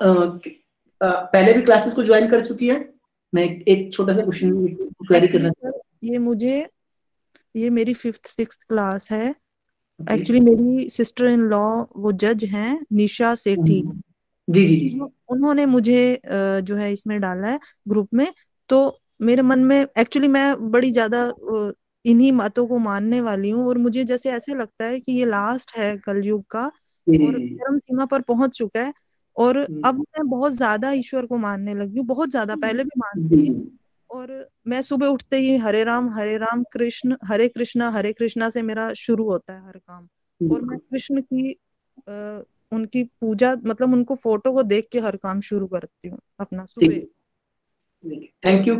S1: पहले भी क्लासेस को ज्वाइन कर चुकी है? मैं एक छोटा सा क्वेश्चन क्वेरी
S4: एक्चुअली
S1: करना।
S4: सर ये मेरी 5th-6th क्लास है।
S1: ओके।
S4: एक्चुअली मेरी सिस्टर इन लॉ वो जज हैं, निशा सेठी।
S1: जी जी जी जी।
S4: उन्होंने मुझे जो है इसमें डाला है ग्रुप में। तो मेरे मन में एक्चुअली मैं बड़ी ज्यादा इन्हीं बातों को मानने वाली हूँ, और मुझे जैसे ऐसे लगता है कि ये लास्ट है कलयुग का,
S1: जी
S4: और
S1: जी
S4: चरम सीमा पर पहुंच चुका है। और
S1: जी
S4: अब मैं बहुत ज्यादा ईश्वर को मानने लगी हूँ, बहुत ज्यादा, पहले भी मानती
S1: जी
S4: थी। और मैं सुबह उठते ही हरे राम कृष्ण हरे कृष्णा से मेरा शुरू होता है हर काम। और मैं
S1: बिल्कुल।
S4: कृष्ण की उनकी पूजा, मतलब उनको फोटो को देख के हर काम शुरू करती हूँ अपना सुबह। और
S1: थैंक यू।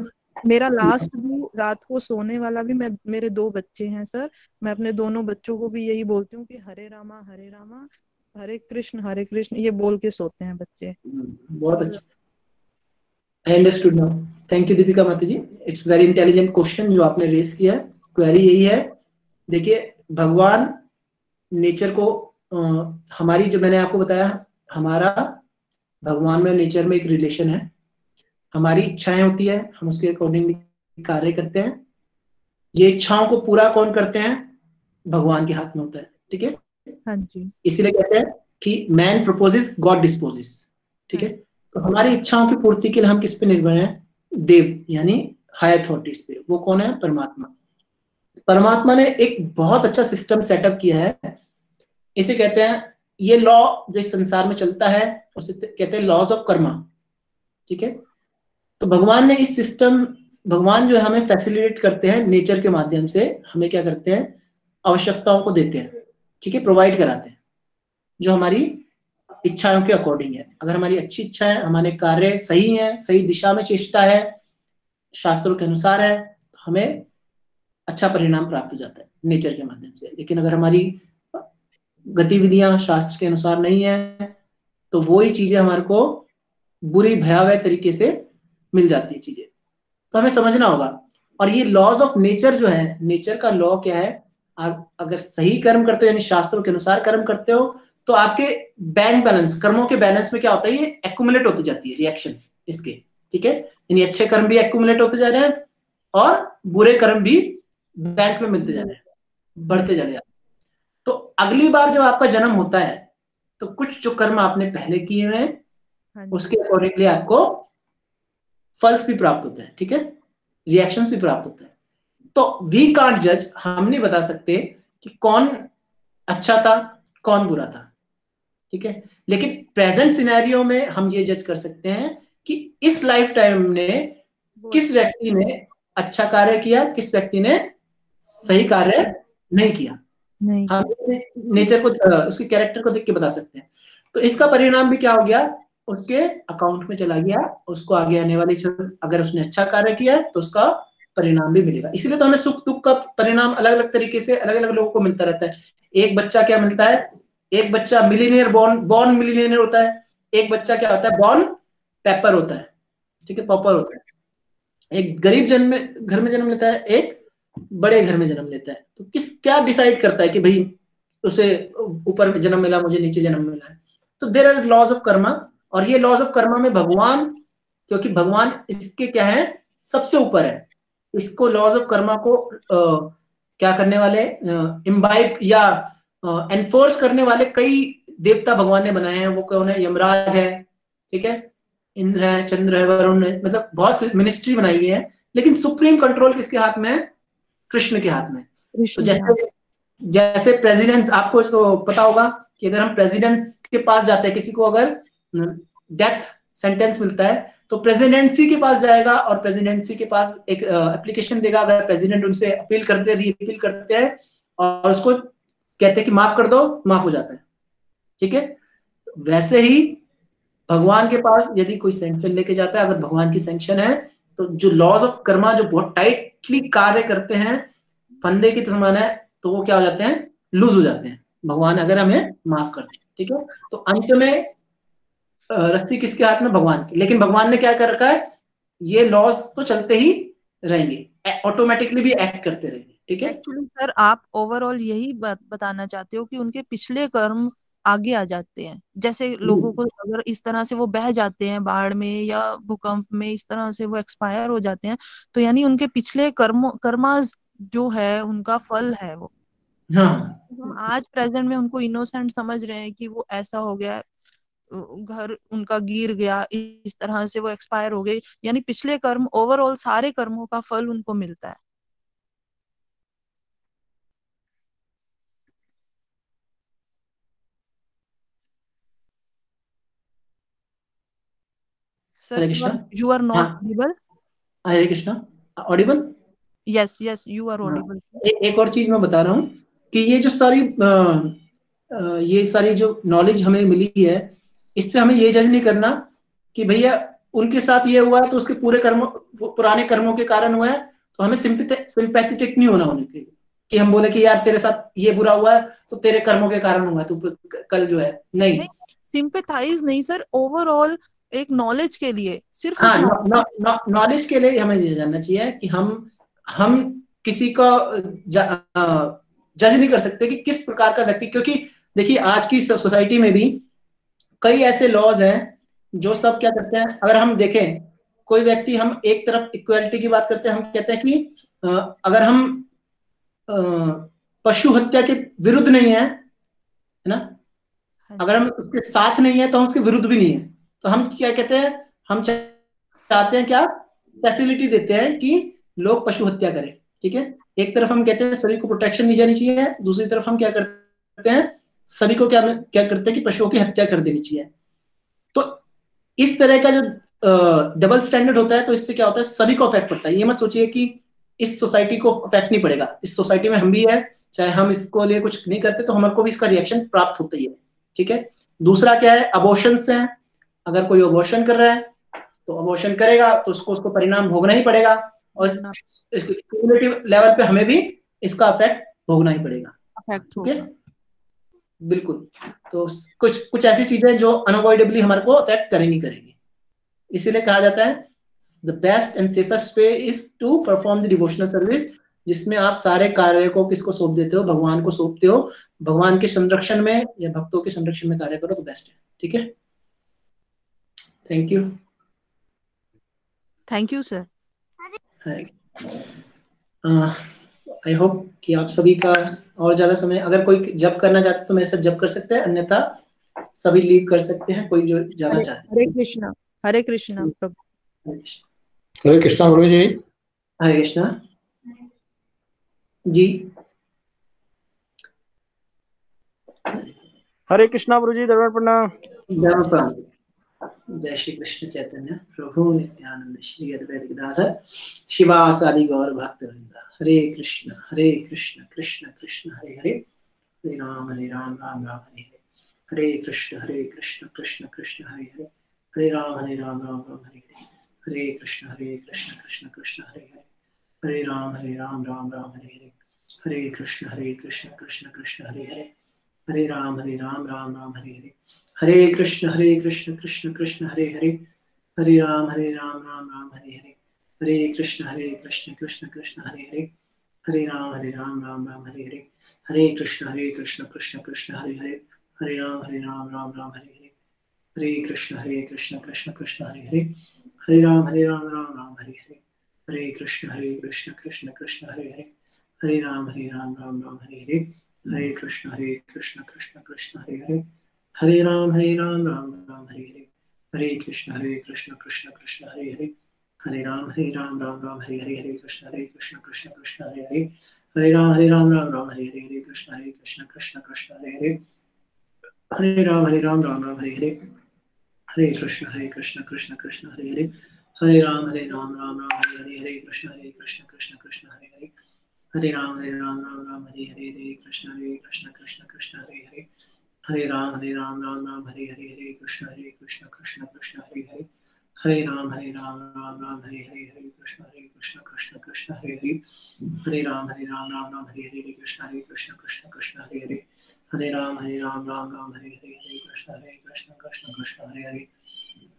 S4: मेरा लास्ट भी रात को सोने वाला भी, मैं मेरे 2 बच्चे हैं सर, मैं अपने दोनों बच्चों को भी यही बोलती हूँ कि हरे रामा हरे कृष्ण ये बोल के सोते हैं बच्चे।
S1: बहुत
S4: और
S1: अच्छा, I understood now. Thank you Deepika माता जी, इट्स वेरी इंटेलिजेंट क्वेश्चन जो आपने रेस किया है। क्वेरी यही है, देखिए भगवान नेचर को हमारी, जो मैंने आपको बताया, हमारा भगवान में नेचर में एक रिलेशन है। हमारी इच्छाएं होती है, हम उसके अकॉर्डिंग कार्य करते हैं। ये इच्छाओं को पूरा कौन करते हैं? भगवान के हाथ में होता है, ठीक है।
S4: हाँ जी।
S1: इसीलिए कहते हैं कि मैन प्रपोजेस गॉड डिस्पोजेस, ठीक
S4: हाँ
S1: है। तो हमारी इच्छाओं की पूर्ति के लिए हम किस पे निर्भर हैं? देव, यानी हाई अथॉरिटीज पे। वो कौन है? परमात्मा। परमात्मा ने एक बहुत अच्छा सिस्टम सेटअप किया है, इसे कहते हैं, ये लॉ जो इस संसार में चलता है उसे कहते हैं लॉज ऑफ कर्मा, ठीक है। तो भगवान ने इस सिस्टम, भगवान जो है हमें फैसिलिटेट करते हैं नेचर के माध्यम से, हमें क्या करते हैं? आवश्यकताओं को देते हैं, ठीक है, प्रोवाइड कराते हैं, जो हमारी इच्छाओं के अकॉर्डिंग है। अगर हमारी अच्छी इच्छा है, हमारे कार्य सही है, सही दिशा में चेष्टा है, शास्त्रों के अनुसार है, तो हमें अच्छा परिणाम प्राप्त हो जाता है नेचर के माध्यम से। लेकिन अगर हमारी गतिविधियां शास्त्र के अनुसार नहीं है, तो वही चीजें हमारे को बुरी भयावह तरीके से मिल जाती है चीजें। तो हमें समझना होगा। और ये लॉज ऑफ नेचर जो है, नेचर का लॉ क्या है? अगर सही कर्म करते हो, यानी शास्त्रों के अनुसार कर्म करते हो, तो आपके बैंक बैलेंस, कर्मों के बैलेंस में क्या होता है? ये एक्यूमुलेट होती जाती है रिएक्शंस इसके, ठीक है। यानी अच्छे कर्म भी एक्यूमुलेट होते जा रहे हैं, और बुरे कर्म भी बैंक में मिलते जा रहे हैं, बढ़ते चले जा रहे हैं। तो अगली बार जब आपका जन्म होता है, तो कुछ जो कर्म आपने पहले किए हुए हैं,
S4: हाँ जी।
S1: उसके अकॉर्डिंगली आपको फल्स भी प्राप्त होते हैं, ठीक है, रिएक्शंस भी प्राप्त होते हैं। तो वी कांट जज, हम नहीं बता सकते कि कौन अच्छा था, कौन बुरा था, ठीक है। लेकिन प्रेजेंट सिनेरियो में हम ये जज कर सकते हैं कि इस लाइफ टाइम ने
S4: वो
S1: किस
S4: अच्छा
S1: व्यक्ति ने अच्छा कार्य किया, किस व्यक्ति ने सही कार्य नहीं किया।
S4: नहीं
S1: हम
S4: किया।
S1: नेचर को, उसके कैरेक्टर को देख के बता सकते हैं। तो इसका परिणाम भी क्या हो गया? उसके अकाउंट में चला गया, उसको आगे आने वाली, अगर उसने अच्छा कार्य किया है तो उसका परिणाम भी मिलेगा। इसीलिए तो हमें सुख दुख का परिणाम अलग अलग तरीके से अलग अलग लोगों को मिलता रहता है। एक बच्चा क्या मिलता है? एक बच्चा मिलीनियर, बॉर्न मिलीनियर होता है। एक बच्चा क्या होता है? बॉर्न पेपर होता है, ठीक है, पॉपर होता है। एक गरीब जन्म घर में जन्म लेता है, एक बड़े घर में जन्म लेता है। तो क्या डिसाइड करता है कि भाई उसे ऊपर में जन्म मिला, मुझे नीचे जन्म मिला है? तो there are laws of karma. और ये लॉज ऑफ कर्मा में भगवान, क्योंकि भगवान इसके क्या है? सबसे ऊपर है। इसको लॉज ऑफ कर्मा को क्या करने वाले, इम्बाइब या एनफोर्स करने वाले कई देवता भगवान ने बनाए हैं। वो कौन है? यमराज है, ठीक है, इंद्र है, चंद्र है, वरुण है, मतलब बहुत सी मिनिस्ट्री बनाई हुई है। लेकिन सुप्रीम कंट्रोल किसके हाथ में है? कृष्ण के हाथ में। तो
S4: कृष्ण के हाथ।
S1: जैसे जैसे प्रेसिडेंट्स, आपको तो पता होगा कि अगर हम प्रेसिडेंट्स के पास जाते हैं, किसी को अगर डेथ सेंटेंस मिलता है, तो प्रेसिडेंसी के पास जाएगा, और प्रेसिडेंसी के पास एक एप्लीकेशन देगा। अगर प्रेसिडेंट उनसे अपील करते हैं, रीअपील करते हैं, और उसको कहते हैं कि माफ कर दो, माफ हो जाता है, ठीक है। वैसे ही भगवान के पास यदि कोई सैंक्शन लेके जाता है, अगर भगवान की सैंक्शन है, तो जो लॉज ऑफ कर्मा जो बहुत टाइटली कार्य करते हैं फंदे के समान है, तो वो क्या हो जाते हैं, लूज हो जाते हैं, भगवान अगर हमें माफ कर दे। ठीक है, तो अंत में रस्सी किसके हाथ में, भगवान की। लेकिन भगवान ने क्या कर रखा है, ये लॉज तो चलते ही रहेंगे, ऑटोमेटिकली भी एक्ट करते रहेंगे। ठीक है,
S4: एक्चुअली सर आप ओवरऑल यही बात बताना चाहते हो कि उनके पिछले कर्म आगे आ जाते हैं। जैसे लोगों को अगर इस तरह से वो बह जाते हैं बाढ़ में या भूकंप में, इस तरह से वो एक्सपायर हो जाते हैं, तो यानी उनके पिछले कर्मास जो है उनका फल है वो।
S1: हाँ
S4: हम आज प्रेजेंट में उनको इनोसेंट समझ रहे हैं कि वो ऐसा हो गया, घर उनका गिर गया, इस तरह से वो एक्सपायर हो गए, यानी पिछले कर्म, ओवरऑल सारे कर्मों का फल उनको मिलता है।
S1: Hare
S4: sir
S1: Krishna.
S4: you are not
S1: हाँ
S4: audible.
S1: Hare Krishna, audible.
S4: Yes, yes, you are
S1: हाँ,
S4: audible.
S1: एक और चीज मैं बता रहा हूँ कि ये जो सारी ये सारी जो नॉलेज हमें मिली है, इससे हमें ये जज नहीं करना कि भैया उनके साथ ये हुआ है तो उसके पूरे कर्मों, पुराने कर्मों के कारण हुआ है, तो हमें सिंपैथेटिक नहीं होना उनके लिए कि हम बोले कि यार तेरे साथ ये बुरा हुआ है तो तेरे कर्मों के कारण हुआ है, तो कल जो है नहीं।
S4: सिंपैथाइज नहीं सर, ओवरऑल एक नॉलेज के लिए, सिर्फ एक
S1: हाँ,
S4: नॉलेज।
S1: नॉलेज के लिए हमें ये जानना चाहिए कि हम किसी को जज नहीं कर सकते कि किस प्रकार का व्यक्ति, क्योंकि देखिए आज की सोसाइटी में भी कई ऐसे लॉज हैं जो सब क्या करते हैं। अगर हम देखें कोई व्यक्ति, हम एक तरफ इक्वलिटी की बात करते हैं, हम कहते हैं कि अगर हम पशु हत्या के विरुद्ध नहीं है ना, अगर हम उसके साथ नहीं है तो हम उसके विरुद्ध भी नहीं है, तो हम क्या कहते हैं, हम चाहते हैं क्या, फैसिलिटी देते हैं कि लोग पशु हत्या करें। ठीक है, एक तरफ हम कहते हैं सभी को प्रोटेक्शन दी जानी चाहिए, दूसरी तरफ हम क्या करते हैं, सभी को क्या क्या करते हैं कि पशुओं की हत्या कर देनी चाहिए। तो इस तरह का जो डबल स्टैंडर्ड होता है, तो इससे क्या होता है, सभी को अफेक्ट पड़ता है। ये मत सोचिए कि इस सोसाइटी को अफेक्ट नहीं पड़ेगा, इस सोसाइटी में हम भी है, चाहे हम इसको लिए कुछ नहीं करते तो हमारे को भी इसका रिएक्शन प्राप्त होता ही है। ठीक है, दूसरा क्या है, अबॉर्शंस हैं। अगर कोई अबॉर्शन कर रहा है तो अबॉर्शन करेगा तो उसको परिणाम भोगना ही पड़ेगा, और क्यूमुलेटिव लेवल पे हमें भी इसका इफेक्ट भोगना ही पड़ेगा। ठीक है, बिल्कुल। तो कुछ ऐसी चीजें जो अनअवॉइडेबली हमारे को अफेक्ट करेंगी। इसीलिए कहा जाता है the best and safest way is to perform the devotional service, जिसमें आप सारे कार्य को किसको सौंप देते हो, भगवान को सौंपते हो, भगवान के संरक्षण में या भक्तों के संरक्षण में कार्य करो तो बेस्ट है। ठीक है, thank you.
S4: Thank you sir.
S1: I hope कि आप सभी का और ज्यादा समय, अगर कोई जब करना चाहते तो मेरे साथ जब कर सकते हैं, अन्यथा सभी लीव कर सकते हैं, कोई जो जाना चाहते हैं।
S4: हरे कृष्णा, हरे कृष्णा प्रभु।
S5: हरे कृष्णा गुरु जी।
S1: हरे कृष्णा जी।
S5: हरे कृष्णा गुरु जी, दरबार प्रणाम।
S1: जय श्री कृष्ण चैतन्य प्रभु नित्यानंद श्री अद्वैत गदाधर शिवासादि गौर भक्त वृंदा। हरे कृष्ण कृष्ण कृष्ण हरे हरे, हरे राम राम राम हरे हरे, हरे कृष्ण कृष्ण कृष्ण हरे हरे, हरे राम राम राम हरे हरे, हरे कृष्ण कृष्ण कृष्ण हरे हरे, हरे राम राम राम हरे हरे, हरे कृष्ण कृष्ण कृष्ण हरे हरे, हरे राम राम राम हरे हरे, हरे कृष्ण कृष्ण कृष्ण हरे हरे, हरे राम राम राम हरे हरे, हरे कृष्ण कृष्ण कृष्ण हरे हरे, हरे राम राम राम हरे हरे, हरे कृष्ण कृष्ण कृष्ण हरे हरे, हरे राम राम राम हरे हरे, हरे कृष्ण कृष्ण कृष्ण हरे हरे, हरे राम राम राम हरे हरे, हरे कृष्ण कृष्ण कृष्ण हरे हरे, हरे राम राम राम हरे हरे, हरे कृष्ण कृष्ण कृष्ण हरे हरे, हरे राम राम राम हरे हरे, हरे कृष्ण कृष्ण कृष्ण हरे हरे, हरे राम राम राम हरे हरे, हरे कृष्ण कृष्ण कृष्ण हरे हरे, हरे राम राम राम हरे हरे, हरे कृष्ण कृष्ण कृष्ण हरे हरे, हरे राम राम राम हरे हरे, हरे कृष्ण कृष्ण कृष्ण हरे हरे, हरे राम राम राम हरे हरे, हरे कृष्ण कृष्ण कृष्ण हरे हरे, हरे राम राम राम हरे हरे, हरे कृष्ण कृष्ण कृष्ण हरे हरे, हरे राम राम राम हरे हरे, हरे कृष्ण कृष्ण कृष्ण हरे हरे, हरे राम राम राम हरे हरे, हरे कृष्ण कृष्ण कृष्ण हरे हरे, हरे राम राम राम हरे हरे, हरे कृष्ण कृष्ण हरे हरे, हरे राम राम हरे हरे, हरे कृष्ण कृष्ण कृष्ण हरे हरे,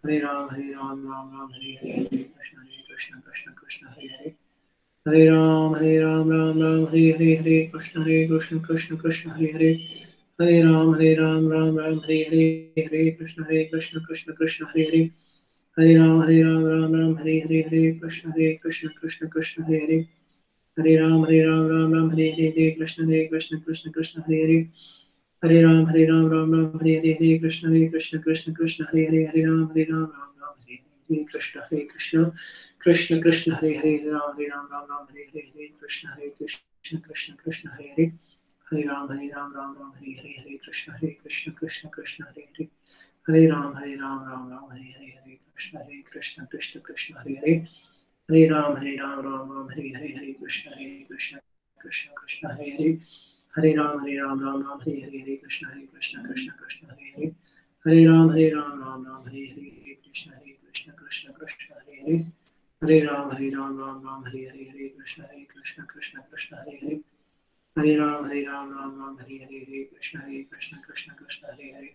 S1: हरे राम राम हरे हरे, हरे कृष्ण कृष्ण हरे हरे, हरे राम राम हरे हरे, हरे कृष्ण कृष्ण कृष्ण हरे हरे, हरे राम राम हरे हरे, हरे कृष्ण कृष्ण कृष्ण हरे हरे, हरे राम राम हरे हरे, हरे कृष्ण कृष्ण कृष्ण हरे हरे, हरे राम राम हरे हरे, हरे कृष्ण कृष्ण कृष्ण हरे हरे, हरे राम राम हरे हरे, हरे कृष्ण कृष्ण कृष्ण हरे हरे, हरे राम राम हरे हरे कृष्ण कृष्ण कृष्ण हरे हरे, हरे राम राम हरे हरे, हरे कृष्ण कृष्ण कृष्ण हरे हरे, हरे राम राम हरे हरे, हरे कृष्ण कृष्ण कृष्ण हरे हरे, हरे राम राम हरे हरे, हरे कृष्ण कृष्ण कृष्ण हरे हरे, हरे राम राम हरे हरे, हरे कृष्ण कृष्ण कृष्ण हरे हरे, हरे राम राम हरे हरे, हरे कृष्ण कृष्ण कृष्ण हरे हरे, हरे राम राम हरे हरे, हरे कृष्ण कृष्ण कृष्ण हरे हरे, हरे राम राम हरे हरे, हरे कृष्ण कृष्ण कृष्ण हरे हरे, हरे राम राम हरे हरे, हरे कृष्ण कृष्ण कृष्ण हरे हरे, हरे राम राम हरे हरे, हरे कृष्ण कृष्ण कृष्ण हरे हरे, हरे राम राम हरे हरे, हरे कृष्ण कृष्ण कृष्ण हरे हरे,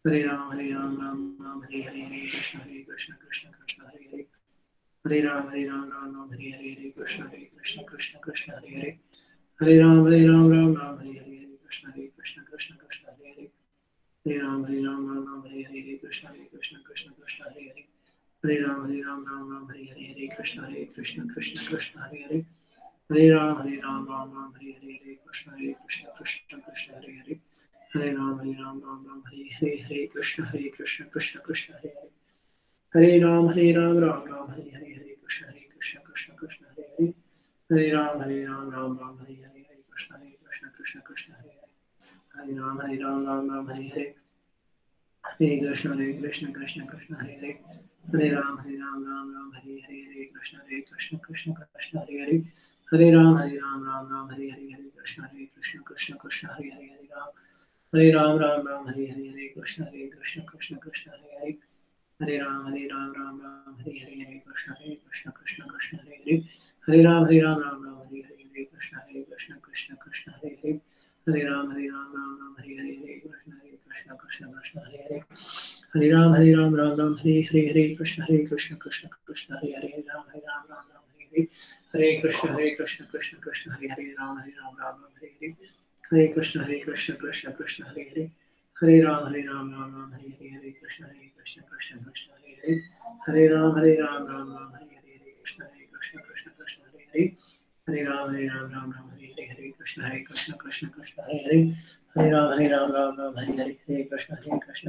S1: हरे राम राम हरे हरे, हरे कृष्ण कृष्ण कृष्ण हरे हरे, हरे राम राम हरे हरे, हरे कृष्ण कृष्ण कृष्ण हरे हरे, हरे राम राम हरे हरे, हरे कृष्ण कृष्ण कृष्ण हरे हरे, हरे राम राम हरे हरे, हरे कृष्ण कृष्ण कृष्ण हरे हरे, हरे राम राम हरे हरे, हरे कृष्ण कृष्ण कृष्ण हरे हरे, हरे राम राम हरे हरे, हरे कृष्ण कृष्ण कृष्ण हरे हरे, हरे राम राम हरे हरे, हरे कृष्ण कृष्ण कृष्ण हरे हरे, हरे राम राम हरे हरे, हरे कृष्ण कृष्ण कृष्ण हरे हरे, हरे राम राम हरे हरे, हरे कृष्ण कृष्ण कृष्ण हरे हरे, हरे राम राम हरे हरे, हरे कृष्ण कृष्ण कृष्ण हरे हरे, हरे राम राम हरे हरे, हरे कृष्ण कृष्ण कृष्ण हरे हरे, हरे राम राम हरे हरे, हरे कृष्ण कृष्ण कृष्ण हरे हरे, हरे राम राम हरे हरे, हरे कृष्ण कृष्ण कृष्ण हरे हरे, हरे राम राम हरे हरे, हरे कृष्ण कृष्ण कृष्ण हरे हरे, हरे राम राम हरे हरे, हरे कृष्ण कृष्ण कृष्ण हरे हरे, हरे राम राम हरे हरे, हरे कृष्ण कृष्ण कृष्ण हरे हरे, राम राम हरे हरे, हरे कृष्ण कृष्ण कृष्ण हरे हरे, हरे राम राम हरे हरे, हरे कृष्ण कृष्ण कृष्ण हरे हरे, हरे राम राम हरे हरे, हरे कृष्ण कृष्ण कृष्ण हरे हरे, हरे राम राम हरे हरे, हरे कृष्ण कृष्ण कृष्ण हरे हरे, हरे राम राम हरे हरे, हरे कृष्ण कृष्ण कृष्ण हरे हरे, हरे राम राम हरे हरे, हरे कृष्ण कृष्ण कृष्ण हरे हरे, हरे राम राम हरे हरे, हरे कृष्ण कृष्ण कृष्ण हरे हरे, हरे राम राम हरे हरे, हरे कृष्ण कृष्ण कृष्ण हरे हरे, हरे राम राम हरे हरे, हरे कृष्ण कृष्ण कृष्ण हरे हरे, हरे राम राम हरे हरे, हरे कृष्ण कृष्ण कृष्ण हरे हरे, हरे राम राम हरे हरे, हरे कृष्ण कृष्ण हरे हरे,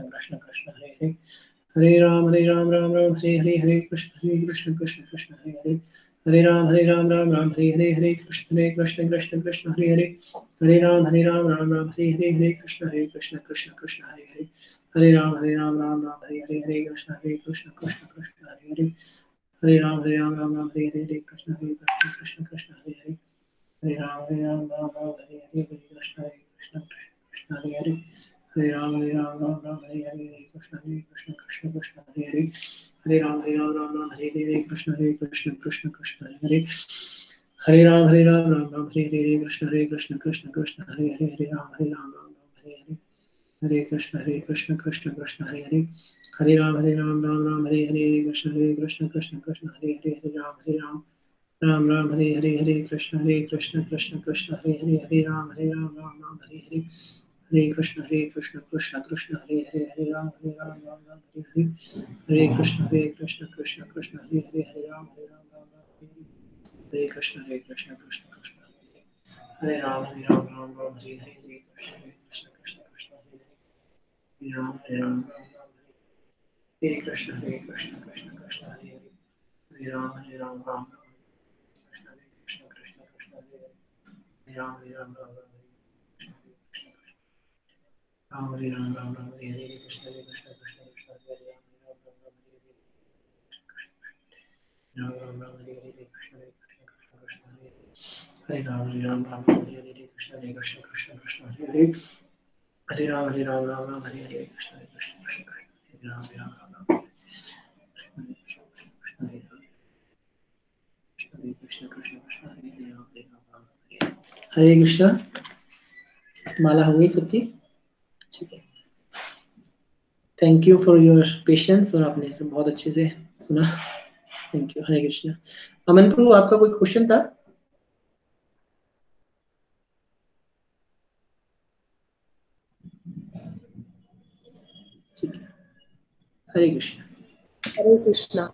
S1: हरे राम राम हरे हरे, हरे कृष्ण कृष्ण कृष्ण हरे हरे, हरे राम राम हरे हरे, हरे कृष्ण कृष्ण कृष्ण हरे हरे, हरे राम राम हरे हरे, हरे कृष्ण कृष्ण कृष्ण हरे हरे, हरे राम राम हरे हरे, हरे कृष्ण कृष्ण कृष्ण हरे हरे, हरे राम राम हरे हरे, हरे कृष्ण कृष्ण कृष्ण हरे हरे, हरे राम राम हरे हरे, हरे कृष्ण कृष्ण कृष्ण हरे हरे, हरे राम राम हरे हरे, हरे कृष्ण कृष्ण कृष्ण हरे हरे, हरे राम राम हरे हरे, हरे कृष्ण कृष्ण कृष्ण हरे हरे, हरे राम राम हरे हरे, हरे कृष्ण कृष्ण कृष्ण हरे हरे, हरे राम राम हरे हरे, हरे कृष्ण कृष्ण कृष्ण हरे हरे, हरे राम हरे कृष्ण कृष्ण कृष्ण हरे हरे, हरे राम राम कृष्ण कृष्ण कृष्ण हरे हरे, हरे राम राम हरे हरे, कृष्ण कृष्ण कृष्ण हरे हरे, राम राम हरे हरे, कृष्ण कृष्ण कृष्ण हरे हरे, हरे राम हरे हरे, कृष्ण कृष्ण कृष्ण हरे हरे, हरे राम हरे हरे, कृष्ण कृष्ण कृष्ण हरे राम हरे कृष्ण कृष्ण कृष्ण हरे हरे हरे राम हरे कृष्ण। माला हो गई सबकी? ठीक है, thank you for your patience और आपने सब बहुत अच्छे से सुना। Thank you. हरे कृष्ण। अमन प्रभु, आपका कोई क्वेश्चन था? ठीक है, हरे कृष्ण।
S6: हरे कृष्णा।